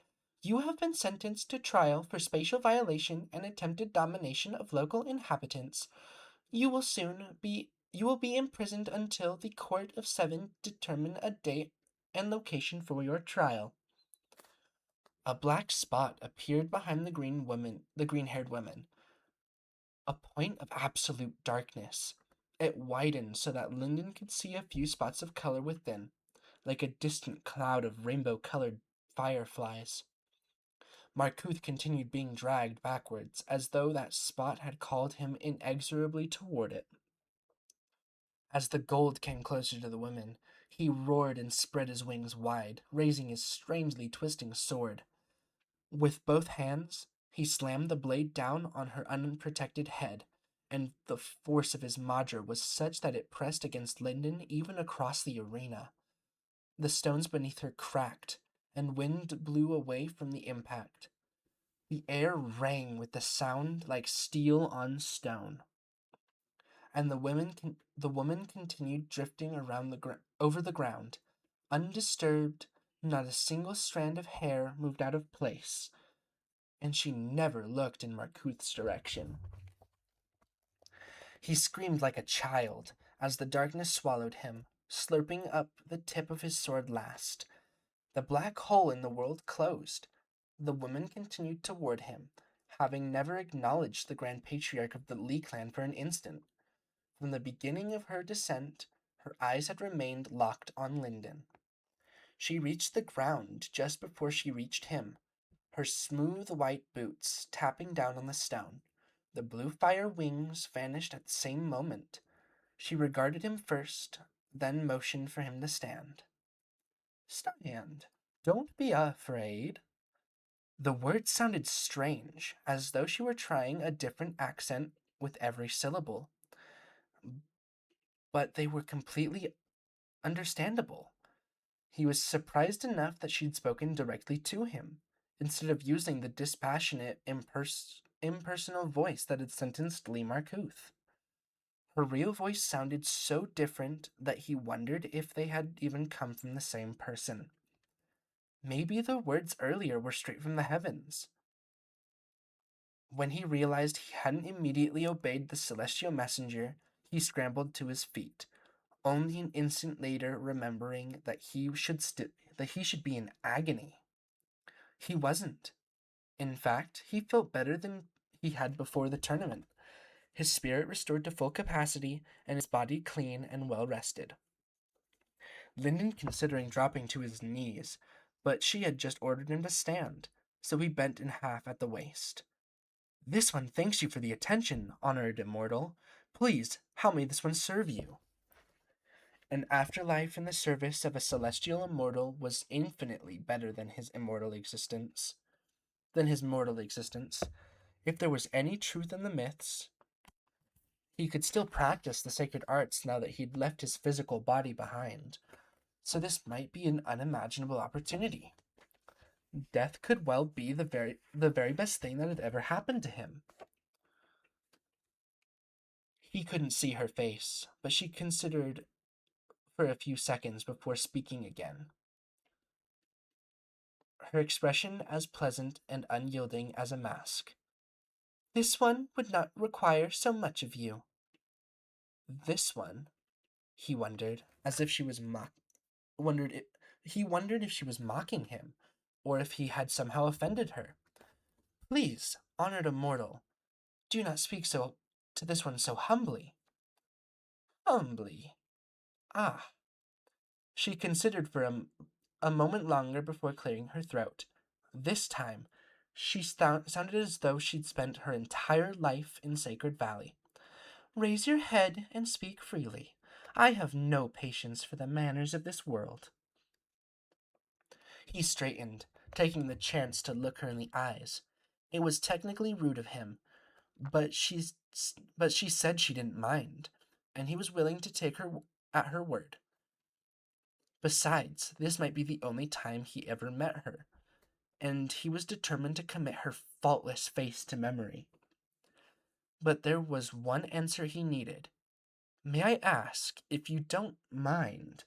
you have been sentenced to trial for spatial violation and attempted domination of local inhabitants. You will be imprisoned until the Court of Seven determine a date and location for your trial. A black spot appeared behind the green-haired woman, a point of absolute darkness. It widened so that Lyndon could see a few spots of color within, like a distant cloud of rainbow-colored fireflies. Marcuth continued being dragged backwards, as though that spot had called him inexorably toward it. As the gold came closer to the women, he roared and spread his wings wide, raising his strangely twisting sword. With both hands, he slammed the blade down on her unprotected head, and the force of his madra was such that it pressed against Lyndon even across the arena. The stones beneath her cracked, and wind blew away from the impact. The air rang with the sound like steel on stone. and the woman continued drifting around over the ground, undisturbed. Not a single strand of hair moved out of place, and she never looked in Markuth's direction. He screamed like a child as the darkness swallowed him, slurping up the tip of his sword last. The black hole in the world closed. The woman continued toward him, having never acknowledged the Grand Patriarch of the Lee clan for an instant. From the beginning of her descent, her eyes had remained locked on Lyndon. She reached the ground just before she reached him, her smooth white boots tapping down on the stone. The blue fire wings vanished at the same moment. She regarded him first, then motioned for him to stand. Stand. Don't be afraid. The words sounded strange, as though she were trying a different accent with every syllable, but they were completely understandable. He was surprised enough that she'd spoken directly to him, instead of using the dispassionate, impersonal voice that had sentenced Lee Markuth. Her real voice sounded so different that he wondered if they had even come from the same person. Maybe the words earlier were straight from the heavens. When he realized he hadn't immediately obeyed the celestial messenger, he scrambled to his feet, only an instant later remembering that he should be in agony. He wasn't. In fact, he felt better than he had before the tournament, his spirit restored to full capacity and his body clean and well rested. Lyndon considering dropping to his knees, but she had just ordered him to stand, so he bent in half at the waist. This one thanks you for the attention, honored immortal. Please, how may this one serve you? An afterlife in the service of a celestial immortal was infinitely better than his mortal existence. If there was any truth in the myths, he could still practice the sacred arts now that he'd left his physical body behind. So this might be an unimaginable opportunity. Death could well be the very best thing that had ever happened to him. He couldn't see her face, but she considered for a few seconds before speaking again. Her expression as pleasant and unyielding as a mask. This one would not require so much of you. This one, he wondered, as if she was he wondered if she was mocking him, or if he had somehow offended her. Please, honored immortal, do not speak so to this one so humbly. Humbly. Ah. She considered for a moment longer before clearing her throat. This time, she sounded as though she'd spent her entire life in Sacred Valley. Raise your head and speak freely. I have no patience for the manners of this world. He straightened, taking the chance to look her in the eyes. It was technically rude of him, but she said she didn't mind, and he was willing to take her at her word. Besides, this might be the only time he ever met her, and he was determined to commit her faultless face to memory. But there was one answer he needed. May I ask, if you don't mind,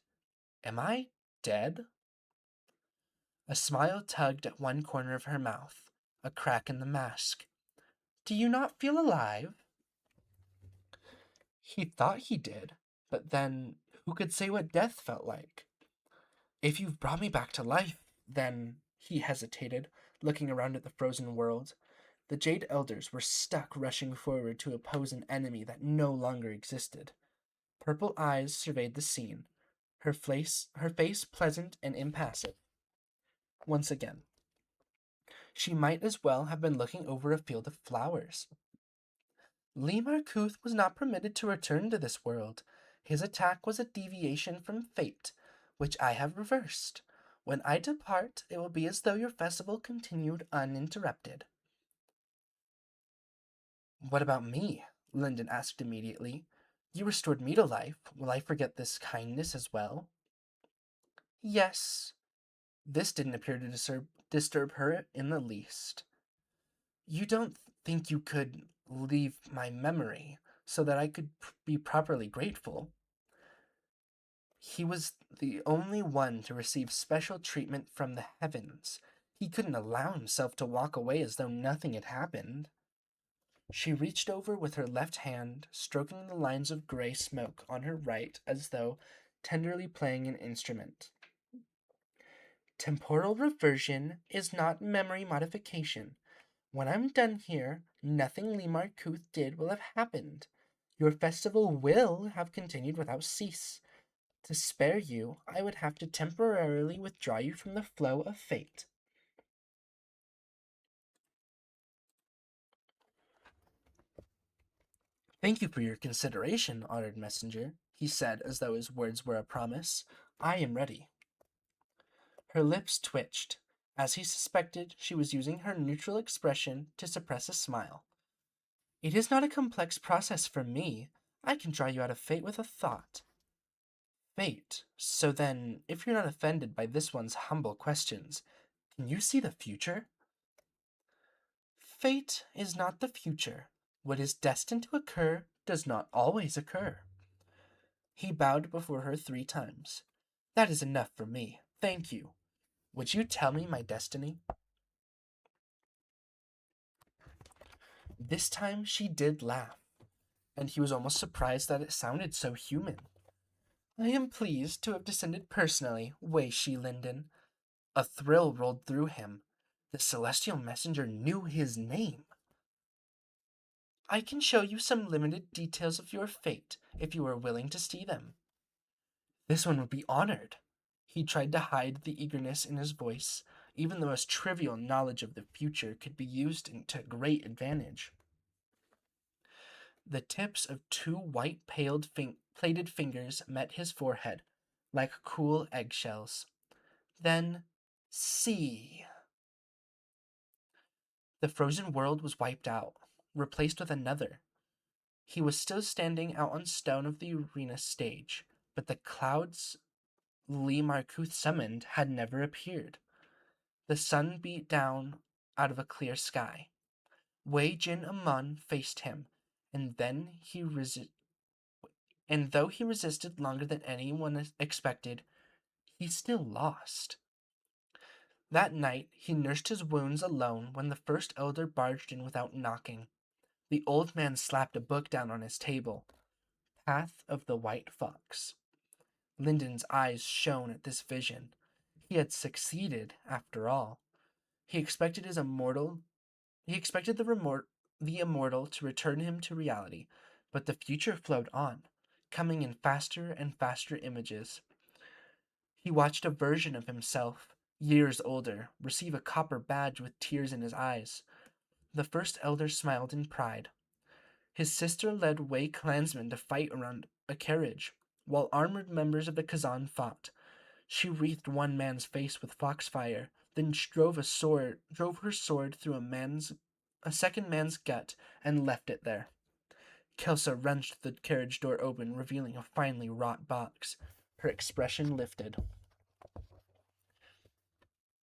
am I dead? A smile tugged at one corner of her mouth, a crack in the mask. Do you not feel alive? He thought he did, but then who could say what death felt like? If you've brought me back to life, then, he hesitated, looking around at the frozen world. The Jade Elders were stuck rushing forward to oppose an enemy that no longer existed. Purple eyes surveyed the scene, her face pleasant and impassive. Once again, she might as well have been looking over a field of flowers. Lee Markuth was not permitted to return to this world. His attack was a deviation from fate, which I have reversed. When I depart, it will be as though your festival continued uninterrupted. What about me? Lyndon asked immediately. You restored me to life. Will I forget this kindness as well? Yes. This didn't appear to disturb her in the least. You don't think you could leave my memory, so that I could be properly grateful. He was the only one to receive special treatment from the heavens. He couldn't allow himself to walk away as though nothing had happened. She reached over with her left hand, stroking the lines of gray smoke on her right as though tenderly playing an instrument. Temporal reversion is not memory modification. When I'm done here, nothing Lee Marcuth did will have happened. Your festival will have continued without cease. To spare you, I would have to temporarily withdraw you from the flow of fate. Thank you for your consideration, honored messenger, he said as though his words were a promise. I am ready. Her lips twitched. As he suspected, she was using her neutral expression to suppress a smile. It is not a complex process for me. I can draw you out of fate with a thought. Fate. So then, if you're not offended by this one's humble questions, can you see the future? Fate is not the future. What is destined to occur does not always occur. He bowed before her 3 times. That is enough for me. Thank you. Would you tell me my destiny? This time she did laugh, and he was almost surprised that it sounded so human. I am pleased to have descended personally, Wei Shi Linden. A thrill rolled through him. The celestial messenger knew his name. I can show you some limited details of your fate if you are willing to see them. This one would be honored. He tried to hide the eagerness in his voice, even the most trivial knowledge of the future could be used to great advantage. The tips of 2 white plated fingers met his forehead, like cool eggshells. Then, see. The frozen world was wiped out, replaced with another. He was still standing out on stone of the arena stage, but the clouds Lee Marcuth summoned had never appeared. The sun beat down out of a clear sky. Wei Jin Amun faced him, and though he resisted longer than anyone expected, he still lost. That night he nursed his wounds alone when the first elder barged in without knocking. The old man slapped a book down on his table. Path of the White Fox. Lyndon's eyes shone at this vision. He had succeeded, after all. He expected his immortal he expected the immortal to return him to reality, but the future flowed on, coming in faster and faster images. He watched a version of himself, years older, receive a copper badge with tears in his eyes. The first elder smiled in pride. His sister led Wei clansmen to fight around a carriage, while armored members of the Kazan fought. She wreathed one man's face with foxfire, then drove her sword through a second man's gut, and left it there. Kelsa wrenched the carriage door open, revealing a finely wrought box. Her expression lifted.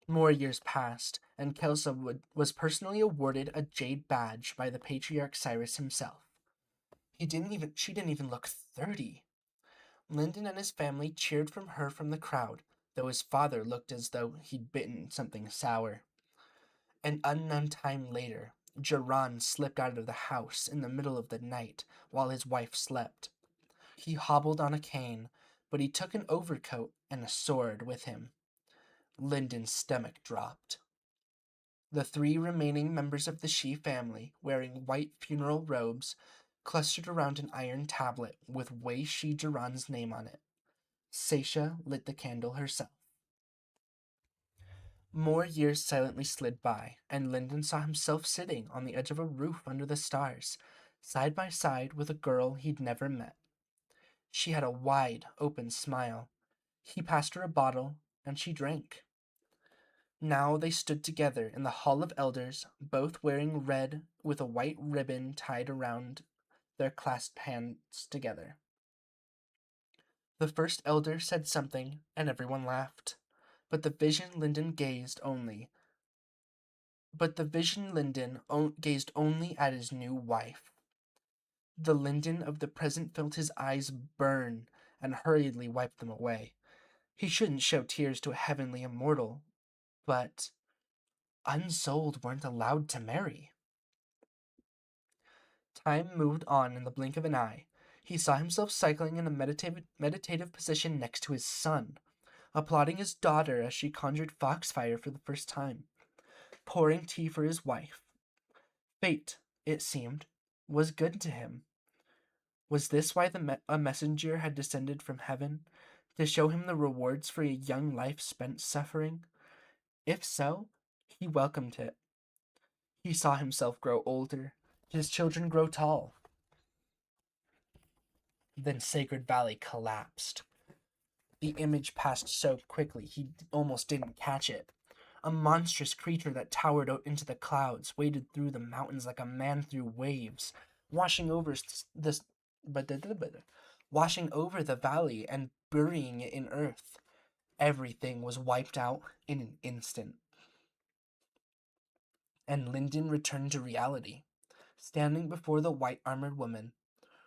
More years passed, and was personally awarded a jade badge by the patriarch Cyrus himself. She didn't even look 30. Lyndon and his family cheered from the crowd, though his father looked as though he'd bitten something sour. An unknown time later, Jaran slipped out of the house in the middle of the night while his wife slept. He hobbled on a cane, but he took an overcoat and a sword with him. Lyndon's stomach dropped. The 3 remaining members of the Shi family, wearing white funeral robes, clustered around an iron tablet with Wei Shi Jiran's name on it. Seisha lit the candle herself. More years silently slid by, and Lyndon saw himself sitting on the edge of a roof under the stars, side by side with a girl he'd never met. She had a wide, open smile. He passed her a bottle, and she drank. Now they stood together in the Hall of Elders, both wearing red with a white ribbon tied around their clasped hands together. The first elder said something, and everyone laughed. But the vision Lyndon gazed only gazed only at his new wife. The Linden of the present felt his eyes burn and hurriedly wiped them away. He shouldn't show tears to a heavenly immortal, but unsouled weren't allowed to marry. Time moved on in the blink of an eye. He saw himself cycling in a meditative position next to his son, applauding his daughter as she conjured foxfire for the first time, pouring tea for his wife. Fate, it seemed, was good to him. Was this why a messenger had descended from heaven, to show him the rewards for a young life spent suffering? If so, he welcomed it. He saw himself grow older, his children grow tall. Then Sacred Valley collapsed. The image passed so quickly he almost didn't catch it. A monstrous creature that towered out into the clouds, waded through the mountains like a man through waves, washing over the washing over the valley and burying it in earth. Everything was wiped out in an instant. And Lyndon returned to reality, standing before the white-armored woman.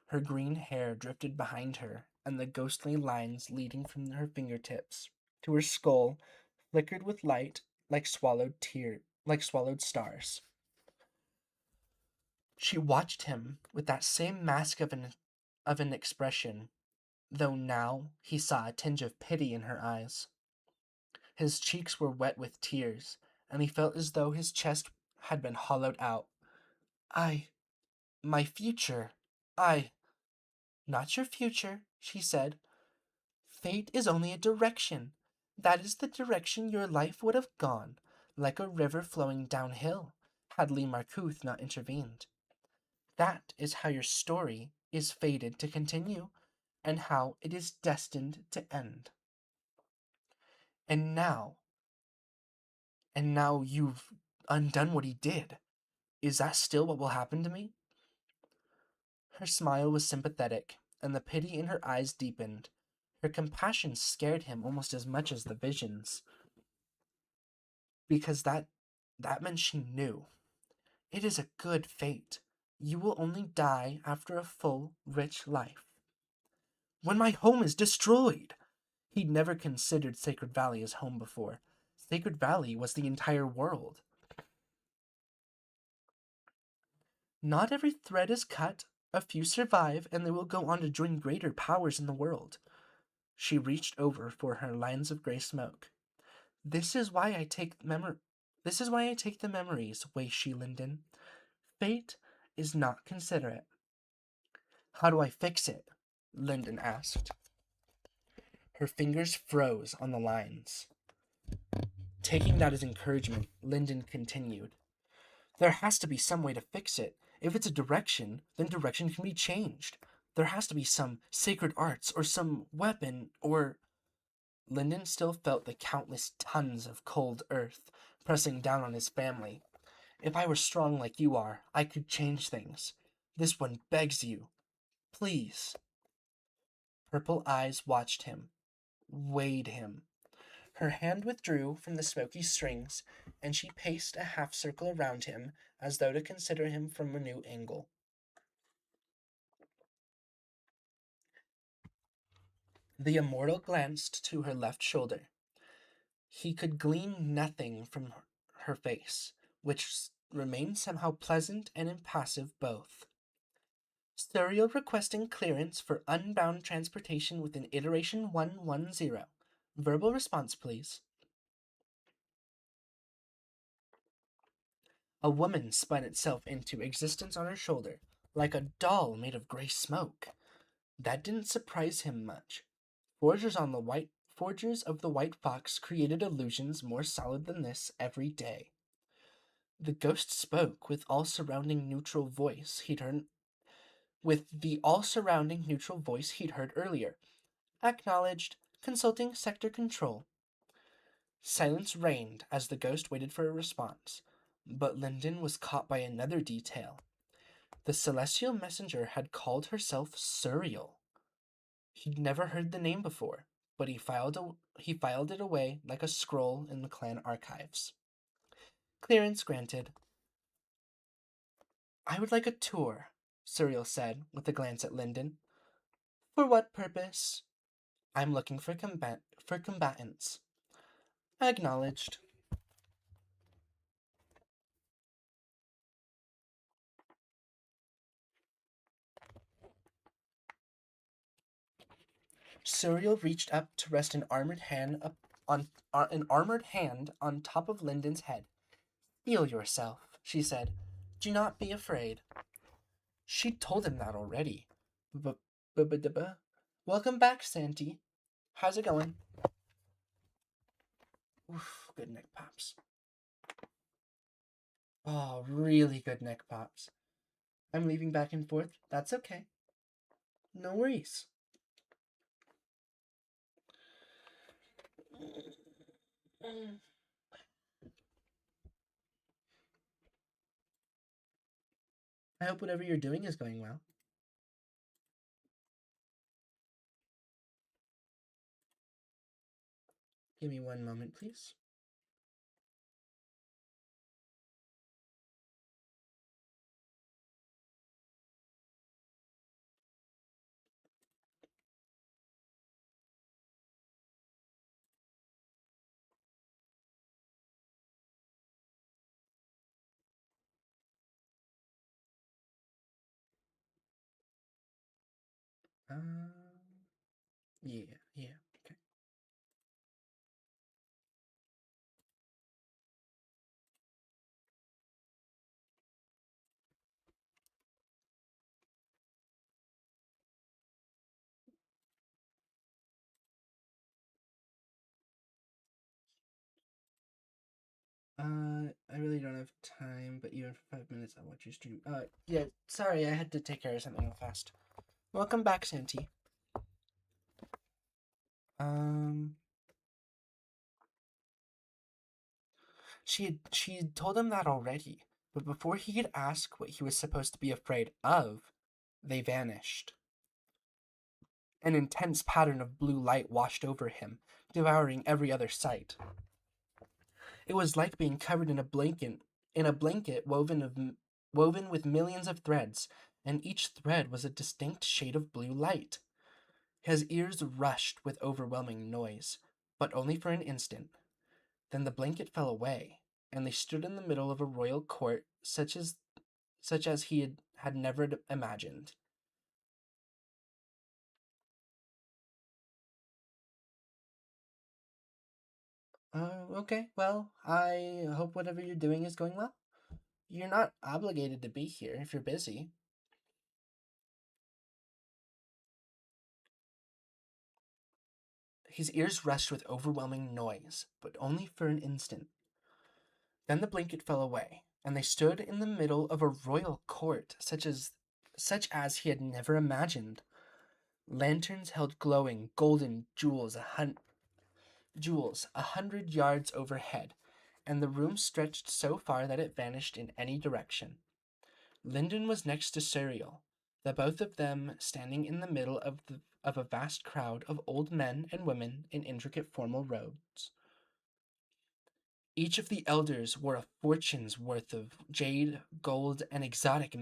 Her green hair drifted behind her, and the ghostly lines leading from her fingertips to her skull flickered with light like swallowed stars. She watched him with that same mask of an expression, though now he saw a tinge of pity in her eyes. His cheeks were wet with tears, and he felt as though his chest had been hollowed out. I, my future, I. Not your future, she said. Fate is only a direction. That is the direction your life would have gone, like a river flowing downhill, had Lee Marcuth not intervened. That is how your story is fated to continue, and how it is destined to end. And now, and now you've undone what he did. Is that still what will happen to me? Her smile was sympathetic, and the pity in her eyes deepened. Her compassion scared him almost as much as the visions, because that meant she knew. It is a good fate. You will only die after a full, rich life. When my home is destroyed! He'd never considered Sacred Valley as home before. Sacred Valley was the entire world. Not every thread is cut. A few survive, and they will go on to join greater powers in the world. She reached over for her lines of gray smoke. This is why I take the memories, Wei Shi Linden. Fate is not considerate. How do I fix it? Linden asked. Her fingers froze on the lines. Taking that as encouragement, Linden continued. There has to be some way to fix it. If it's a direction, then direction can be changed. There has to be some sacred arts or some weapon or... Linden still felt the countless tons of cold earth pressing down on his family. If I were strong like you are, I could change things. This one begs you. Please. Purple eyes watched him, weighed him. Her hand withdrew from the smoky strings, and she paced a half circle around him as though to consider him from a new angle. The immortal glanced to her left shoulder. He could glean nothing from her face, which remained somehow pleasant and impassive both. Serial requesting clearance for unbound transportation within iteration 110. Verbal response, please. A woman spun itself into existence on her shoulder, like a doll made of gray smoke. That didn't surprise him much. Forgers of the White Fox created illusions more solid than this every day. The ghost spoke with the all surrounding neutral voice he'd heard earlier. Acknowledged, consulting sector control. Silence reigned as the ghost waited for a response, but Linden was caught by another detail. The celestial messenger had called herself Suriel. He'd never heard the name before, but he filed it away like a scroll in the clan archives. Clearance granted. I would like a tour, Cyril said, with a glance at Lyndon. For what purpose? I'm looking for combatants. Acknowledged. Cyril reached up to rest an armored hand on top of Lyndon's head. Feel yourself, she said. Do not be afraid. She'd told him that already. Welcome back, Santy. How's it going? Oof, good neck pops. Oh, really good neck pops. I'm leaving back and forth. That's okay. No worries. I hope whatever you're doing is going well. Give me one moment, please. Um, yeah, okay. I really don't have time, but even for 5 minutes, I'll watch your stream. Yeah, sorry, I had to take care of something real fast. Welcome back, Santi. Um, she had told him that already, but before he could ask what he was supposed to be afraid of, they vanished. An intense pattern of blue light washed over him, devouring every other sight. It was like being covered in a blanket woven with millions of threads, and each thread was a distinct shade of blue light. His ears rushed with overwhelming noise, but only for an instant. Then the blanket fell away, and they stood in the middle of a royal court such as he had never imagined. Okay, well, I hope whatever you're doing is going well. You're not obligated to be here if you're busy. His ears rushed with overwhelming noise, but only for an instant. Then the blanket fell away, and they stood in the middle of a royal court such as he had never imagined. Lanterns held glowing golden jewels 100 yards overhead, and the room stretched so far that it vanished in any direction. Lyndon was next to Cyril, the both of them standing in the middle of a vast crowd of old men and women in intricate formal robes. Each of the elders wore a fortune's worth of jade, gold, and exotic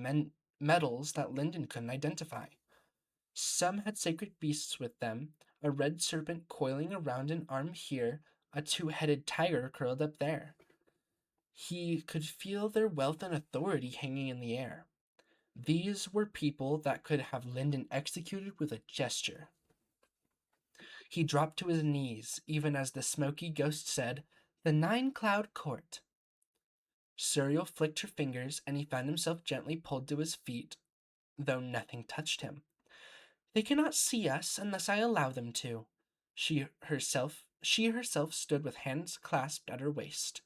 metals that Lyndon couldn't identify. Some had sacred beasts with them, a red serpent coiling around an arm here, a two-headed tiger curled up there. He could feel their wealth and authority hanging in the air. These were people that could have Lyndon executed with a gesture. He dropped to his knees, even as the smoky ghost said, "The Nine-Cloud Court." Suriel flicked her fingers, and he found himself gently pulled to his feet, though nothing touched him. "They cannot see us unless I allow them to." She herself stood with hands clasped at her waist,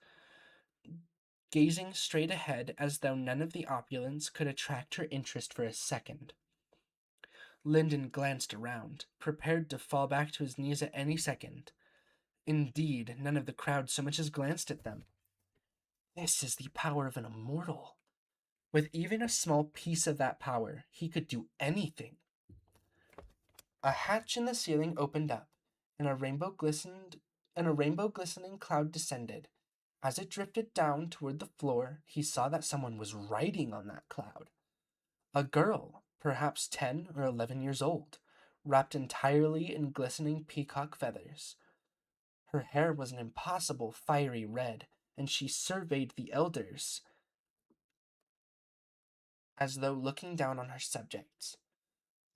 gazing straight ahead as though none of the opulence could attract her interest for a second. Lyndon glanced around, prepared to fall back to his knees at any second. Indeed, none of the crowd so much as glanced at them. This is the power of an immortal. With even a small piece of that power, he could do anything. A hatch in the ceiling opened up, and a rainbow glistening cloud descended. As it drifted down toward the floor, he saw that someone was riding on that cloud. A girl, perhaps 10 or 11 years old, wrapped entirely in glistening peacock feathers. Her hair was an impossible fiery red, and she surveyed the elders as though looking down on her subjects.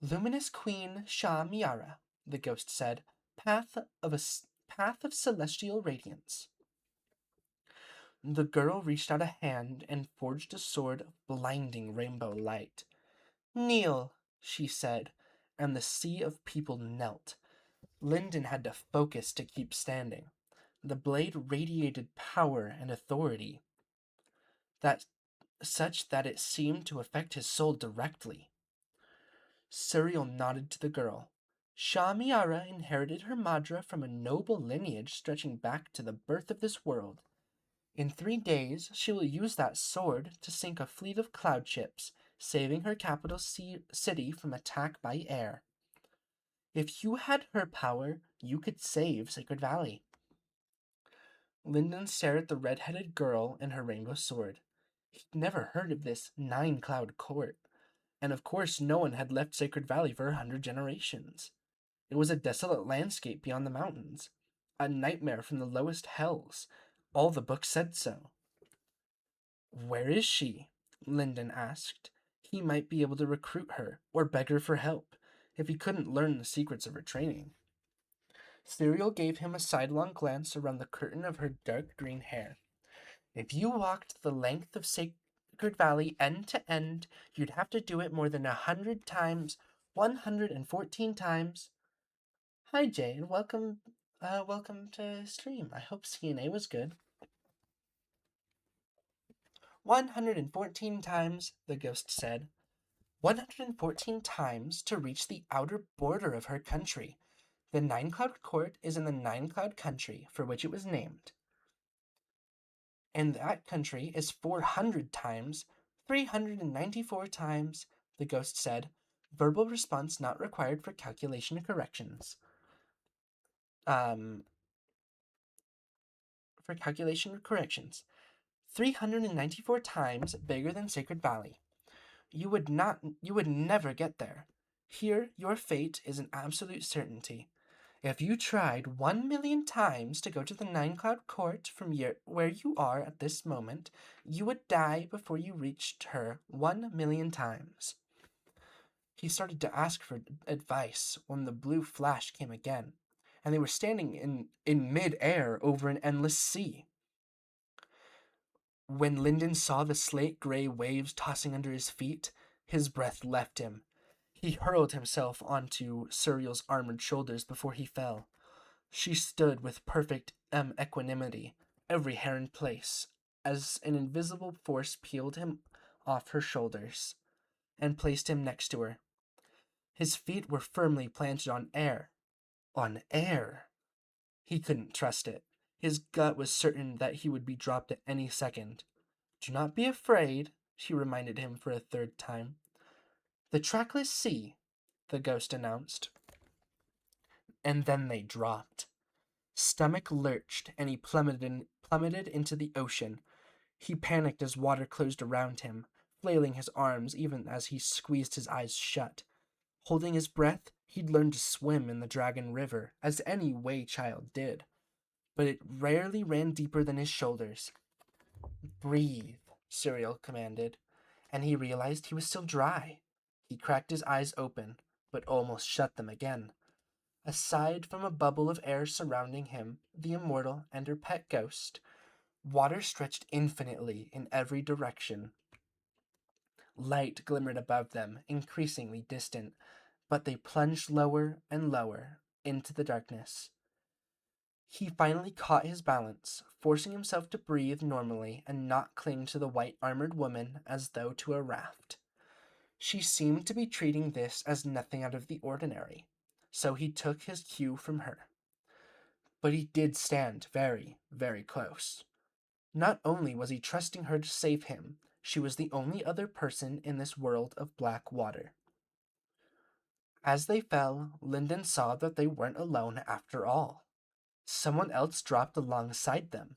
Luminous Queen Shah Miara, the ghost said, path of a path of celestial radiance. The girl reached out a hand and forged a sword of blinding rainbow light. Kneel, she said, and the sea of people knelt. Lyndon had to focus to keep standing. The blade radiated power and authority, that such that it seemed to affect his soul directly. Cyril nodded to the girl. Shah Miara inherited her madra from a noble lineage stretching back to the birth of this world. In 3 days, she will use that sword to sink a fleet of cloud ships, saving her capital city from attack by air. If you had her power, you could save Sacred Valley. Lyndon stared at the red-headed girl and her rainbow sword. He'd never heard of this nine-cloud court, and of course no one had left Sacred Valley for 100 generations. It was a desolate landscape beyond the mountains, a nightmare from the lowest hells. All the books said so. Where is she? Lyndon asked. He might be able to recruit her, or beg her for help, if he couldn't learn the secrets of her training. Cyril gave him a sidelong glance around the curtain of her dark green hair. If you walked the length of Sacred Valley end to end, you'd have to do it more than 100 times, 114 times. Hi, Jade. Welcome to stream. I hope CNA was good. 114 times, the ghost said. 114 times to reach the outer border of her country. The Nine Cloud Court is in the Nine Cloud Country for which it was named. And that country is 400 times, 394 times, the ghost said. Verbal response not required for calculation corrections. For calculation corrections. 394 times bigger than Sacred Valley. You would never get there. Here, your fate is an absolute certainty. If you tried 1,000,000 times to go to the Nine Cloud Court from where you are at this moment, you would die before you reached her 1,000,000 times. He started to ask for advice when the blue flash came again, and they were standing in mid-air over an endless sea. When Lyndon saw the slate-gray waves tossing under his feet, his breath left him. He hurled himself onto Cyril's armored shoulders before he fell. She stood with perfect equanimity, every hair in place, as an invisible force peeled him off her shoulders and placed him next to her. His feet were firmly planted on air. On air! He couldn't trust it. His gut was certain that he would be dropped at any second. Do not be afraid, she reminded him for a third time. The trackless sea, the ghost announced. And then they dropped. Stomach lurched, and he plummeted into the ocean. He panicked as water closed around him, flailing his arms even as he squeezed his eyes shut. Holding his breath, he'd learned to swim in the Dragon River, as any Way child did. But it rarely ran deeper than his shoulders. Breathe, Cyril commanded, and he realized he was still dry. He cracked his eyes open, but almost shut them again. Aside from a bubble of air surrounding him, the immortal, and her pet ghost, water stretched infinitely in every direction. Light glimmered above them, increasingly distant, but they plunged lower and lower into the darkness. He finally caught his balance, forcing himself to breathe normally and not cling to the white armored woman as though to a raft. She seemed to be treating this as nothing out of the ordinary, so he took his cue from her. But he did stand very, very close. Not only was he trusting her to save him, she was the only other person in this world of black water. As they fell, Lyndon saw that they weren't alone after all. Someone else dropped alongside them.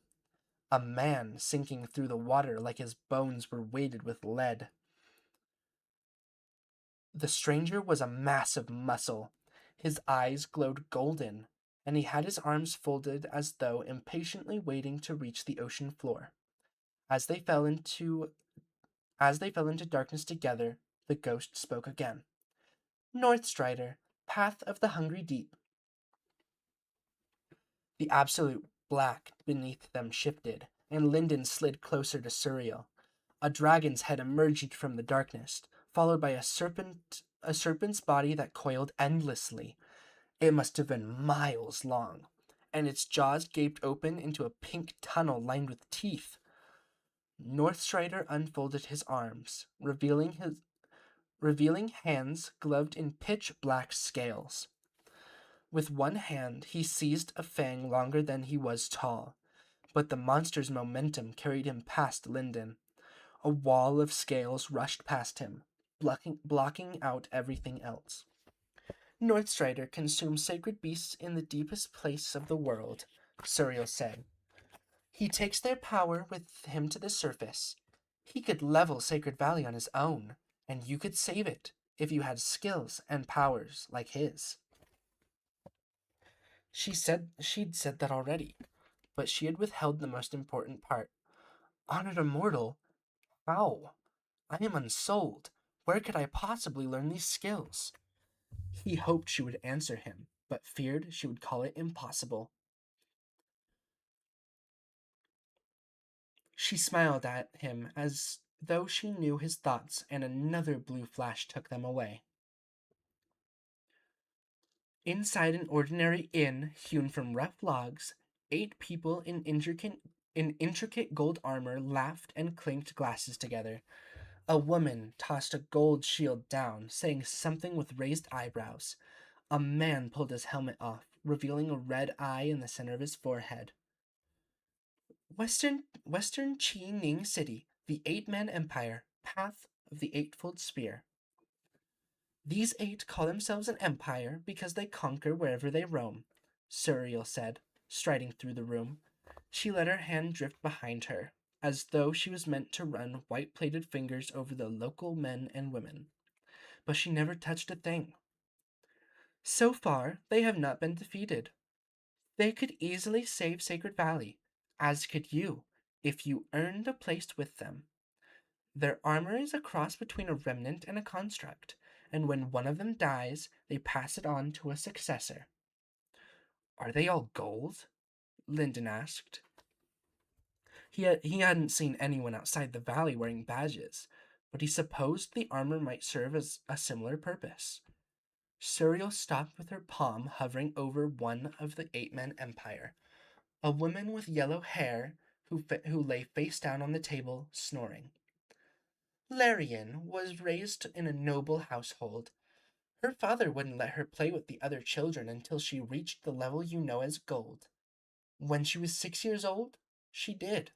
A man sinking through the water like his bones were weighted with lead. The stranger was a mass of muscle. His eyes glowed golden, and he had his arms folded as though impatiently waiting to reach the ocean floor. As they fell into as they fell into darkness together, the ghost spoke again. North Strider, path of the hungry deep. The absolute black beneath them shifted, and Lyndon slid closer to Suriel. A dragon's head emerged from the darkness, followed by a serpent's body that coiled endlessly. It must have been miles long, and its jaws gaped open into a pink tunnel lined with teeth. Northstrider unfolded his arms, revealing hands gloved in pitch black scales. With one hand he seized a fang longer than he was tall, but the monster's momentum carried him past Lyndon. A wall of scales rushed past him, blocking out everything else. Northstrider consumes sacred beasts in the deepest place of the world, Suriel said. He takes their power with him to the surface. He could level Sacred Valley on his own, and you could save it if you had skills and powers like his. She'd said that already, but she had withheld the most important part. Honored immortal? How? I am unsouled. Where could I possibly learn these skills? He hoped she would answer him, but feared she would call it impossible. She smiled at him as though she knew his thoughts, and another blue flash took them away. Inside an ordinary inn hewn from rough logs, 8 people in intricate gold armor laughed and clinked glasses together. A woman tossed a gold shield down, saying something with raised eyebrows. A man pulled his helmet off, revealing a red eye in the center of his forehead. Western Chi Ning City, the 8-Man Empire, path of the Eightfold Spear. These 8 call themselves an empire because they conquer wherever they roam, Suriel said, striding through the room. She let her hand drift behind her, as though she was meant to run white-plated fingers over the local men and women. But she never touched a thing. So far, they have not been defeated. They could easily save Sacred Valley, as could you, if you earned a place with them. Their armor is a cross between a remnant and a construct, and when one of them dies, they pass it on to a successor. Are they all gold? Lyndon asked. He hadn't seen anyone outside the valley wearing badges, but he supposed the armor might serve as a similar purpose. Suriel stopped with her palm hovering over one of the 8-Man Empire, a woman with yellow hair who lay face down on the table, snoring. Larian was raised in a noble household. Her father wouldn't let her play with the other children until she reached the level you know as gold. When she was 6 years old, she did.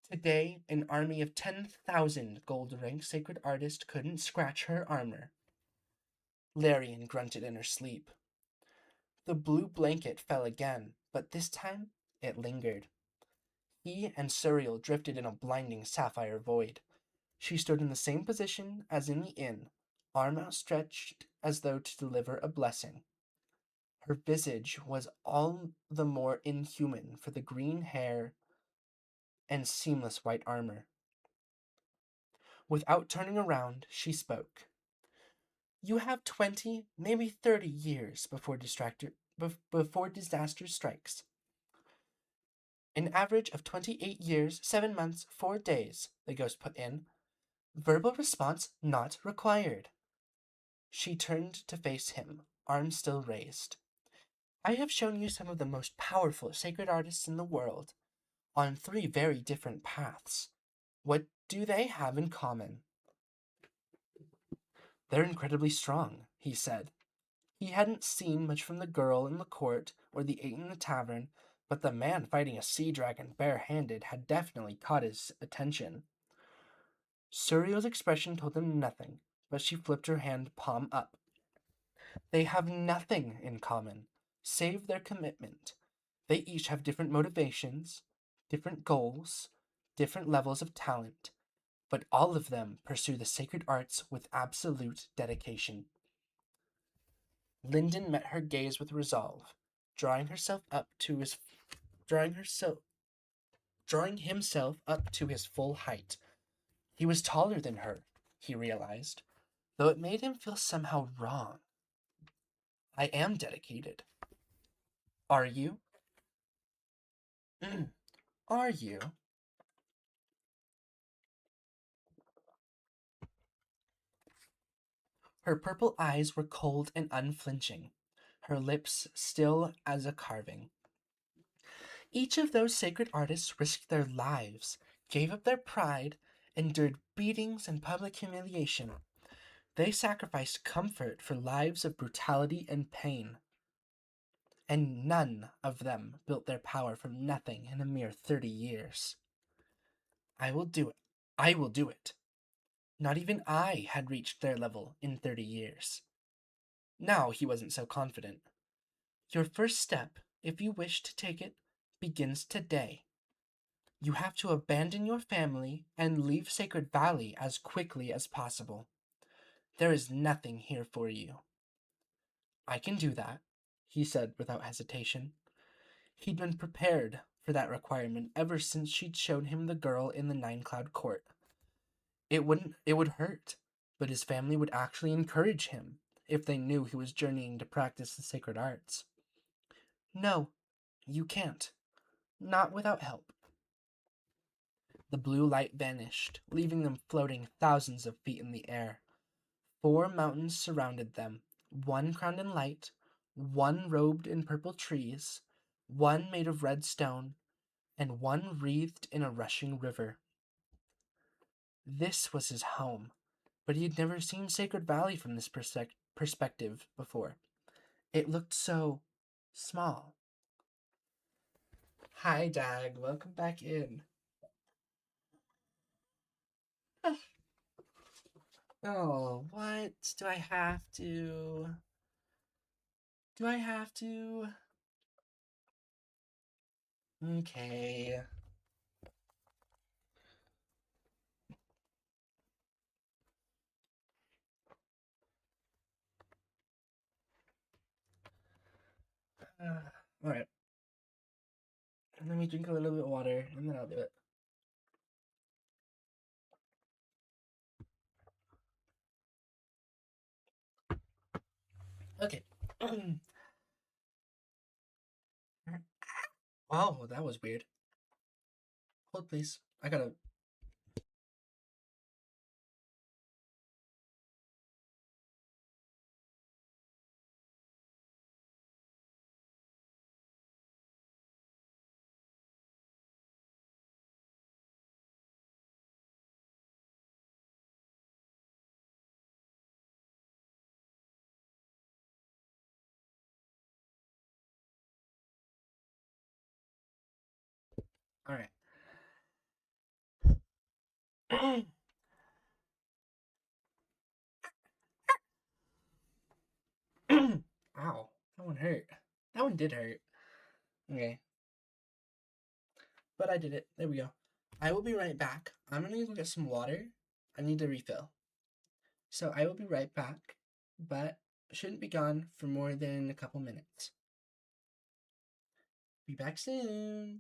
Today, an army of 10,000 gold-ranked sacred artists couldn't scratch her armor. Larian grunted in her sleep. The blue blanket fell again, but this time it lingered. He and Suriel drifted in a blinding sapphire void. She stood in the same position as in the inn, arm outstretched as though to deliver a blessing. Her visage was all the more inhuman for the green hair and seamless white armor. Without turning around, she spoke. You have 20, maybe 30 years before disaster strikes. An average of 28 years, 7 months, 4 days, the ghost put in. Verbal response not required. She turned to face him, arms still raised. I have shown you some of the most powerful sacred artists in the world, on 3 very different paths. What do they have in common? They're incredibly strong, he said. He hadn't seen much from the girl in the court or the 8 in the tavern, but the man fighting a sea dragon barehanded had definitely caught his attention. Suriel's expression told him nothing, but she flipped her hand palm up. They have nothing in common, save their commitment. They each have different motivations, different goals, different levels of talent. but all of them pursue the sacred arts with absolute dedication. Lyndon met her gaze with resolve, drawing herself up to his drawing herself drawing himself up to his full height. He was taller than her, he realized, though it made him feel somehow wrong. I am dedicated. Are you? Are you? Her purple eyes were cold and unflinching, her lips still as a carving. Each of those sacred artists risked their lives, gave up their pride, endured beatings and public humiliation. They sacrificed comfort for lives of brutality and pain. And none of them built their power from nothing in a mere 30 years. I will do it. I will do it. Not even I had reached their level in 30 years. Now he wasn't so confident. Your first step, if you wish to take it, begins today. You have to abandon your family and leave Sacred Valley as quickly as possible. There is nothing here for you. I can do that, he said without hesitation. He'd been prepared for that requirement ever since she'd shown him the girl in the Nine Cloud Court. It would hurt, but his family would actually encourage him if they knew he was journeying to practice the sacred arts. No, you can't. Not without help. The blue light vanished, leaving them floating thousands of feet in the air. 4 mountains surrounded them, one crowned in light, one robed in purple trees, one made of red stone, and one wreathed in a rushing river. This was his home, but he had never seen Sacred Valley from this perspective before. It looked so small. Hi, Dag. Welcome back in. Oh, what? Do I have to? Do I have to? Okay. All right. Let me drink a little bit of water and then I'll do it. Okay. Oh, that was weird. Hold, please. I gotta. All right. Ow. That one hurt. That one did hurt. Okay. But I did it. There we go. I will be right back. I'm gonna go get some water. I need to refill. So I will be right back, but shouldn't be gone for more than a couple minutes. Be back soon.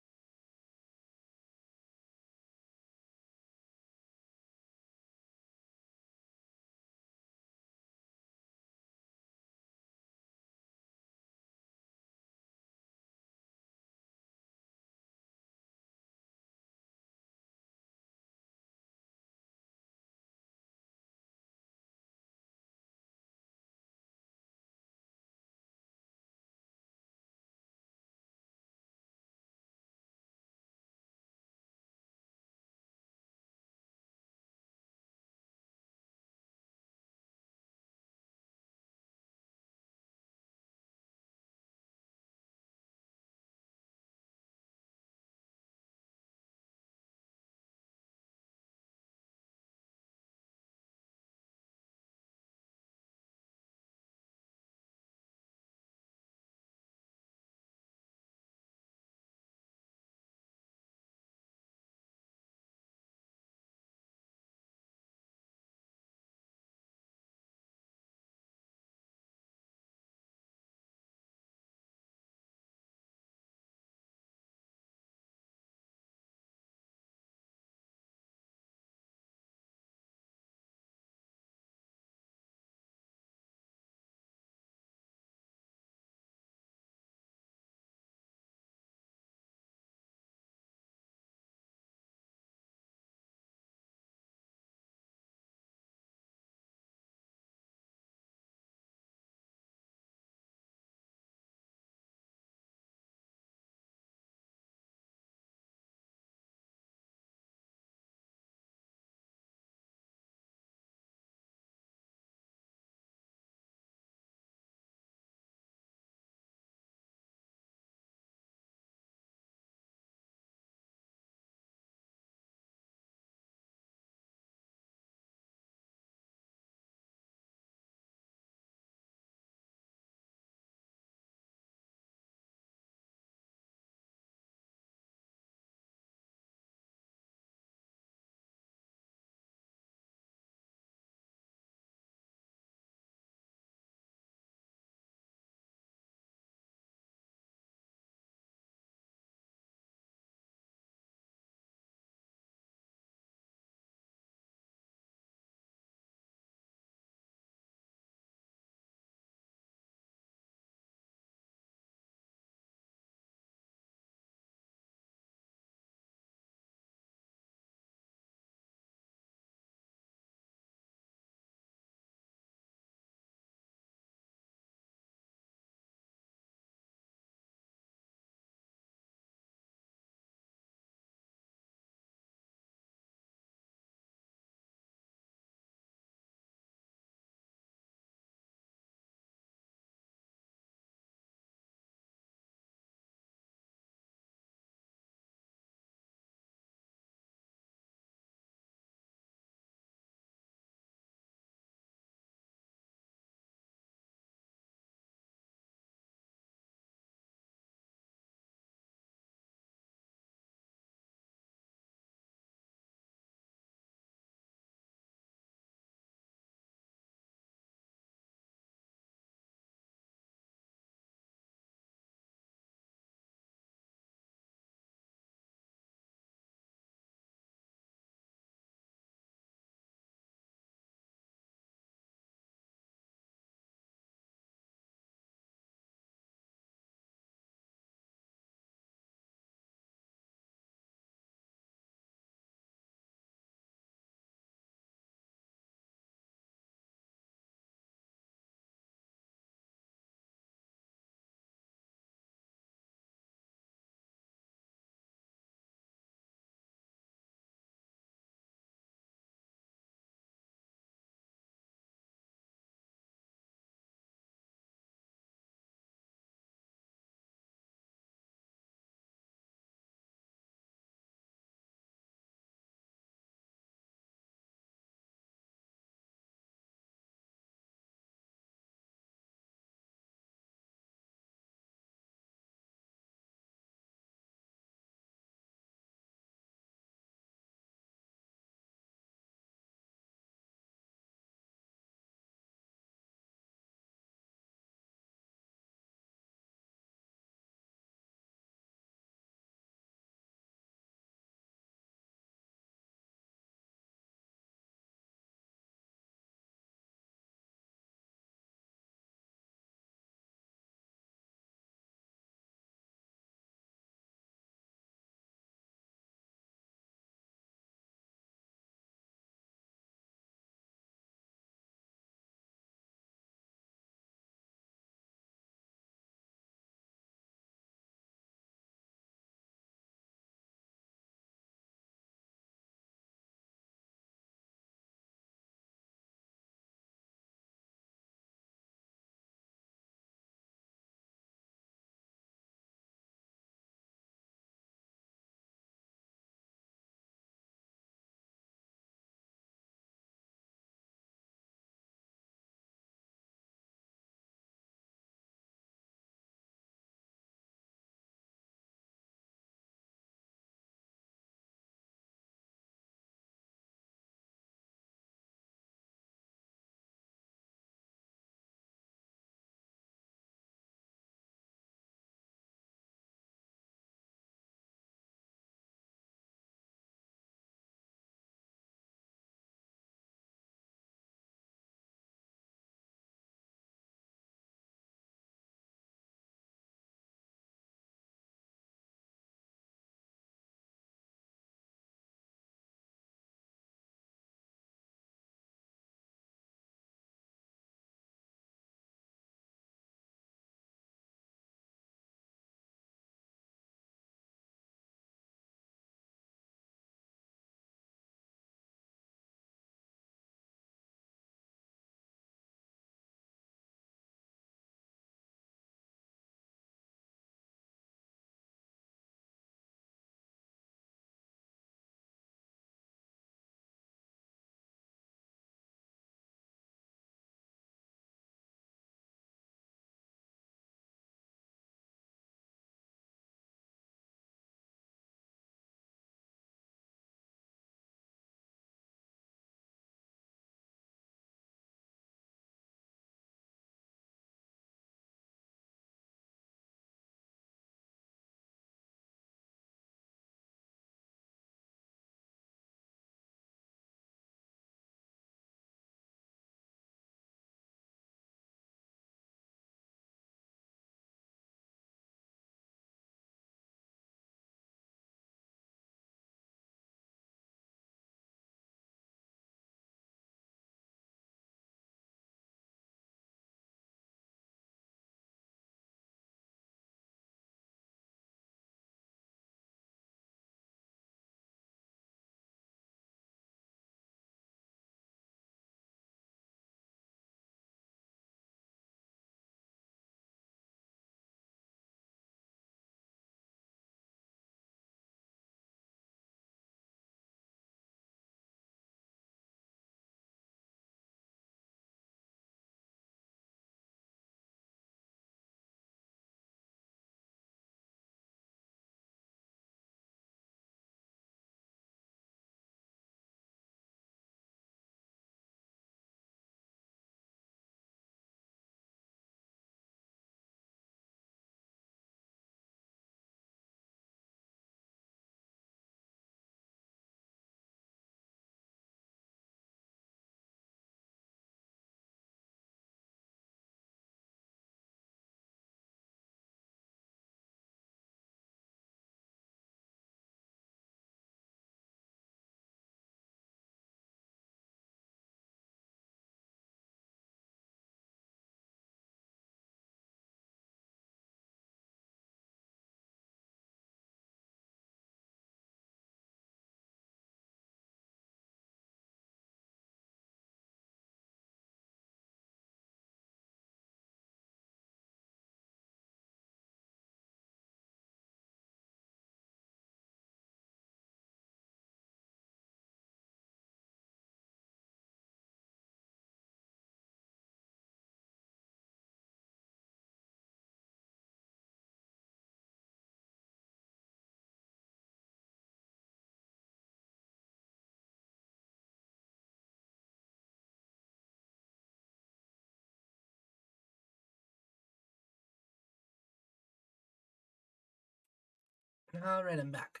All right, I'm back.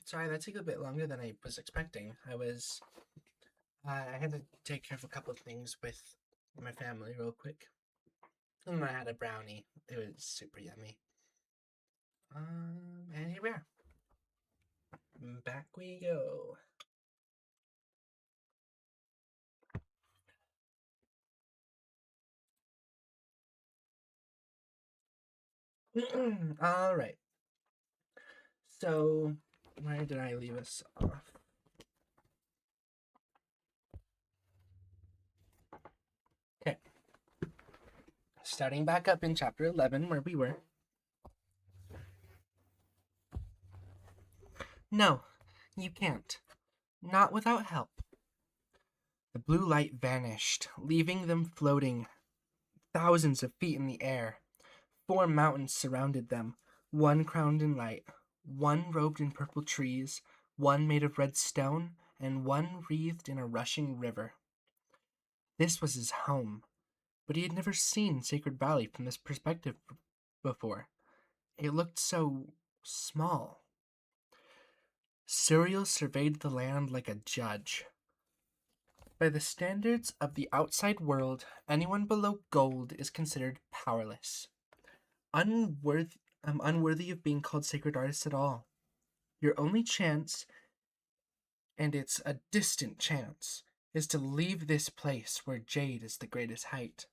Sorry, that took a bit longer than I was expecting. I had to take care of a couple of things with my family real quick. And I had a brownie. It was super yummy. And here we are. Back we go. All right. So, where did I leave us off? Okay. Starting back up in chapter 11, where we were. No, you can't. Not without help. The blue light vanished, leaving them floating thousands of feet in the air. 4 mountains surrounded them, one crowned in light, one robed in purple trees, one made of red stone, and one wreathed in a rushing river. This was his home, but he had never seen Sacred Valley from this perspective before. It looked so small. Suriel surveyed the land like a judge. By the standards of the outside world, anyone below gold is considered powerless, unworthy of being called sacred artists at all. Your only chance, and it's a distant chance, is to leave this place where jade is the greatest height.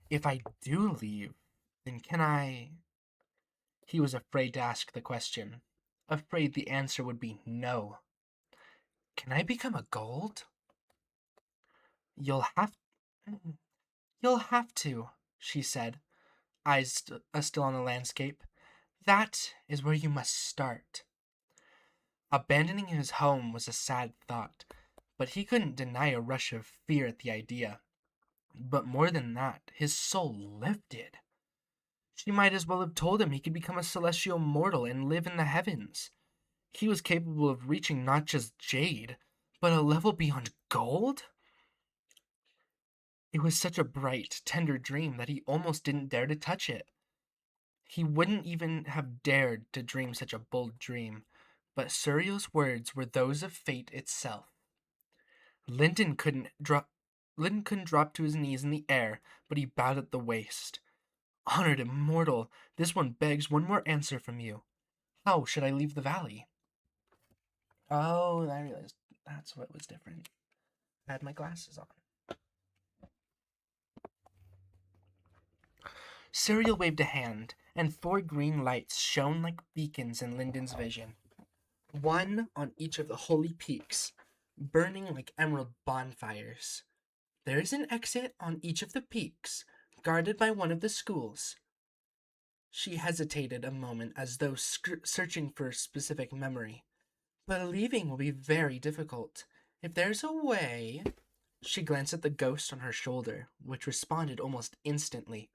If I do leave, then can I? He was afraid to ask the question, afraid the answer would be no. Can I become a gold? You'll have You'll have to, she said, eyes still on the landscape. That is where you must start. Abandoning his home was a sad thought, but he couldn't deny a rush of fear at the idea. But more than that, his soul lifted. She might as well have told him he could become a celestial mortal and live in the heavens. He was capable of reaching not just jade, but a level beyond gold? It was such a bright, tender dream that he almost didn't dare to touch it. He wouldn't even have dared to dream such a bold dream, but Suriel's words were those of fate itself. Lyndon couldn't drop Lyndon couldn't drop to his knees in the air, but he bowed at the waist. Honored immortal, this one begs one more answer from you. How should I leave the valley? Oh, I realized that's what was different. I had my glasses on. Suriel waved a hand, and 4 green lights shone like beacons in Lyndon's vision. One on each of the holy peaks, burning like emerald bonfires. There is an exit on each of the peaks, guarded by one of the schools. She hesitated a moment as though searching for a specific memory. But leaving will be very difficult. If there's a way. She glanced at the ghost on her shoulder, which responded almost instantly.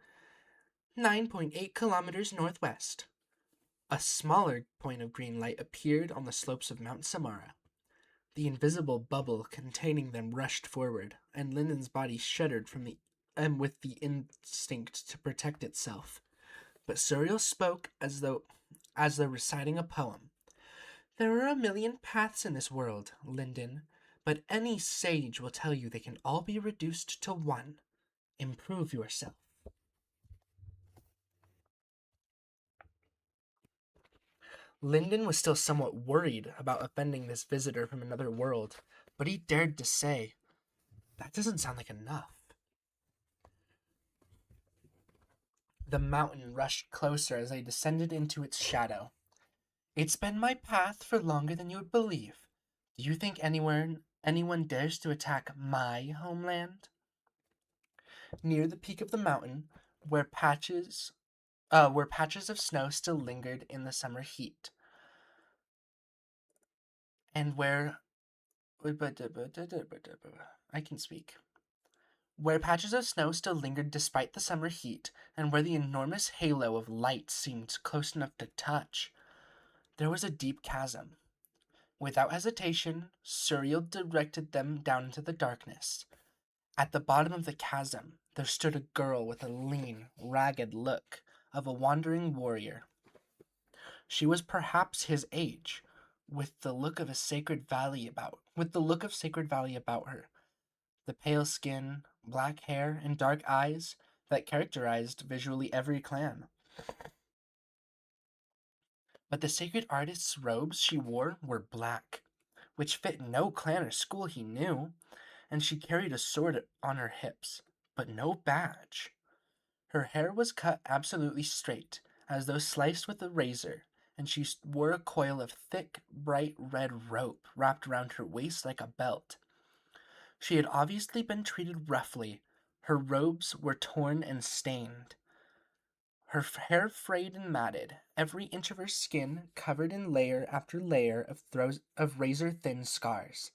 9.8 kilometers northwest. A smaller point of green light appeared on the slopes of Mount Samara. The invisible bubble containing them rushed forward, and Lyndon's body shuddered with the instinct to protect itself. But Suriel spoke as though reciting a poem. There are a million paths in this world, Lyndon, but any sage will tell you they can all be reduced to one. Improve yourself. Lyndon was still somewhat worried about offending this visitor from another world, but he dared to say, that doesn't sound like enough. The mountain rushed closer as they descended into its shadow. It's been my path for longer than you would believe. Do you think anyone dares to attack my homeland? Near the peak of the mountain, where patches of snow still lingered in the summer heat, and where I can speak. Where patches of snow still lingered despite the summer heat, and where the enormous halo of light seemed close enough to touch, there was a deep chasm. Without hesitation, Suriel directed them down into the darkness. At the bottom of the chasm, there stood a girl with a lean, ragged look, of a wandering warrior. She was perhaps his age, with the look of Sacred Valley about her, the pale skin, black hair, and dark eyes that characterized visually every clan. But the sacred artist's robes she wore were black, which fit no clan or school he knew, and she carried a sword on her hips, but no badge. Her hair was cut absolutely straight, as though sliced with a razor, and she wore a coil of thick, bright red rope wrapped around her waist like a belt. She had obviously been treated roughly. Her robes were torn and stained, her hair frayed and matted, every inch of her skin covered in layer after layer of razor thin scars.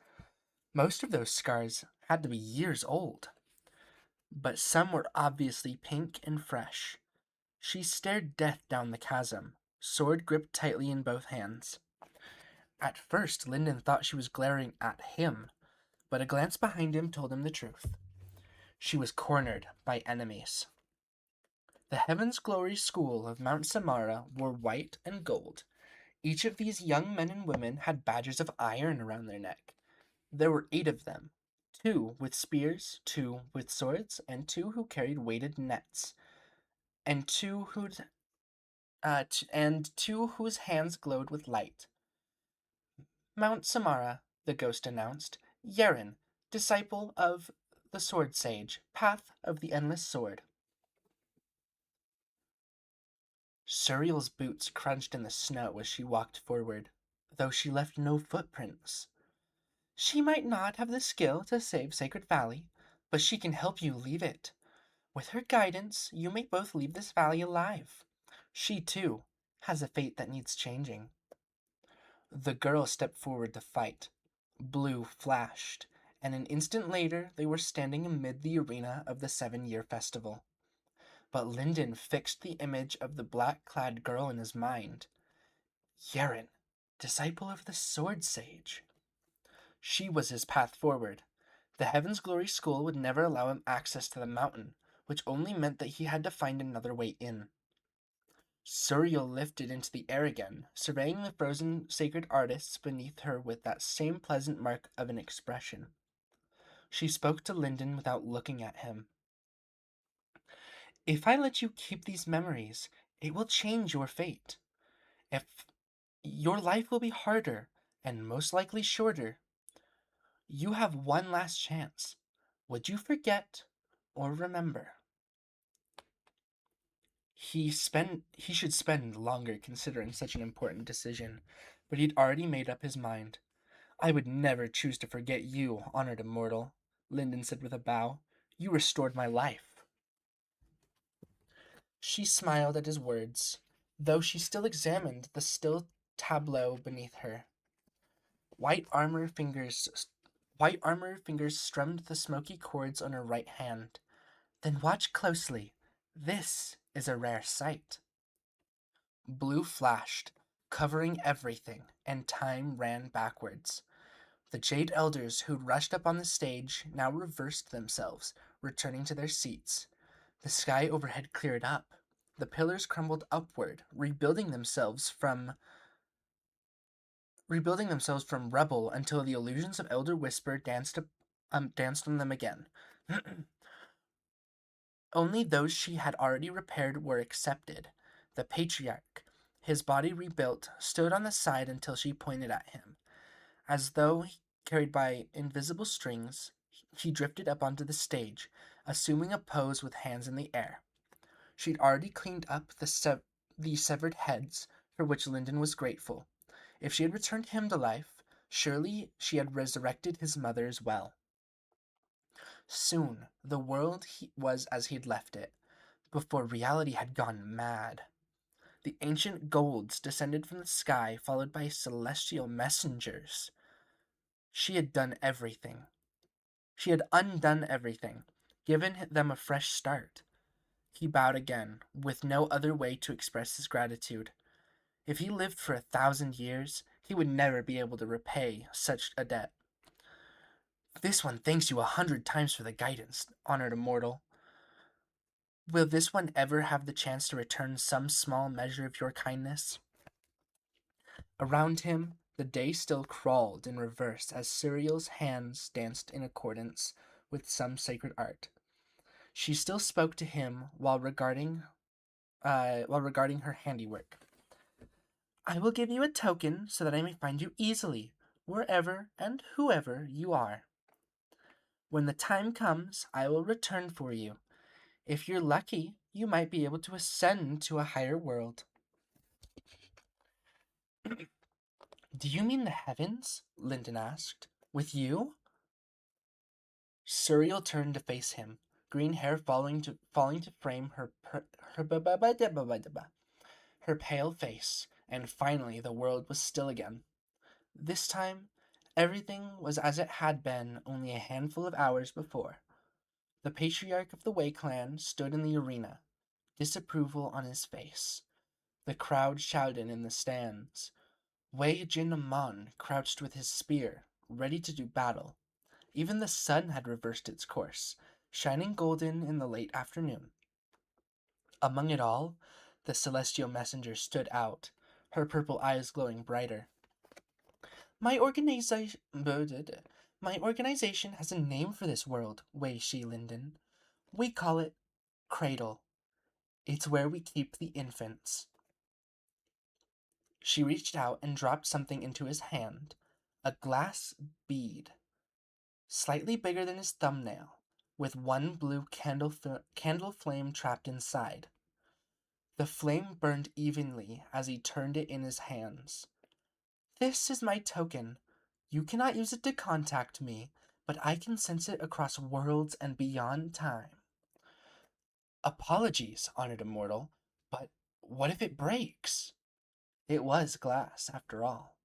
Most of those scars had to be years old, but some were obviously pink and fresh. She stared death down the chasm, sword gripped tightly in both hands. At first, Lyndon thought she was glaring at him, but a glance behind him told him the truth. She was cornered by enemies. The Heaven's Glory School of Mount Samara wore white and gold. Each of these young men and women had badges of iron around their neck. There were 8 of them, 2 with spears, 2 with swords, and 2 who carried weighted nets, and 2 whose hands glowed with light. Mount Samara, the ghost announced. Yeren, disciple of the Sword Sage, path of the endless sword. Suriel's boots crunched in the snow as she walked forward, though she left no footprints. She might not have the skill to save Sacred Valley, but she can help you leave it. With her guidance, you may both leave this valley alive. She, too, has a fate that needs changing. The girl stepped forward to fight. Blue flashed, and an instant later they were standing amid the arena of the 7-year festival. But Lyndon fixed the image of the black-clad girl in his mind. Yeren, disciple of the Sword Sage. She was his path forward. The Heaven's Glory School would never allow him access to the mountain, which only meant that he had to find another way in. Suriel lifted into the air again, surveying the frozen sacred artists beneath her with that same pleasant mark of an expression. She spoke to Lyndon without looking at him. If I let you keep these memories, it will change your fate. If your life will be harder and most likely shorter, you have one last chance. Would you forget or remember? He should spend longer considering such an important decision, but he'd already made up his mind. I would never choose to forget you, honored immortal, Lyndon said with a bow. You restored my life. She smiled at his words, though she still examined the still tableau beneath her. White armor fingers White armor fingers strummed the smoky chords on her right hand. Then watch closely. This is a rare sight. Blue flashed, covering everything, and time ran backwards. The Jade Elders who'd rushed up on the stage now reversed themselves, returning to their seats. The sky overhead cleared up. The pillars crumbled upward, rebuilding themselves from rubble until the illusions of Elder Whisper danced on them again. Only those she had already repaired were accepted. The patriarch, his body rebuilt, stood on the side until she pointed at him. As though carried by invisible strings, he drifted up onto the stage, assuming a pose with hands in the air. She'd already cleaned up the severed heads, for which Lyndon was grateful. If she had returned him to life, surely she had resurrected his mother as well. Soon, the world was as he'd left it, before reality had gone mad. The ancient golds descended from the sky, followed by celestial messengers. She had done everything. She had undone everything, given them a fresh start. He bowed again, with no other way to express his gratitude. If he lived for 1,000 years, he would never be able to repay such a debt. This one thanks you 100 times for the guidance, honored immortal. Will this one ever have the chance to return some small measure of your kindness? Around him, the day still crawled in reverse as Cyriel's hands danced in accordance with some sacred art. She still spoke to him while regarding her handiwork. I will give you a token so that I may find you easily, wherever and whoever you are. When the time comes, I will return for you. If you're lucky, you might be able to ascend to a higher world. Do you mean the heavens? Lyndon asked. With you? Suriel turned to face him, green hair falling to frame her pale face, and finally the world was still again. This time, everything was as it had been only a handful of hours before. The patriarch of the Wei clan stood in the arena, disapproval on his face. The crowd shouted in the stands. Wei Jin Amon crouched with his spear, ready to do battle. Even the sun had reversed its course, shining golden in the late afternoon. Among it all, the celestial messenger stood out, her purple eyes glowing brighter. My organization, my organization has a name for this world, Wei Shi Linden. We call it Cradle. It's where we keep the infants. She reached out and dropped something into his hand, a glass bead, slightly bigger than his thumbnail, with one blue candle flame trapped inside. The flame burned evenly as he turned it in his hands. This is my token. You cannot use it to contact me, but I can sense it across worlds and beyond time. Apologies, honored immortal, but what if it breaks? It was glass, after all.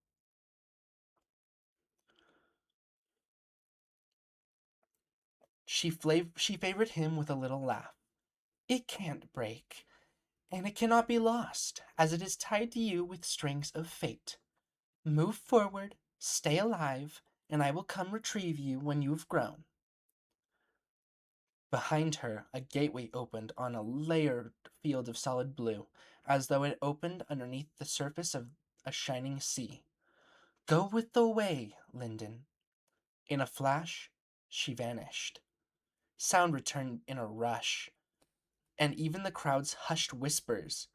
She favored him with a little laugh. It can't break, and it cannot be lost, as it is tied to you with strings of fate. Move forward, stay alive, and I will come retrieve you when you have grown. Behind her, a gateway opened on a layered field of solid blue, as though it opened underneath the surface of a shining sea. Go with the way, Lyndon. In a flash, she vanished. Sound returned in a rush, and even the crowd's hushed whispers.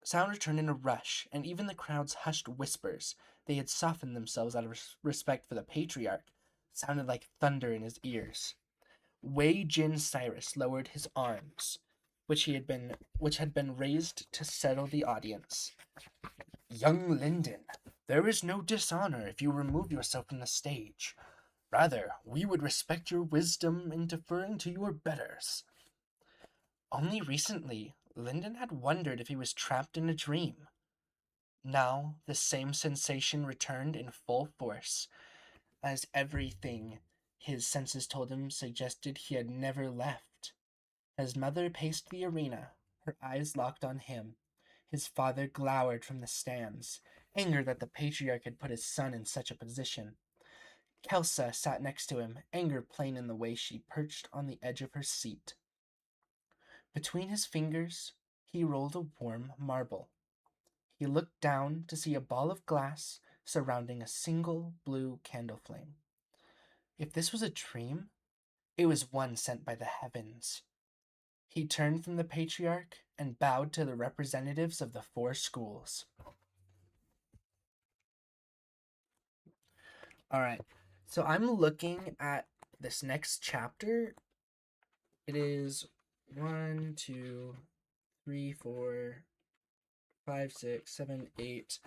Sound returned in a rush, and even the crowd's hushed whispers, they had softened themselves out of respect for the patriarch, sounded like thunder in his ears. Wei Jin Cyrus lowered his arms, which had been raised to settle the audience. Young Lyndon, there is no dishonor if you remove yourself from the stage. Rather, we would respect your wisdom in deferring to your betters. Only recently, Lyndon had wondered if he was trapped in a dream. Now, the same sensation returned in full force, as everything his senses told him suggested he had never left. His mother paced the arena, her eyes locked on him. His father glowered from the stands, angered that the patriarch had put his son in such a position. Kelsa sat next to him, anger plain in the way she perched on the edge of her seat. Between his fingers, he rolled a warm marble. He looked down to see a ball of glass surrounding a single blue candle flame. If this was a dream, it was one sent by the heavens. He turned from the patriarch and bowed to the representatives of the four schools. All right, so I'm looking at this next chapter. It is 1, 2, 3, 4, 5, 6, 7, 8,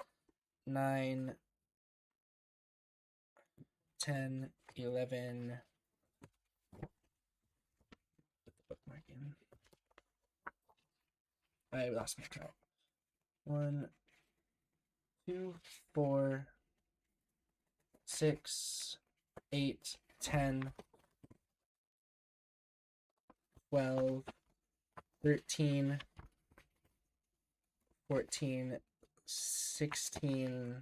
9, 10, 11. Bookmarking. I lost my track. 1, 2, 4, 6, 8, 10, 12, 13, 14, 16.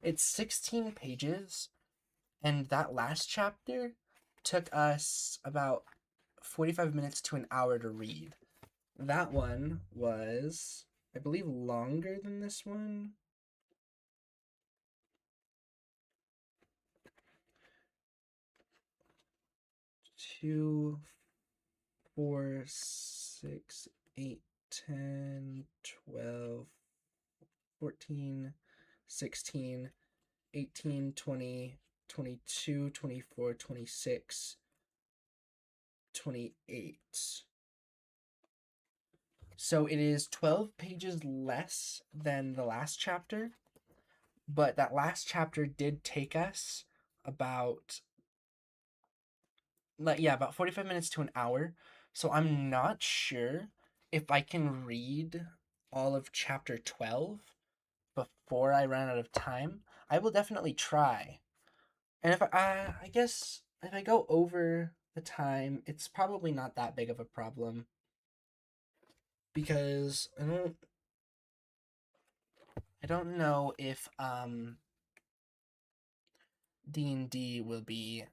It's 16 pages, and that last chapter took us about 45 minutes to an hour to read. That one was, I believe, longer than this one. Two, 4, 6, 8, 10, 12, 14, 16, 18, 20, 22, 24, 26, 28. So it is 12 pages less than the last chapter, but that last chapter did take us about about 45 minutes to an hour. So I'm not sure if I can read all of chapter 12 before I run out of time. I will definitely try. And if I guess if I go over the time, it's probably not that big of a problem because I don't know if D&D will be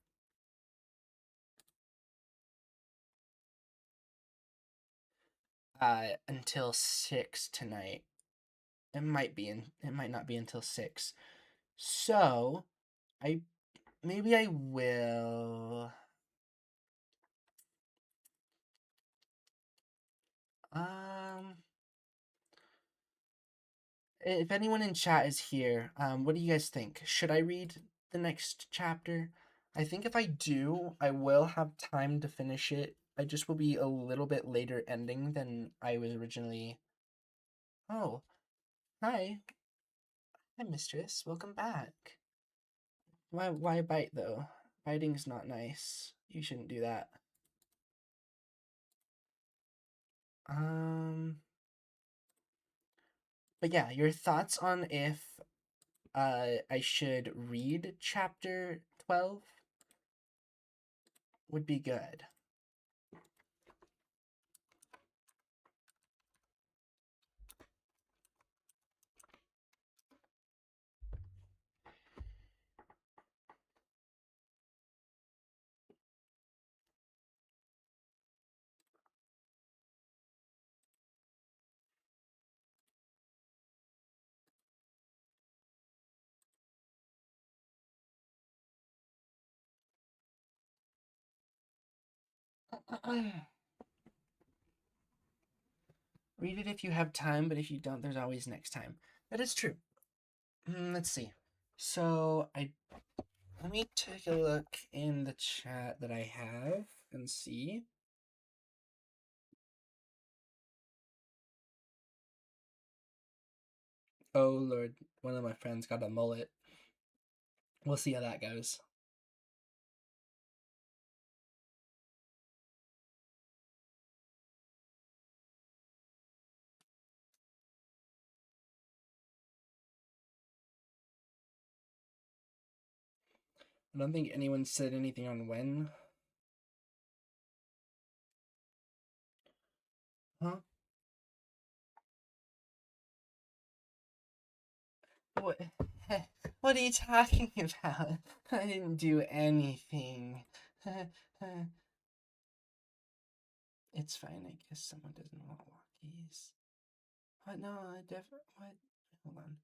until 6 tonight. It might not be until 6. So, I maybe I will um if anyone in chat is here, what do you guys think? Should I read the next chapter? I think if I do, I will have time to finish it. I just will be a little bit later ending than I was originally. Oh, hi. Hi, mistress. Welcome back. Why bite though? Biting's not nice. You shouldn't do that. Um, but yeah, your thoughts on if I should read chapter 12 would be good. Read it if you have time, but if you don't, there's always next time. That is true. Let's see. So let me take a look in the chat that I have and see. Oh Lord, one of my friends got a mullet. We'll see how that goes. I don't think anyone said anything on when. Huh? What? What are you talking about? I didn't do anything. It's fine. I guess someone doesn't want walkies. What? No, I definitely. What? Hold on.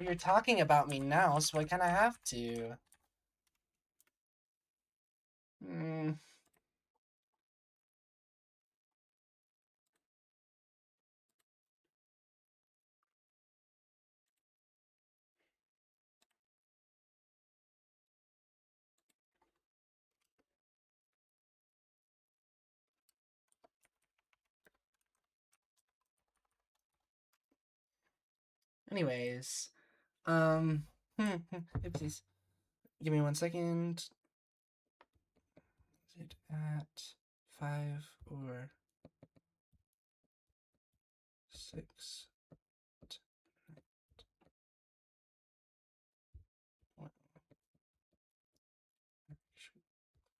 You're talking about me now, so I kind of have to. Hmm. Anyways, oopsies. Give me 1 second. Is it at 5 or 6? What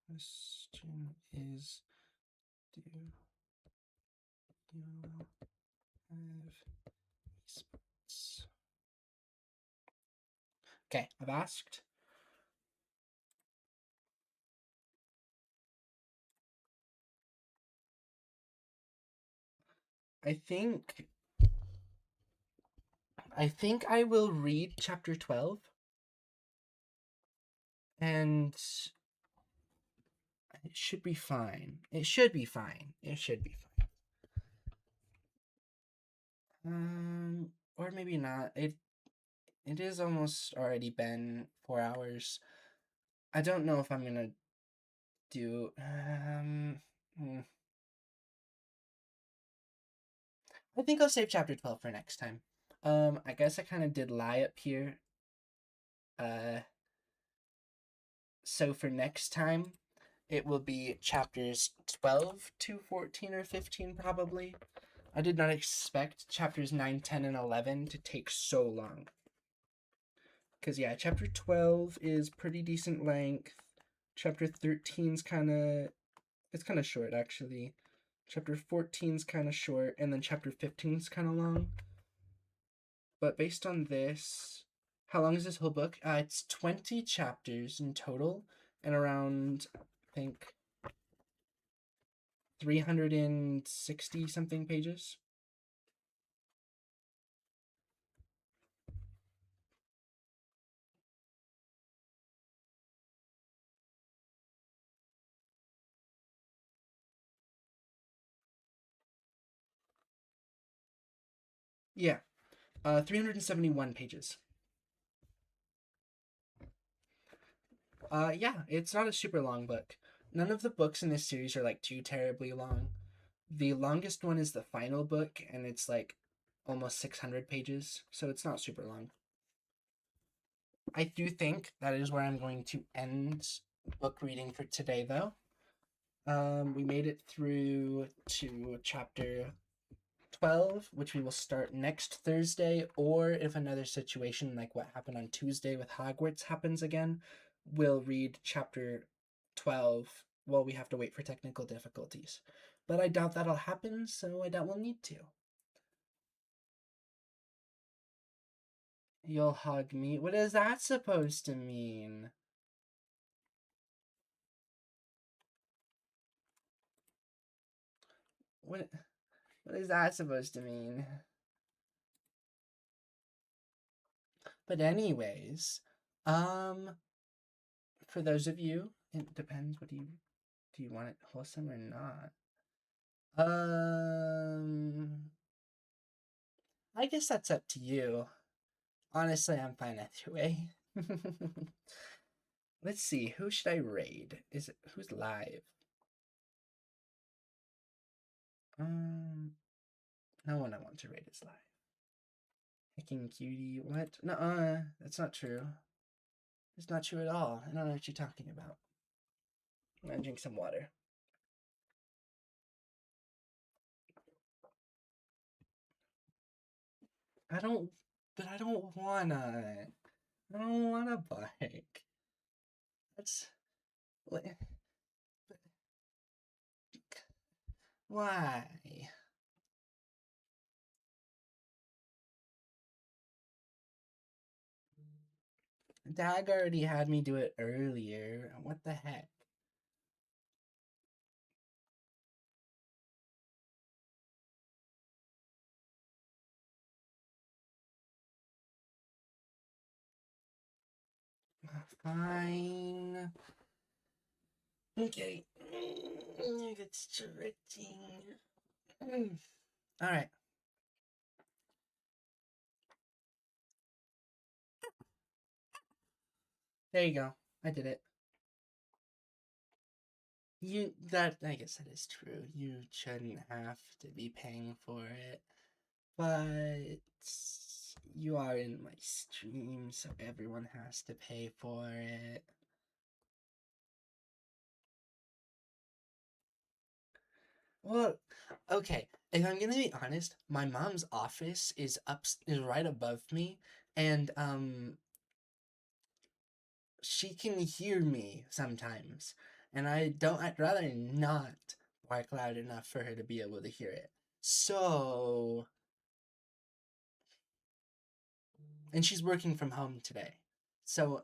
question is, do you have Okay, I've asked. I think I will read chapter 12 and it should be fine. It should be fine. It should be fine. Or maybe not. It is almost already been 4 hours. I don't know if I'm gonna do I think I'll save chapter 12 for next time. I guess I kind of did lie up here. Uh so for next time it will be chapters 12 to 14 or 15 probably. I did not expect chapters 9, 10, and 11 to take so long. Because, yeah, chapter 12 is pretty decent length. Chapter 13's it's kind of short, actually. Chapter 14's kind of short, and then chapter 15's kind of long. But based on this, how long is this whole book? It's 20 chapters in total, and around, I think, 360 something pages. Yeah, 371 pages. Yeah, it's not a super long book. None of the books in this series are like too terribly long. The longest one is the final book, and it's like almost 600 pages, so it's not super long. I do think that is where I'm going to end book reading for today, though. We made it through to chapter 12, which we will start next Thursday, or if another situation like what happened on Tuesday with Hogwarts happens again, we'll read chapter 12 while we have to wait for technical difficulties. But I doubt that'll happen, so I doubt we'll need to. You'll hug me? What is that supposed to mean? What what is that supposed to mean? But anyways, um for those of you, it depends. What do you want it wholesome or not? I guess that's up to you. Honestly, I'm fine either way. Let's see, who should I raid? Who's live? No one I want to raid is live. Hacking cutie, what? No, that's not true. It's not true at all. I don't know what you're talking about. I'm gonna drink some water. I don't, but I don't wanna. I don't wanna bike. That's what. Why? Dag already had me do it earlier. What the heck? Fine. Okay. It's stretching. All right. There you go. I did it. I guess that is true. You shouldn't have to be paying for it. But you are in my stream, so everyone has to pay for it. Well, okay. If I'm gonna be honest, my mom's office is right above me, and she can hear me sometimes, and I'd rather not bark loud enough for her to be able to hear it. So, and she's working from home today. So,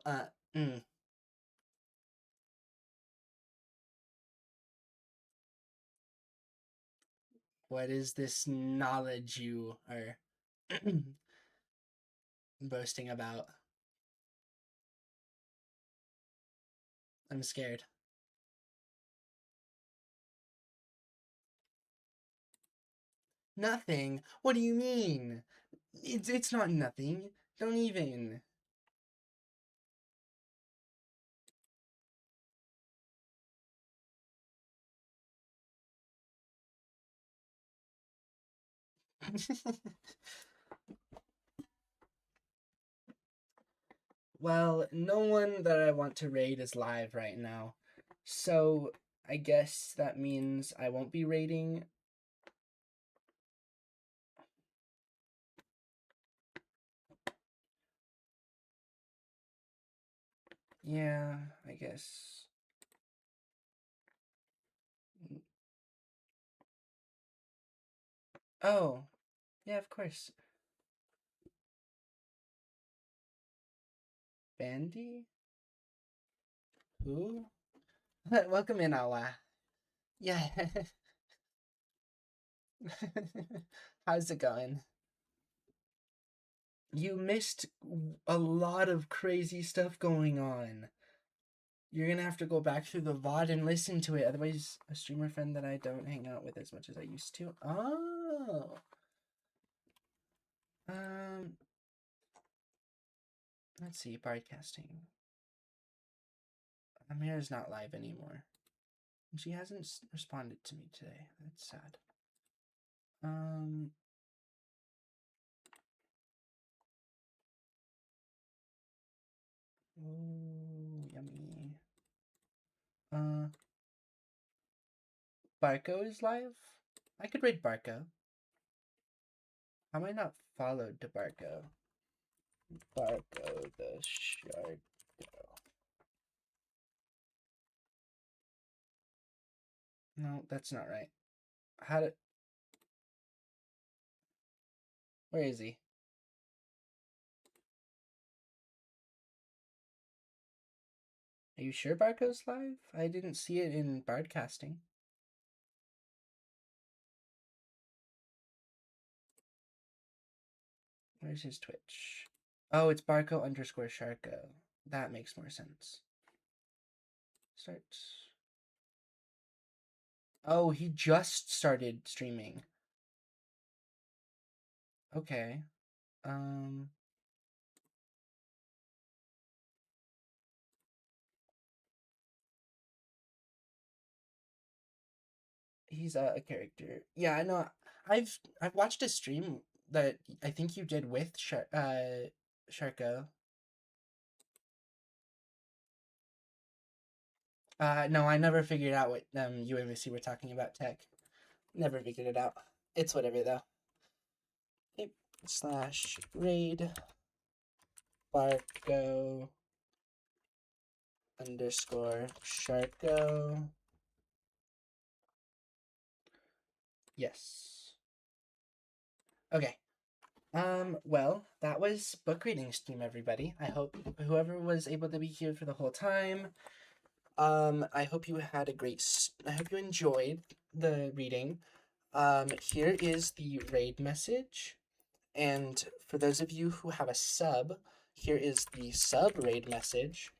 what is this knowledge you are boasting about? I'm scared. Nothing. What do you mean? It's not nothing. Don't even. Well, no one that I want to raid is live right now. So I guess that means I won't be raiding. Yeah, I guess. Oh, yeah, of course. Bandy? Who? Welcome in, Awa. Yeah. How's it going? You missed a lot of crazy stuff going on. You're gonna have to go back through the VOD and listen to it. Otherwise, a streamer friend that I don't hang out with as much as I used to. Oh. Um, let's see, broadcasting. Amira's not live anymore. She hasn't responded to me today. That's sad. Um, ooh, yummy. Uh, Barco is live? I could raid Barco. How am I not followed to Barco? Barco the Shark. No, that's not right. How did... Where is he? Are you sure Barco's live? I didn't see it in broadcasting. Where's his Twitch? Oh, it's Barco underscore Sharko. That makes more sense. Start. Oh, he just started streaming. Okay. Um, he's a character. Yeah, I know. I've watched a stream that I think you did with Sharko. No, I never figured out what you and Missy were talking about tech. Never figured it out. It's whatever though. Okay. Slash raid Barco underscore Sharko. Yes. Okay. Well, that was book reading stream, everybody. I hope whoever was able to be here for the whole time. I hope you had a great. I hope you enjoyed the reading. Here is the raid message, and for those of you who have a sub, here is the sub raid message.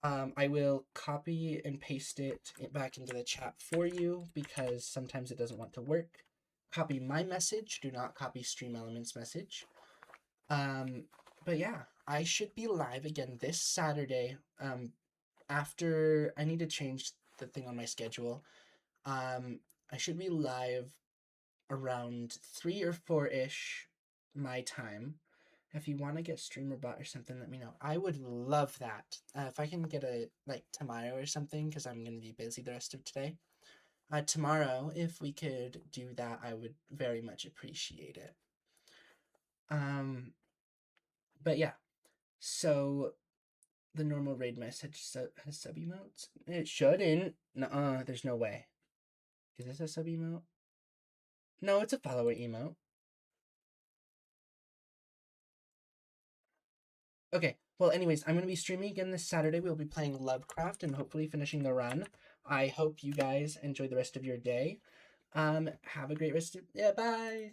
I will copy and paste it back into the chat for you because sometimes it doesn't want to work. Copy my message. Do not copy Stream Elements message. But yeah, I should be live again this Saturday. After I need to change the thing on my schedule. I should be live around 3 or 4 ish my time. If you want to get streamer bot or something, let me know. I would love that. If I can get a like tomorrow or something, because I'm gonna be busy the rest of today. Tomorrow, if we could do that, I would very much appreciate it. But yeah, so the normal raid message has sub emotes. It shouldn't. Nuh-uh, there's no way. Is this a sub emote? No, it's a follower emote. Okay, Well, anyways, I'm going to be streaming again this Saturday. We'll be playing Lovecraft and hopefully finishing the run. I hope you guys enjoy the rest of your day. Have a great rest of... Yeah, bye!